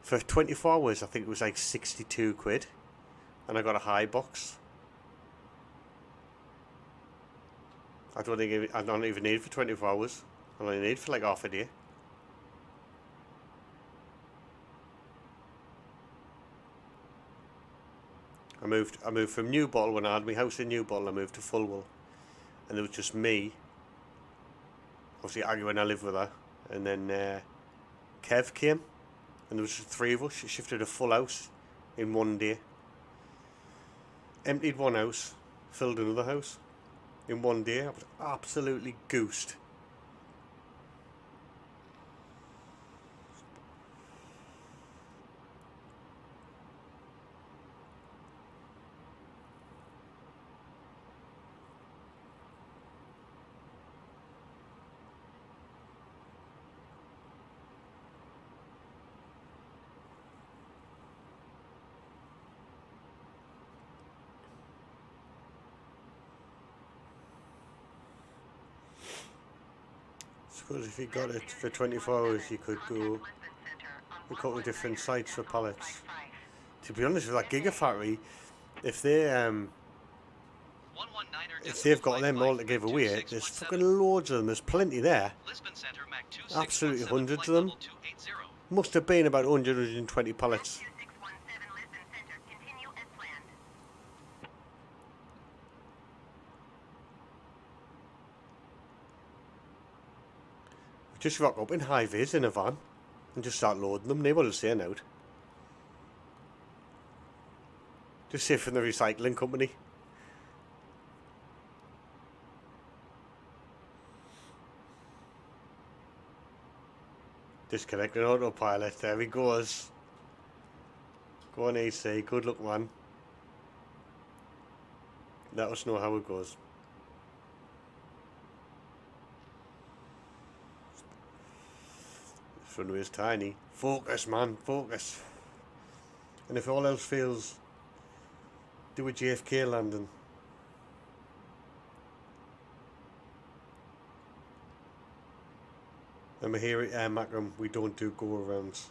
For 24 hours, I think it was like 62 quid. And I got a high box. I don't even need it for 24 hours. I only need it for like half a day. I moved from New Bottle when I had my house in New Bottle. I moved to Fulwell, and there was just me. Obviously, Aggie when I lived with her, and then Kev came, and there was just 3 of us. She shifted a full house in one day. Emptied one house, filled another house in one day. I was absolutely goosed. Suppose if you got it for 24 hours, you could go a couple of different sites for pallets. To be honest, with that Gigafactory, if they've got them all to give away, there's fucking loads of them. There's plenty there. Absolutely hundreds of them. Must have been about 100, 120 pallets. Just rock up in high vis in a van and just start loading them. Nobody will say no. Just say from the recycling company. Disconnecting autopilot. There he goes. Go on, AC. Good luck, man. Let us know how it goes. This runway is tiny. Focus, man. Focus. And if all else fails, do a JFK landing. And we're here at Air Macram, we don't do go-arounds.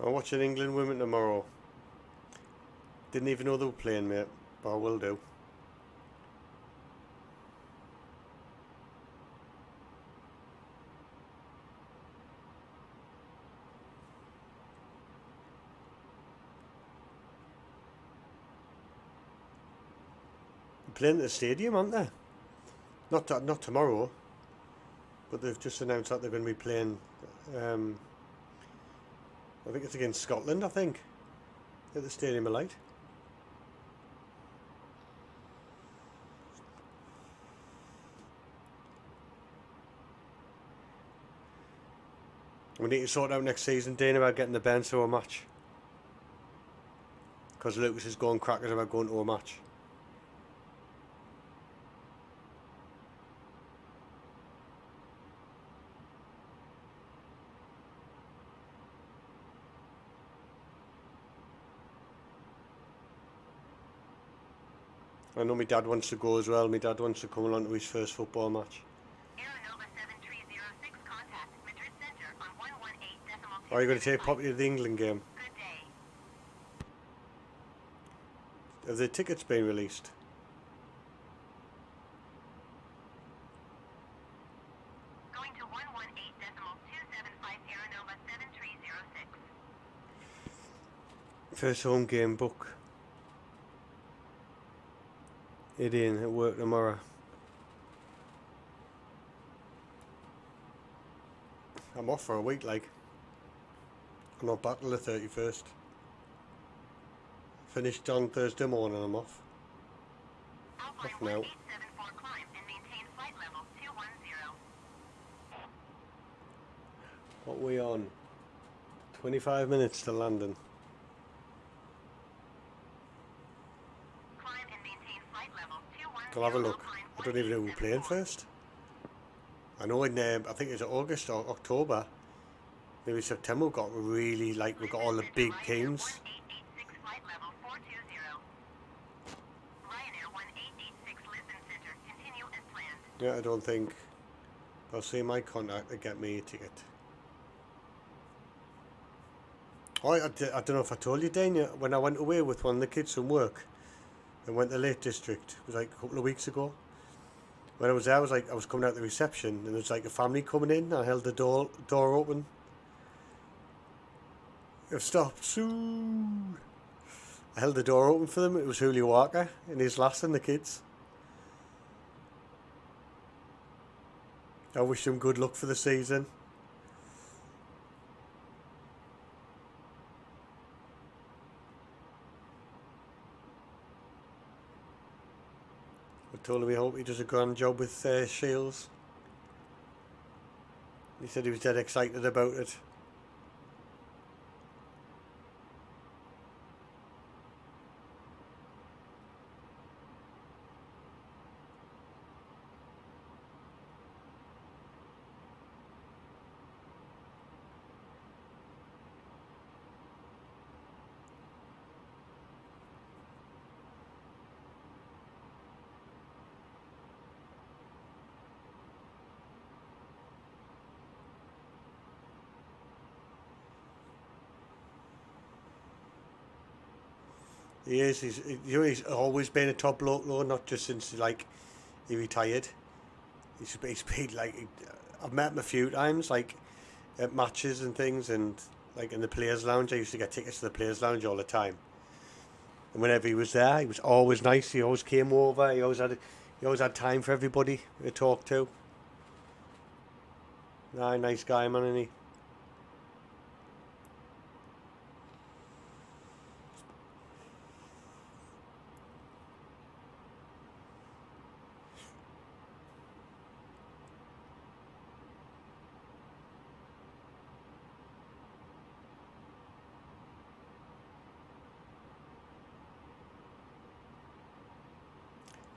I'm watching England women tomorrow. Didn't even know they were playing, mate, but I will do. They're playing at the stadium, aren't they? Not tomorrow, but they've just announced that they're going to be playing. I think it's against Scotland, I think, at the Stadium of Light. We need to sort out next season, Dean, about getting the Benz to a match. Because Lucas is going crackers about going to a match. I know my dad wants to go as well. My dad wants to come along to his first football match. Are you going to take Poppy to the England game? Have the tickets been released? Going to First home game book. It in at work tomorrow. I'm off for a week, like. I'm not back till the 31st. Finished on Thursday morning, I'm off. Alpine Off now. 1874, climb and maintain flight level 210. What are we on? 25 minutes to London. Climb and maintain flight level 210. I'll have a look. Alpine I don't even know who we're playing 1874. first. I know in I think it's August or October, maybe September. We've got really we've got all the big teams. 1886 flight level 420. Ryanair 1886 Lisbon Center. Continue as planned. Yeah, I don't think I'll see my contact to get me a ticket. Oh, I don't know if I told you, Daniel, when I went away with one of the kids from work and went to Lake District, it was like a couple of weeks ago. When I was there, I was coming out the reception and there was like a family coming in. I held the door open. I've stopped soon. I held the door open for them. It was Julio Walker and his lass and the kids. I wish them good luck for the season. I told him I hope he does a grand job with Shields. He said he was dead excited about it. He is. He's always been a top bloke though, not just since he retired. He's been I've met him a few times, like at matches and things, and like in the players' lounge. I used to get tickets to the players' lounge all the time. And whenever he was there, he was always nice. He always came over. He always had time for everybody to talk to. Nice guy, man, isn't he?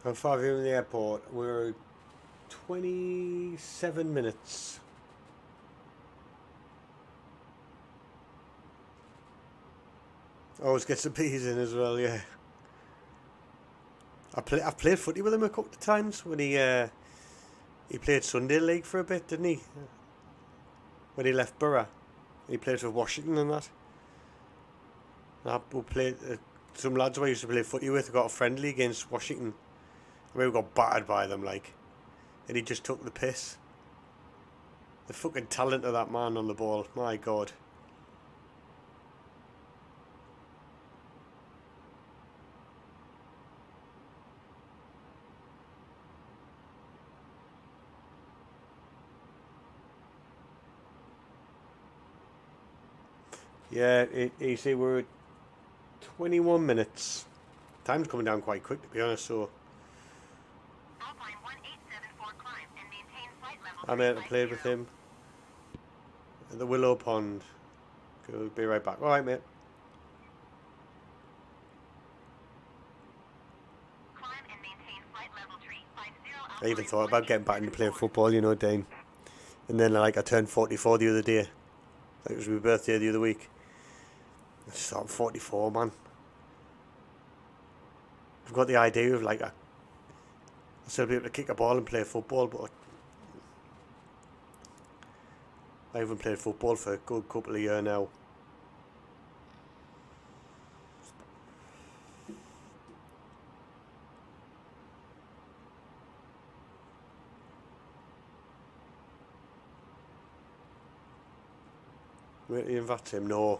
How far are we from the airport? We're 27 minutes. Always gets the peas in as well, yeah. I've played footy with him a couple of times when he played Sunday League for a bit, didn't he? When he left Borough. He played for Washington and that. We played, some lads I used to play footy with got a friendly against Washington. We got battered by them, and he just took the piss. The fucking talent of that man on the ball, my God. Yeah, you see, we're at 21 minutes. Time's coming down quite quick, to be honest, so... Alpine 1874, climb and maintain flight level I met and played with him at the Willow Pond. We'll be right back. Alright, mate. Climb and maintain flight level 350. I even thought about getting back into playing football, you know, Dane. And then, I turned 44 the other day. It was my birthday the other week. I just thought, I'm 44, man. I've got the idea of, I'll still be able to kick a ball and play football, but I haven't played football for a good couple of years now. Wait, you invite him? No.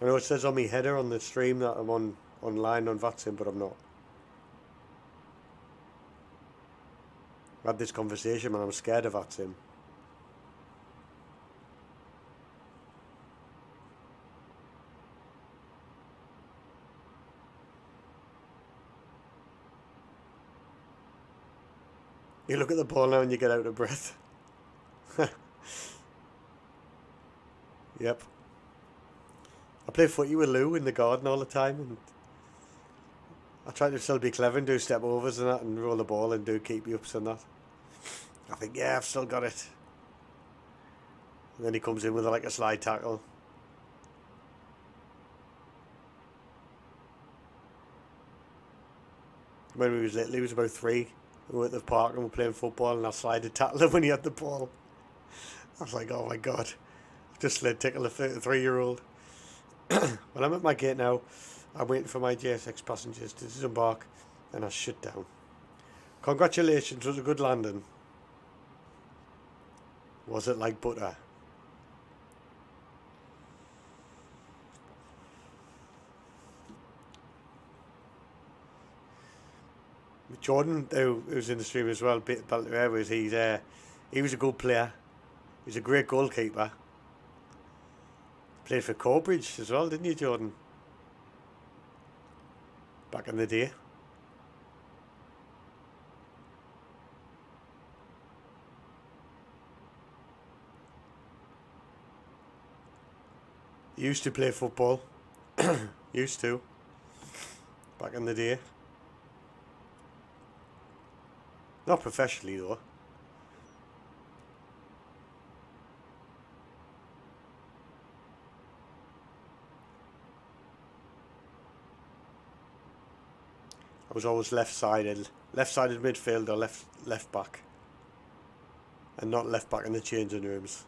I know it says on my header on the stream that I'm online on VATSIM, but I'm not. I had this conversation, man. I'm scared of VATSIM. You look at the ball now and you get out of breath. Yep. I play footy with Lou in the garden all the time, and I try to still be clever and do step overs and that, and roll the ball and do keep me ups and that. I think, yeah, I've still got it. And then he comes in with like a slide tackle. When we was little, he was about 3. We were at the park and we were playing football, and I slided tackle him when he had the ball. I was like, oh my god. I've just slid tackle a 3-year-old. When I'm at my gate now, I'm waiting for my GSX passengers to disembark, and I shut down. Congratulations, it was a good landing. Was it like butter? Jordan, who was in the stream as well, he was a good player. He was a great goalkeeper. Played for Corbridge as well, didn't you, Jordan? Back in the day. Used to play football. Used to. Back in the day. Not professionally though. I was always left-sided midfielder, left back, and not left back in the changing rooms.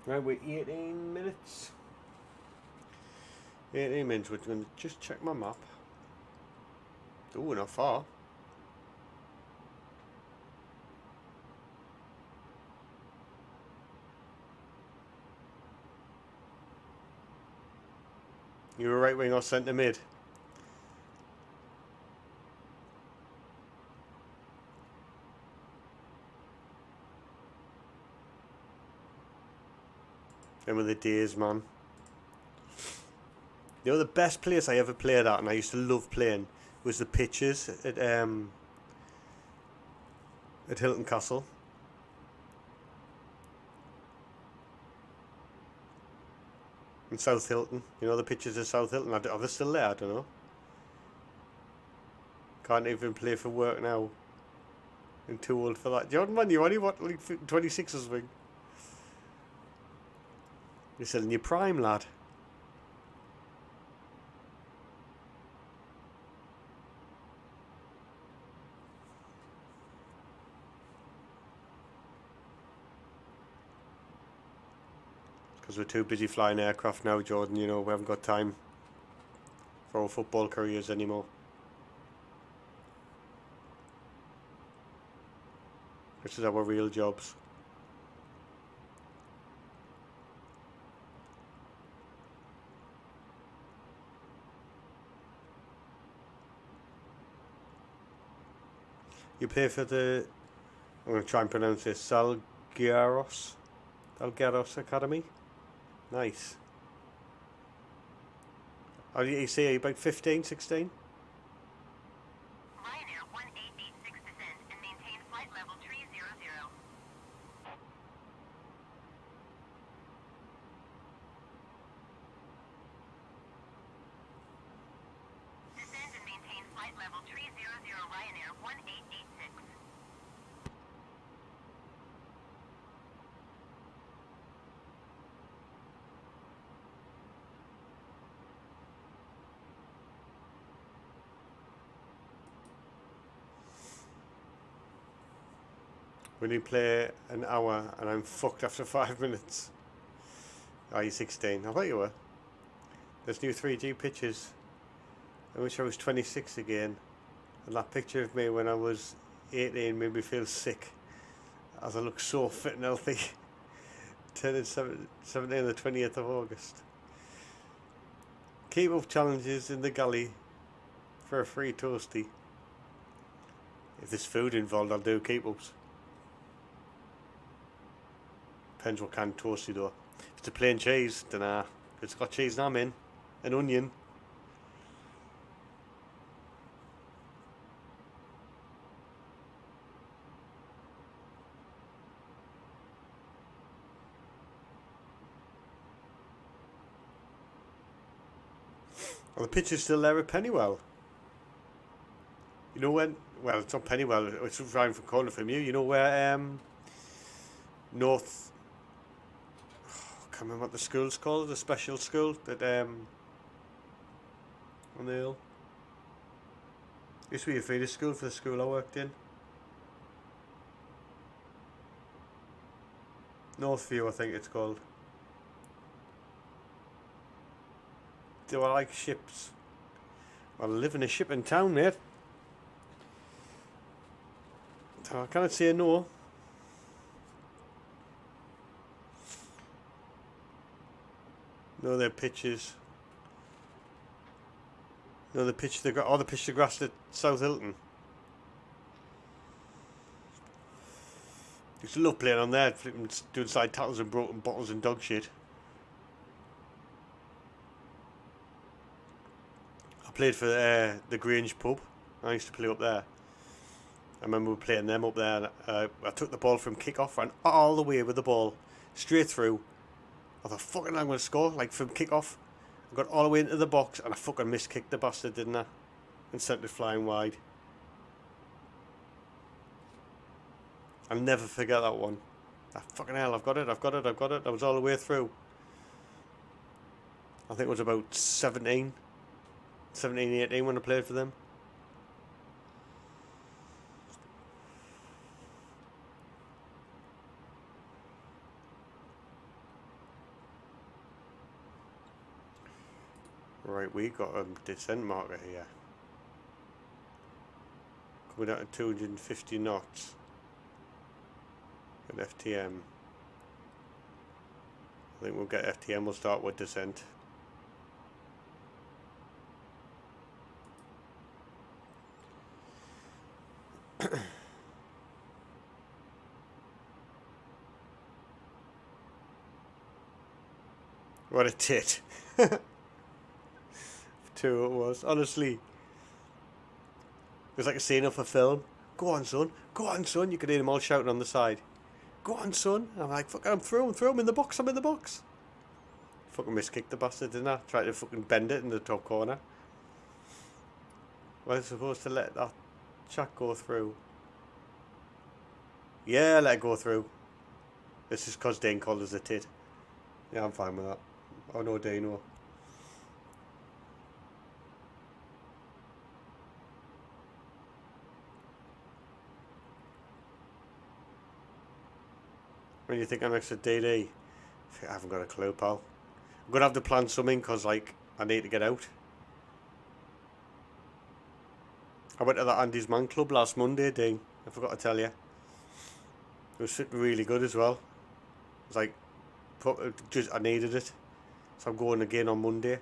Right, we're 18 minutes. 18 minutes, we're going to just check my map. Oh, we're not far. You were right wing or centre mid? Them were the days, man. You know, the best place I ever played at, and I used to love playing, was the pitches at Hilton Castle. In South Hilton. You know, the pitches at South Hilton. Are they still there? I don't know. Can't even play for work now. I'm too old for that. Jordan, man, you only what, like 26 or something? You're still in your prime, lad. Because we're too busy flying aircraft now, Jordan, you know, we haven't got time for our football careers anymore. This is our real jobs. You play for the, I'm going to try and pronounce this, Salgueiros Academy. Nice. How do you say, are you about 15, 16? Ryanair 1886 descend and maintain flight level 300. Descend and maintain flight level 300 Ryanair 1886. When you play an hour and I'm fucked after 5 minutes. Oh, you're 16. I thought you were. There's new 3G pictures. I wish I was 26 again. And that picture of me when I was 18 made me feel sick, as I look so fit and healthy. Turning 17 on the 20th of August. Keep up challenges in the galley for a free toasty. If there's food involved, I'll do keep ups. Depends what kind of toasty though. If it's a plain cheese, then if it's got cheese and ham in, an onion. Well, the picture's still there at Pennywell. You know when? Well, it's not Pennywell. It's around the corner from you. You know where North. I can't remember what the school's called. The special school that on the hill. Used to be a feeder school for the school I worked in. Northview, I think it's called. Do I like ships? Well, I live in a shipping town, mate. So I can't say no. No, their pitches. No, the pitch they got. Oh, the pitch the grass at South Hilton. Used to love playing on there, flipping, doing side tackles and broken bottles and dog shit. I played for the Grange pub. I used to play up there. I remember we were playing them up there. And, I took the ball from kick-off, ran all the way with the ball, straight through. I thought, fucking, I'm going to score, like from kick-off. I got all the way into the box, and I fucking miskicked the bastard, didn't I? And sent it flying wide. I'll never forget that one. Ah, fucking hell, I've got it. I was all the way through. I think it was about 17, 18 when I played for them. Right, we got a descent marker here. Coming down at 250 knots. At FTM. I think we'll get FTM, we'll start with descent. What a tit. 2 it was, honestly. It was like a scene off a film. Go on, son. Go on, son. You could hear them all shouting on the side. Go on, son. And I'm like, fuck, I'm through him in the box. I'm in the box. Fucking miskicked the bastard, didn't I? Tried to fucking bend it in the top corner. Was I supposed to let that chuck go through? Yeah, let it go through. This is because Dane called us a tit. Yeah, I'm fine with that. Oh no, Dano. When you think I'm next to DD, I haven't got a clue, pal. I'm going to have to plan something because, like, I need to get out. I went to that Andy's Man Club last Monday, Dean. I forgot to tell you. It was really good as well. It was like, just I needed it. So I'm going again on Monday.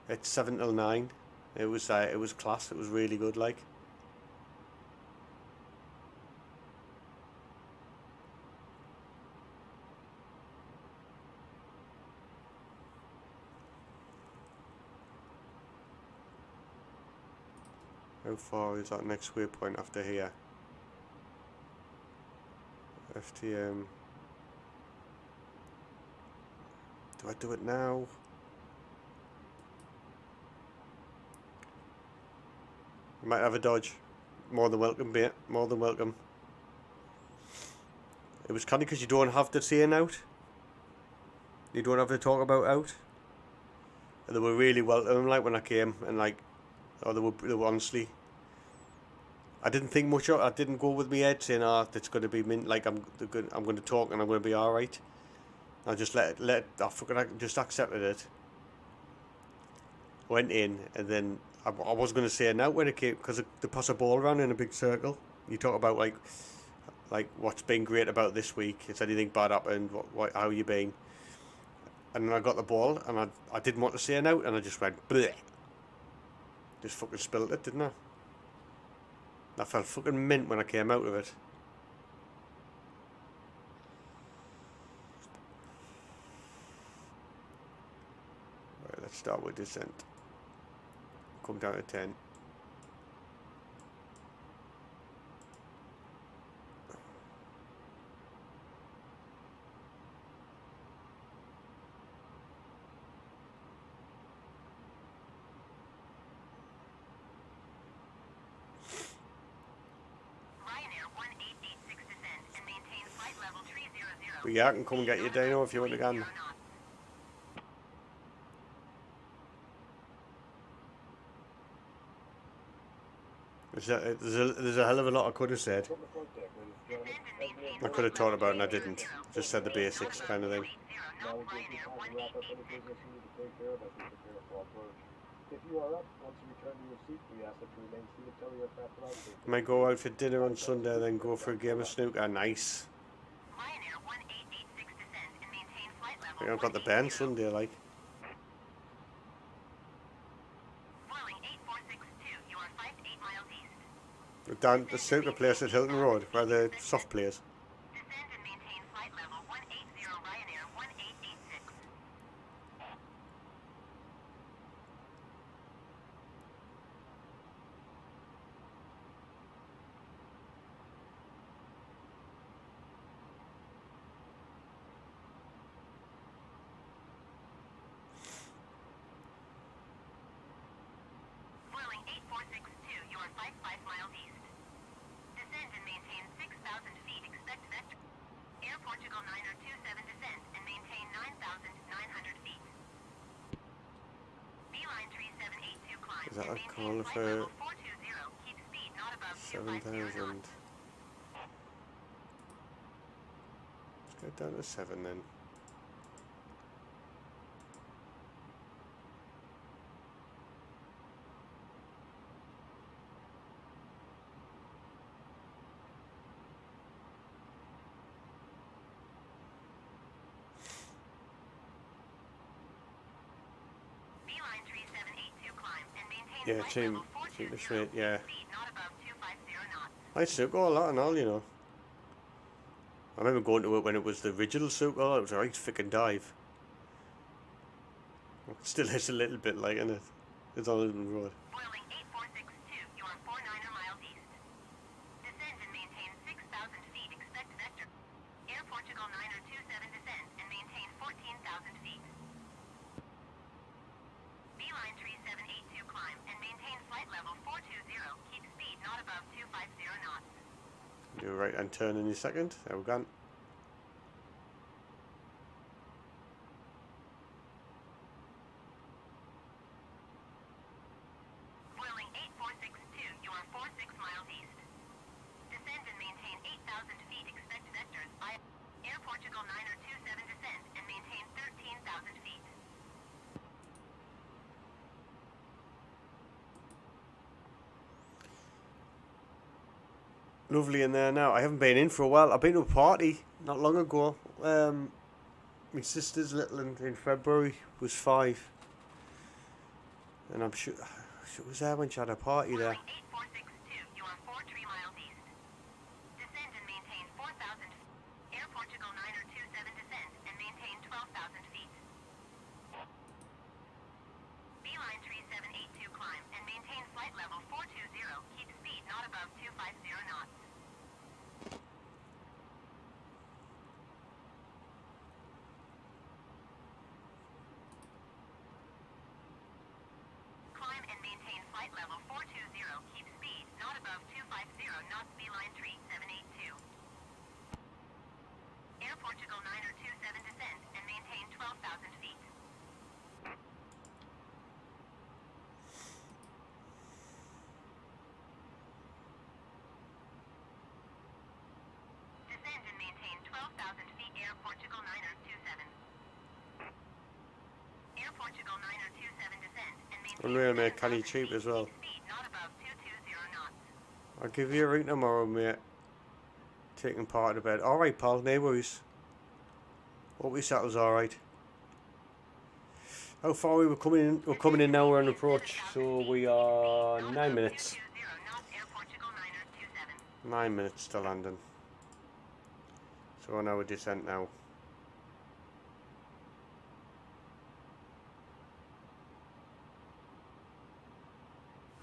It's 7 till 9. It was class. It was really good, like. How far is that next waypoint after here? FTM. Do I do it now? I might have a dodge. More than welcome, mate. More than welcome. It was kind of because you don't have the saying out. You don't have to talk about out. And they were really welcome, like, when I came, and like, oh, they were honestly I didn't think much of it. I didn't go with my head saying, "Oh, it's going to be like I'm going to talk and I'm going to be all right." I just I just accepted it. Went in, and then I was going to say now when it came, because they pass a ball around in a big circle. You talk about like what's been great about this week. Is anything bad happened? How you been? And then I got the ball, and I didn't want to say an out, and I just went bleh. Just fucking spilled it, didn't I? I felt fucking mint when I came out of it. Right, let's start with descent. Come down to 10. But yeah, I can come and get you, Dano, if you want to go. There's a hell of a lot I could have said. I could have talked about it and I didn't. Just said the basics kind of thing. Now we give you time to wrap up any business you need to take care of as we prepare for approach. If you are up, once you return to your seat, we ask that you remain seated until you are craft around. Might go out for dinner on Sunday, then go for a game of snooker. Nice. I think I've got the band Sunday, like. Down the snooker place at Hilton Road, where the soft plays. Is that a call for 7,000? Let's go down to 7 then. Yeah, team this rate, yeah. I still go a lot and all, you know. I remember going to it when it was the original Suco. It was a right freaking dive. It still is a little bit like, isn't it? It's on Lisbon Road. Do a right hand turn in a second. There we go. Lovely in there now. I haven't been in for a while. I've been to a party not long ago. My sister's little in February was 5. And I'm sure she was there when she had a party there. Unreal, mate, can you cheap as well? Speed not above 220 knots. I'll give you a ring tomorrow, mate. Taking part of the bed. Alright, pal, no worries. Hope your saddle's alright. How far we were coming in? We're coming in now, we're on approach. So we are 9 minutes. 220 knots, Air Portugal 9er 27. 9 minutes to landing. So on our descent now.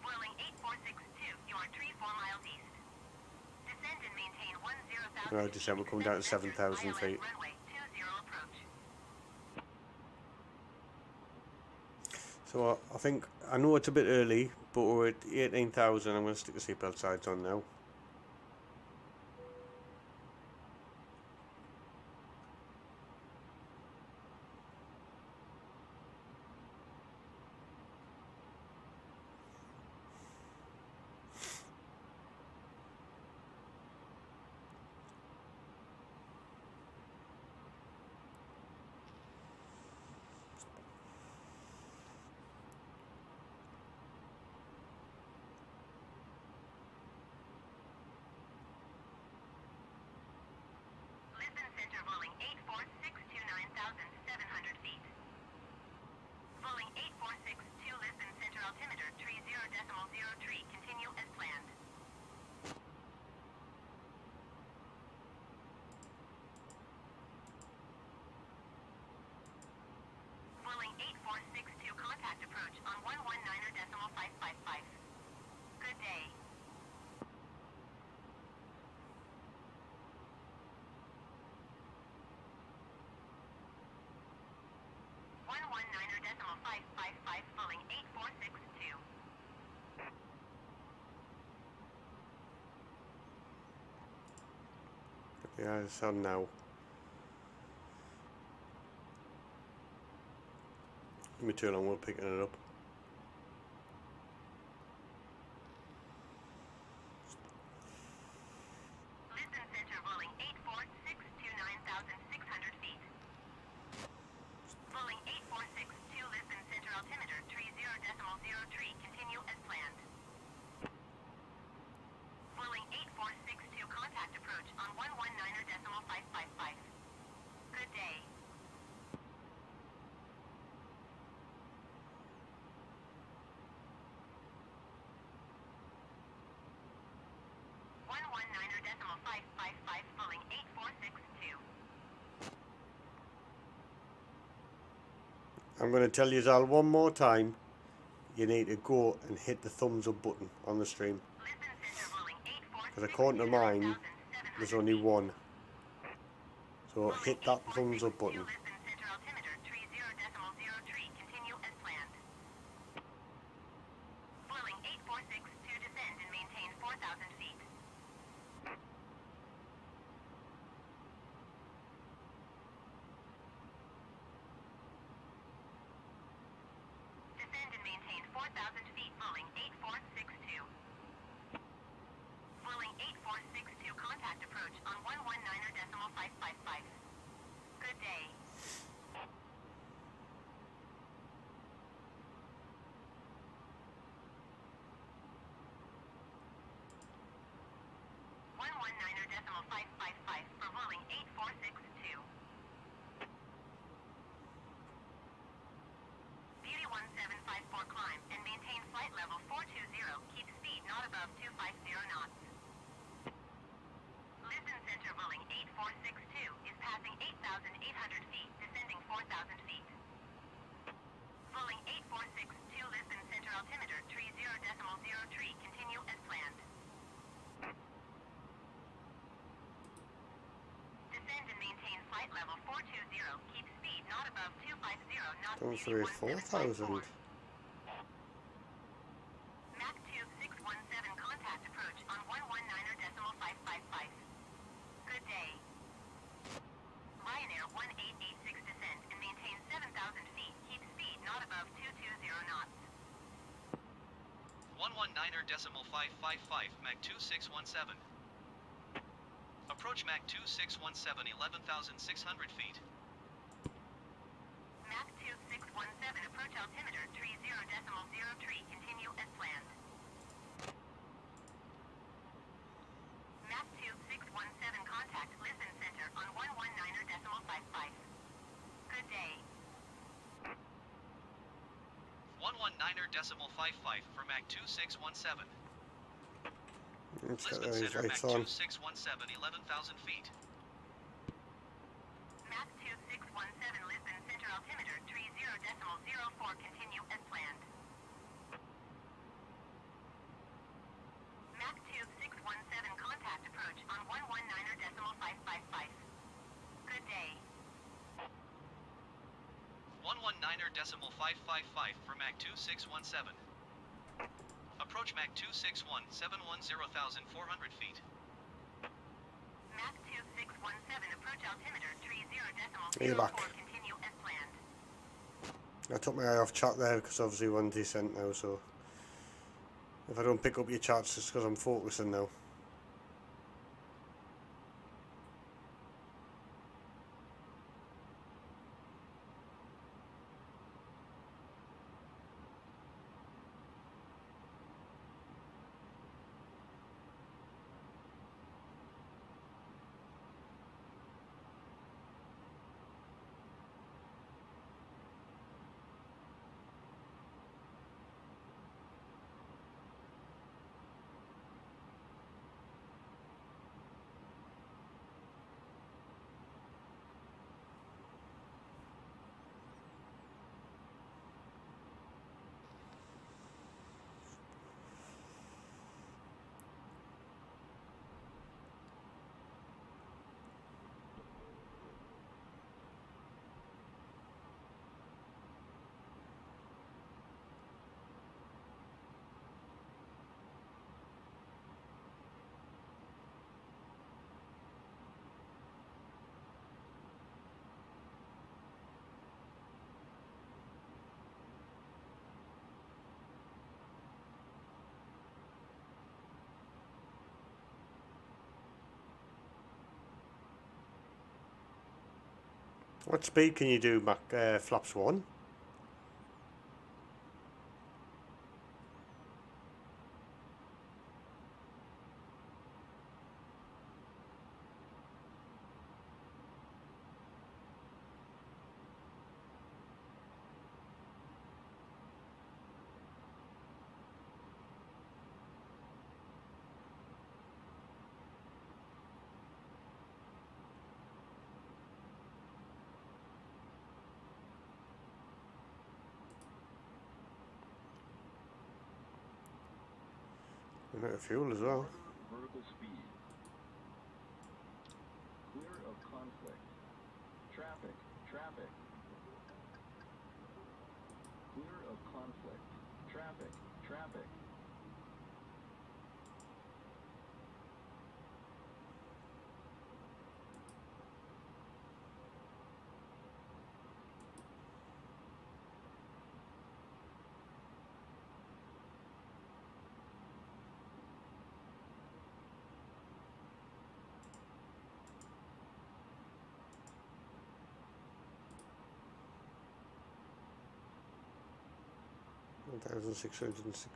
Whirling 8462, you are 4 miles east. Descend and maintain 10,000. No, descent, we're coming down to 7,000 feet. Runway 20 approach. So I think, I know it's a bit early, but we're at 18,000. I'm going to stick the seatbelt sides on now. Lisbon Center rolling 84629,700 feet. Rolling 8462 Lisbon Center altimeter 30.03. Continue as planned. Rolling 8462 contact approach on 119.555. Good day. 119.555, falling 8462. Yeah, it's on now. Give me too long, we're picking it up. Lisbon Center rolling 84629,600 feet. Rolling 8462 Lisbon Center altimeter 30.03. Continue as planned. Rolling 8462 contact approach on 119.555. Good day. Falling 8462. I'm going to tell you all one more time. You need to go and hit the thumbs up button on the stream. Lisbon Center rolling 846. Because according to mine, there's only one. So hit that thumbs up button. Lisbon Center altimeter 30.03. Continue as planned. Rolling 8462 descend and maintain 4,000 feet. Descend and maintain 4,000 feet, falling 8462. Rolling 8462 contact approach on 119.555. Good day. 119.555 for rolling 8462. Beauty 1754 climb and maintain flight level 420. Keep speed not above 250 knots. Lisbon Center rolling 8462 is passing 8,800 feet, descending 4,000 feet. Rolling 8462 Lisbon Center altimeter 30.03. Continue as planned. Descend and maintain flight level 420. Keep speed not above 250 knots. Going through 4,000. Mach 2617 contact approach on 119.555. Good day. Ryanair 1886 descend and maintain 7,000 feet. Keep speed not above 220 knots. 119.555, Mach 2617. Approach Mach 2617, 11,600 feet. Mach 2617 approach altimeter 30.03. 119.55 for Mach 2617. Let's get Lisbon those Center, Mach lights on. 2617, 11,000 feet. Mach 2617 Lisbon Center altimeter 30.04 continue as planned. Mach 2617 contact approach on 119.555. Good day. 119.555 for Mach 2617. Approach Mach 261, 710,400 feet. Mach 2617 approach altimeter You're back. 30.04 continue as planned. I took my eye off chat there because obviously we're on descent now, so if I don't pick up your chats it's because I'm focusing now. What speed can you do, flaps 1? A bit of fuel as well. Vertical speed. Clear of conflict. Traffic. Traffic. Clear of conflict. Traffic. Traffic. $1,606.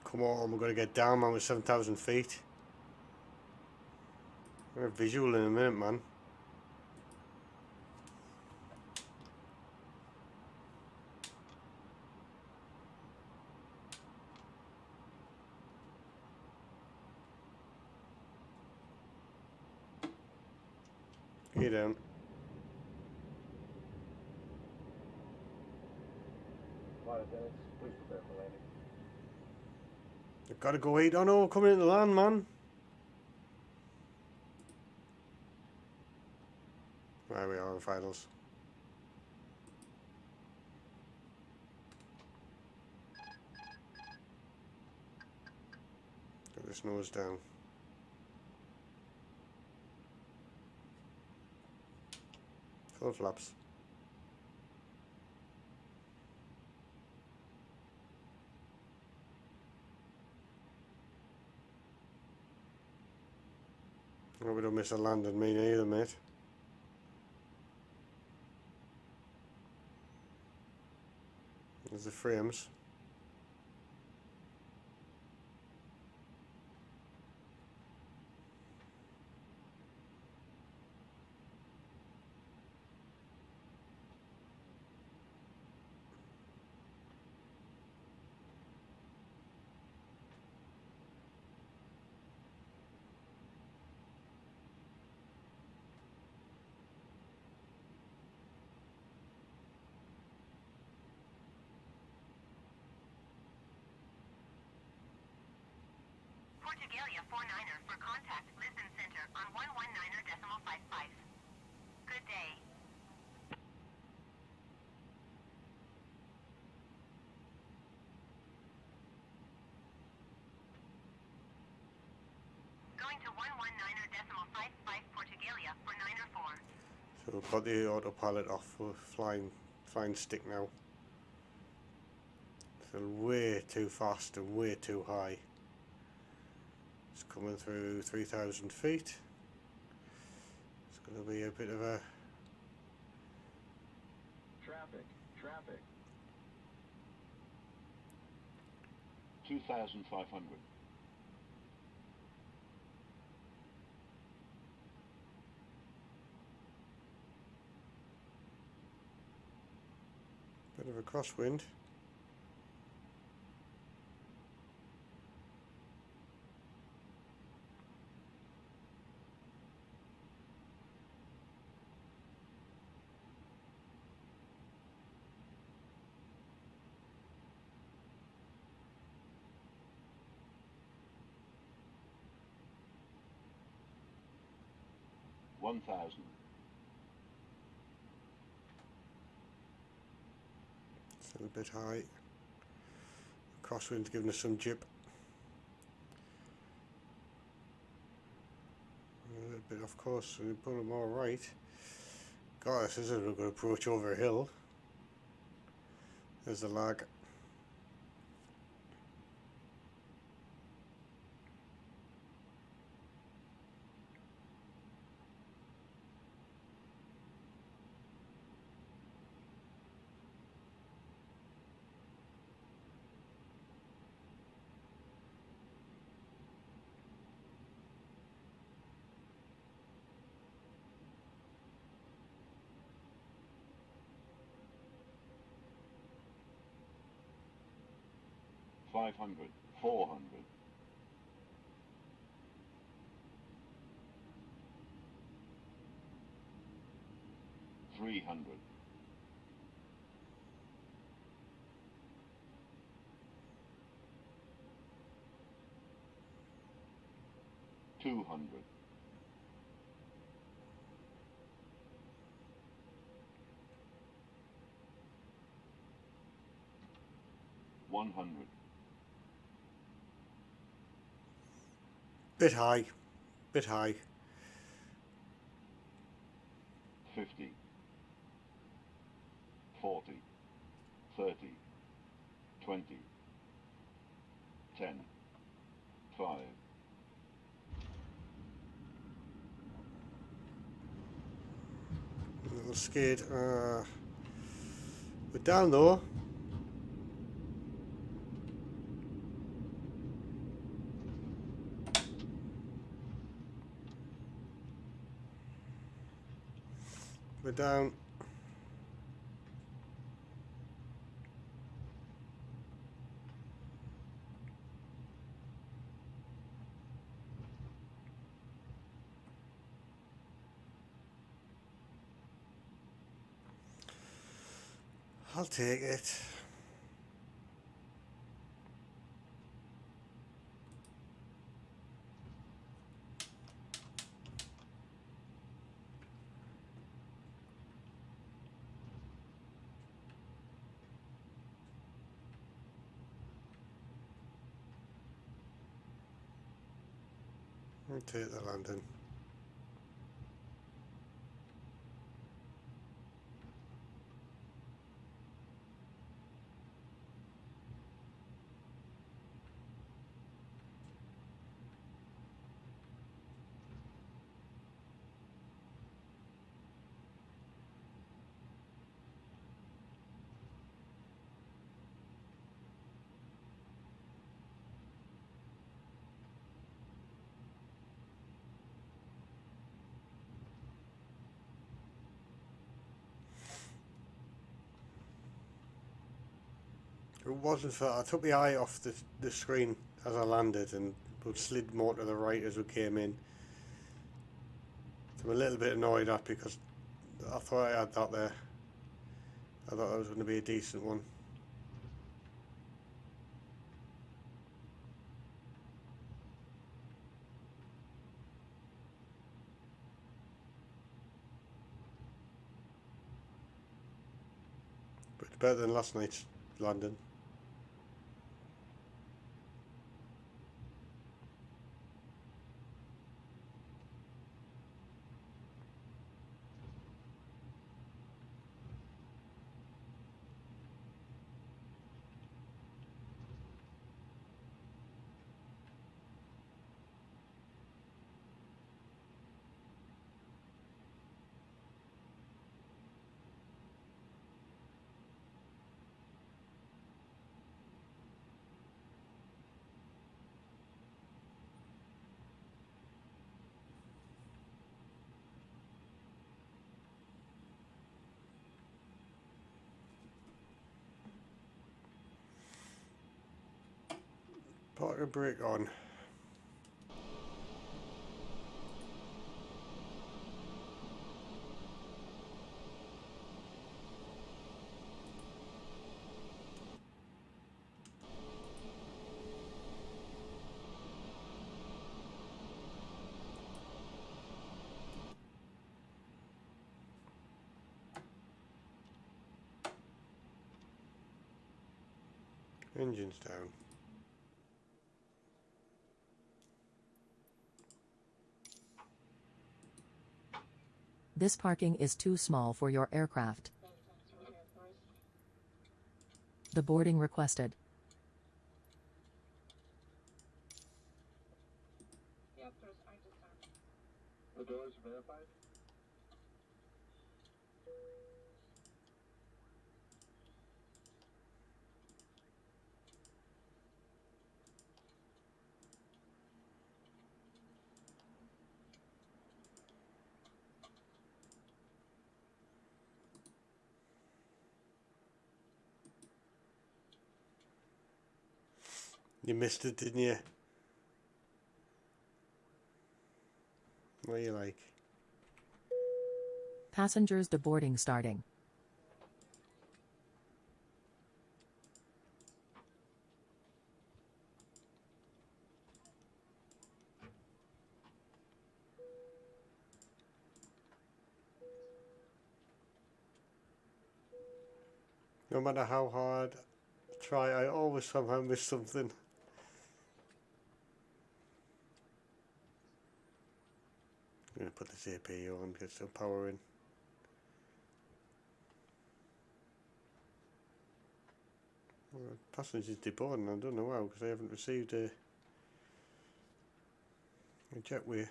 Come on, we're going to get down, man, with 7,000 feet. We're visual in a minute, man. Get down. Please prepare for landing. I've got to go 8 on 0 coming into land, man. There we are in finals. Get this nose down. Full flaps. I hope we don't miss a landing, me neither, mate. There's the frames. Portugalia 49er for contact Lisbon Center on 119.55. Good day. Going to 119.55 Portugalia for 9er 4. So we've got the autopilot off for flying stick now. So way too fast and way too high. It's coming through 3,000 feet. It's going to be a bit of a... Traffic, traffic. 2,500. bit of a crosswind. $1,000. Still a bit high. Crosswind's giving us some jip. A little bit off course, so we put them all right. God, this isn't a good approach over a hill. There's the lag. $500, $400. $300. $200. $100. Bit high. Bit high. 50, 40, 30, 20, 10, 5. A little skid. We're down though. We're down. I'll take it. I'll take the landing. It wasn't for, I took the eye off the screen as I landed and slid more to the right as we came in. So I'm a little bit annoyed at because I thought I had that there. I thought that was going to be a decent one. better than last night's landing. Parking brake on. Engine's down. This parking is too small for your aircraft. The boarding requested. The doors verified? You missed it, didn't you? What are you like? Passengers deboarding starting. No matter how hard I try, I always somehow miss something. I'm going to put this AP on, get some power in. Well, passengers deboarding, I don't know how, because I haven't received a jetway.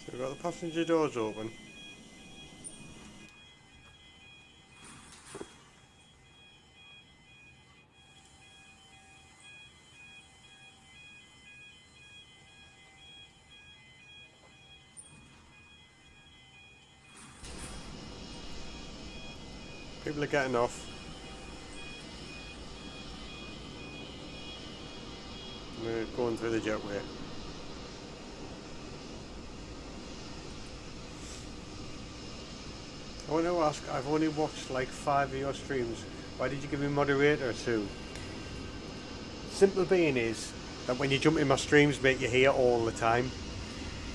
So we've got the passenger doors open. People are getting off. We're going through the jetway. I want to ask, I've only watched like 5 of your streams. Why did you give me moderator too? Simple being is that when you jump in my streams, mate, you hear all the time.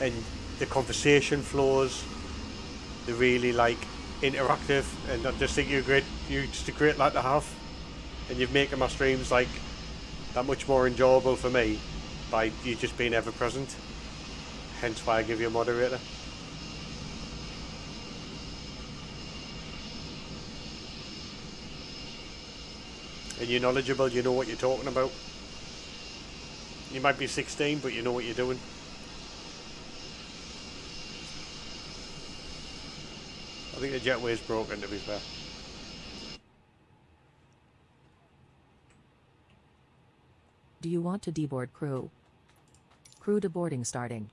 And the conversation flows. They're really like interactive, and I just think you're just a great lad to have. And you're making my streams like that much more enjoyable for me by you just being ever present. Hence why I give you a moderator. And you're knowledgeable, you know what you're talking about. You might be 16, but you know what you're doing. I think the jetway's broken, to be fair. Do you want to deboard crew? Crew deboarding starting.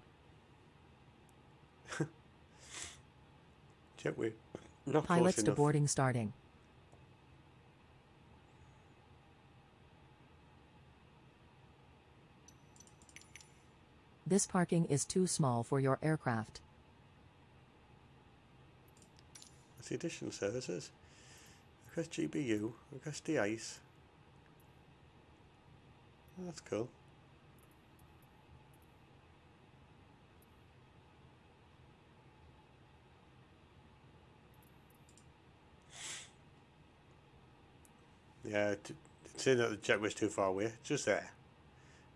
Jetway. Not Pilots close enough. deboarding starting. This parking is too small for your aircraft. That's the additional services. Request GBU, request de-ice. Oh, that's cool. Yeah, it's saying that the jetway's too far away. It's just there.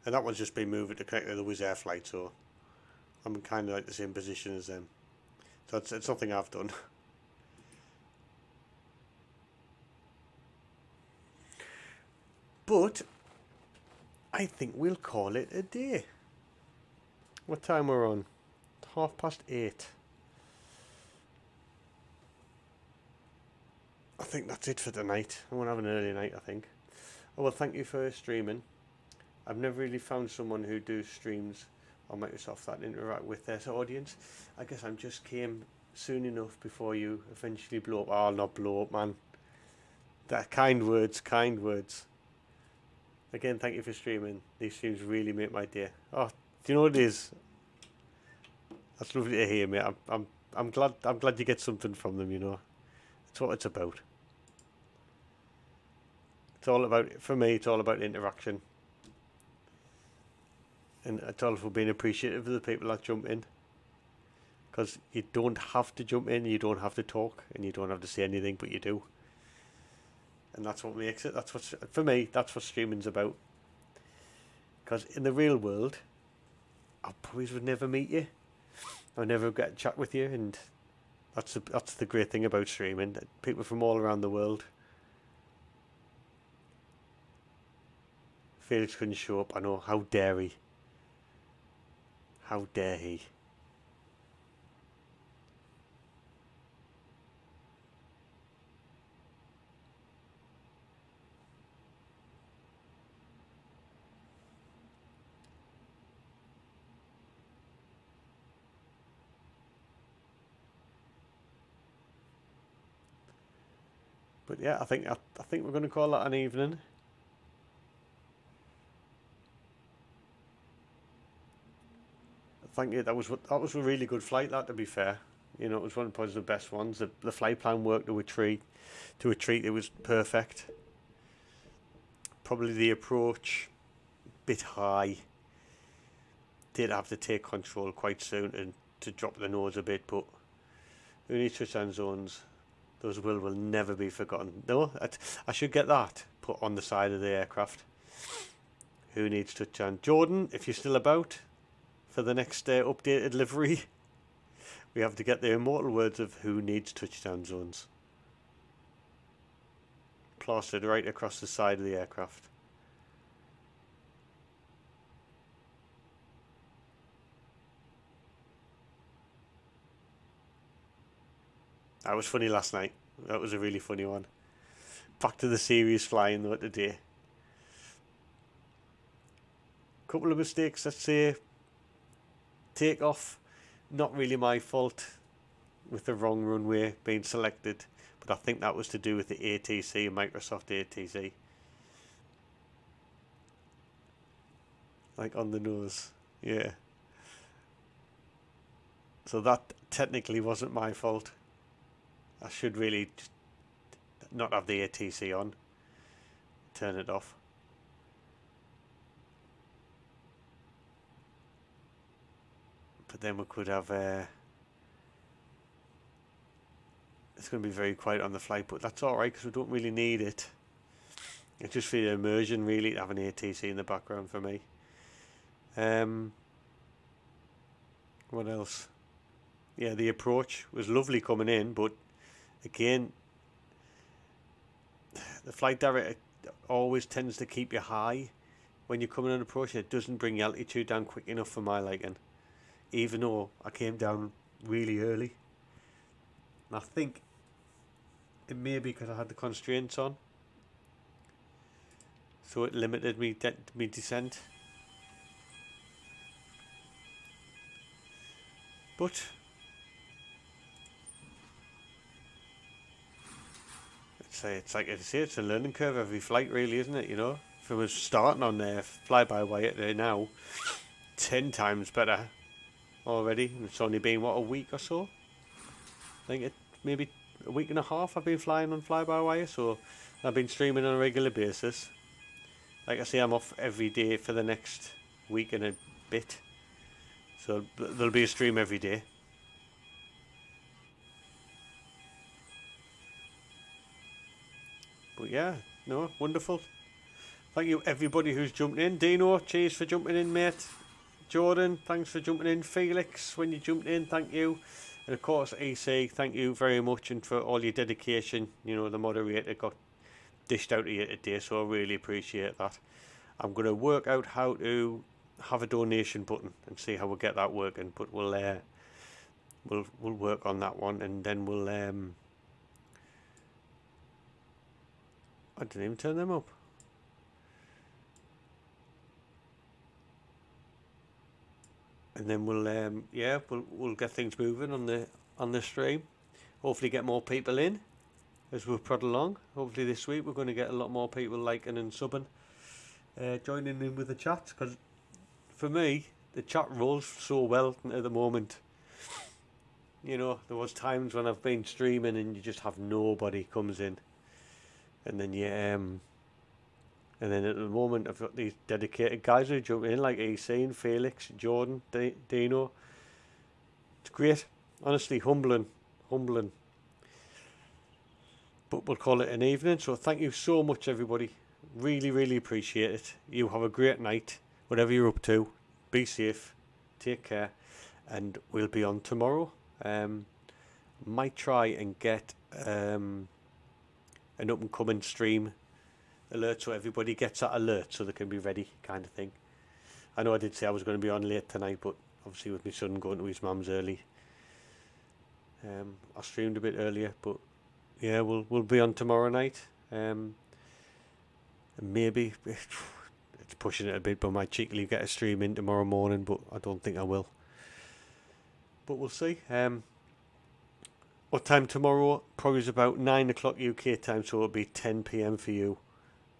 And that one's just been moved to connect to the Wizz Air flight, so I'm kind of like the same position as them. So it's something I've done. But I think we'll call it a day. What time we're on? 8:30. I think that's it for tonight. I won't have an early night, I think. Oh, well, thank you for streaming. I've never really found someone who does streams on Microsoft that interact with their audience. I guess I just came soon enough before you eventually blow up. I'll not blow up, man. That kind words, kind words. Again, thank you for streaming. These streams really make my day. Oh, do you know what it is? That's lovely to hear, mate. I'm glad you get something from them. You know, that's what it's about. It's all about, for me, it's all about interaction. And it's all for being appreciative of the people that jump in. Because you don't have to jump in, you don't have to talk, and you don't have to say anything, but you do. And that's what makes it. That's what, for me, that's what streaming's about. Because in the real world, I probably would never meet you. I would never get a chat with you, and that's the great thing about streaming. People from all around the world. Felix couldn't show up. I know. How dare he? How dare he? But yeah, I think we're going to call that an evening. Thank you. That was a really good flight. That, to be fair, you know, it was one of probably the best ones. The flight plan worked to a treat. It was perfect. Probably the approach, bit high. Did have to take control quite soon and to drop the nose a bit, but who needs touchdown zones? Those will never be forgotten. No, I should get that put on the side of the aircraft. Who needs touchdown? Jordan, if you're still about for the next updated livery, we have to get the immortal words of who needs touchdown zones plastered right across the side of the aircraft. That was funny last night. That was a really funny one. Back to the serious flying though today. Couple of mistakes, let's say. Take off, not really my fault with the wrong runway being selected, but I think that was to do with the ATC, Microsoft ATC. Like on the nose, yeah. So that technically wasn't my fault. I should really just not have the ATC on. Turn it off. But then we could have it's going to be very quiet on the flight, but that's alright because we don't really need it. It's just for the immersion really to have an ATC in the background for me. What else? Yeah, the approach was lovely coming in, but again, the flight director always tends to keep you high when you're coming on approach. It doesn't bring your altitude down quick enough for my liking, even though I came down really early. And I think it may be because I had the constraints on, so it limited me descent. But it's like I say, it's a learning curve every flight, really, isn't it? You know, if I was starting on there fly-by-wire there now, 10 times better already. And it's only been what, a week or so. I think it maybe a week and a half I've been flying on fly-by-wire, so I've been streaming on a regular basis. Like I say, I'm off every day for the next week and a bit, so there'll be a stream every day. But yeah, no, wonderful. Thank you everybody who's jumped in. Dino, cheers for jumping in, mate. Jordan, thanks for jumping in. Felix, when you jumped in, thank you. And of course, EC, thank you very much, and for all your dedication. You know, the moderator got dished out to you today, so I really appreciate that. I'm going to work out how to have a donation button and see how we'll get that working, but we'll work on that one, and then we'll I didn't even turn them up. And then we'll get things moving on the stream. Hopefully get more people in as we prod along. Hopefully this week we're going to get a lot more people liking and subbing, joining in with the chat, because for me the chat rolls so well at the moment. You know, there was times when I've been streaming and you just have nobody comes in, and then and then at the moment I've got these dedicated guys who jump in, like EC and Felix, Jordan, Dino. It's great, honestly, humbling. But we'll call it an evening, so thank you so much everybody. Really appreciate it. You have a great night, whatever you're up to. Be safe, take care, and we'll be on tomorrow. Might try and get an up and coming stream alert, so everybody gets that alert so they can be ready, kind of thing. I know I did say I was going to be on late tonight, but obviously with my son going to his mum's early, I streamed a bit earlier. But yeah, we'll be on tomorrow night. And maybe it's pushing it a bit, but I might cheekily get a stream in tomorrow morning, but I don't think I will. But we'll see. What time tomorrow? Probably is about 9 o'clock UK time, so it'll be 10 PM for you,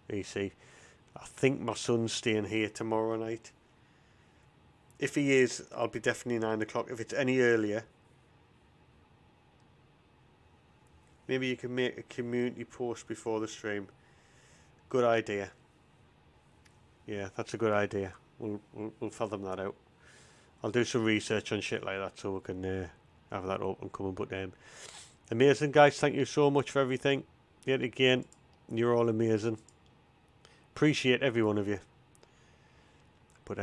EC. I think my son's staying here tomorrow night. If he is, I'll be definitely 9 o'clock. If it's any earlier, maybe you can make a community post before the stream. Good idea. Yeah, that's a good idea. We'll fathom that out. I'll do some research on shit like that so we can have that open coming. But amazing, guys. Thank you so much for everything. Yet again, you're all amazing. Appreciate every one of you. But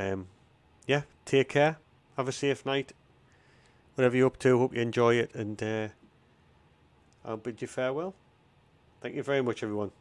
yeah, take care. Have a safe night. Whatever you're up to, hope you enjoy it, and I'll bid you farewell. Thank you very much, everyone.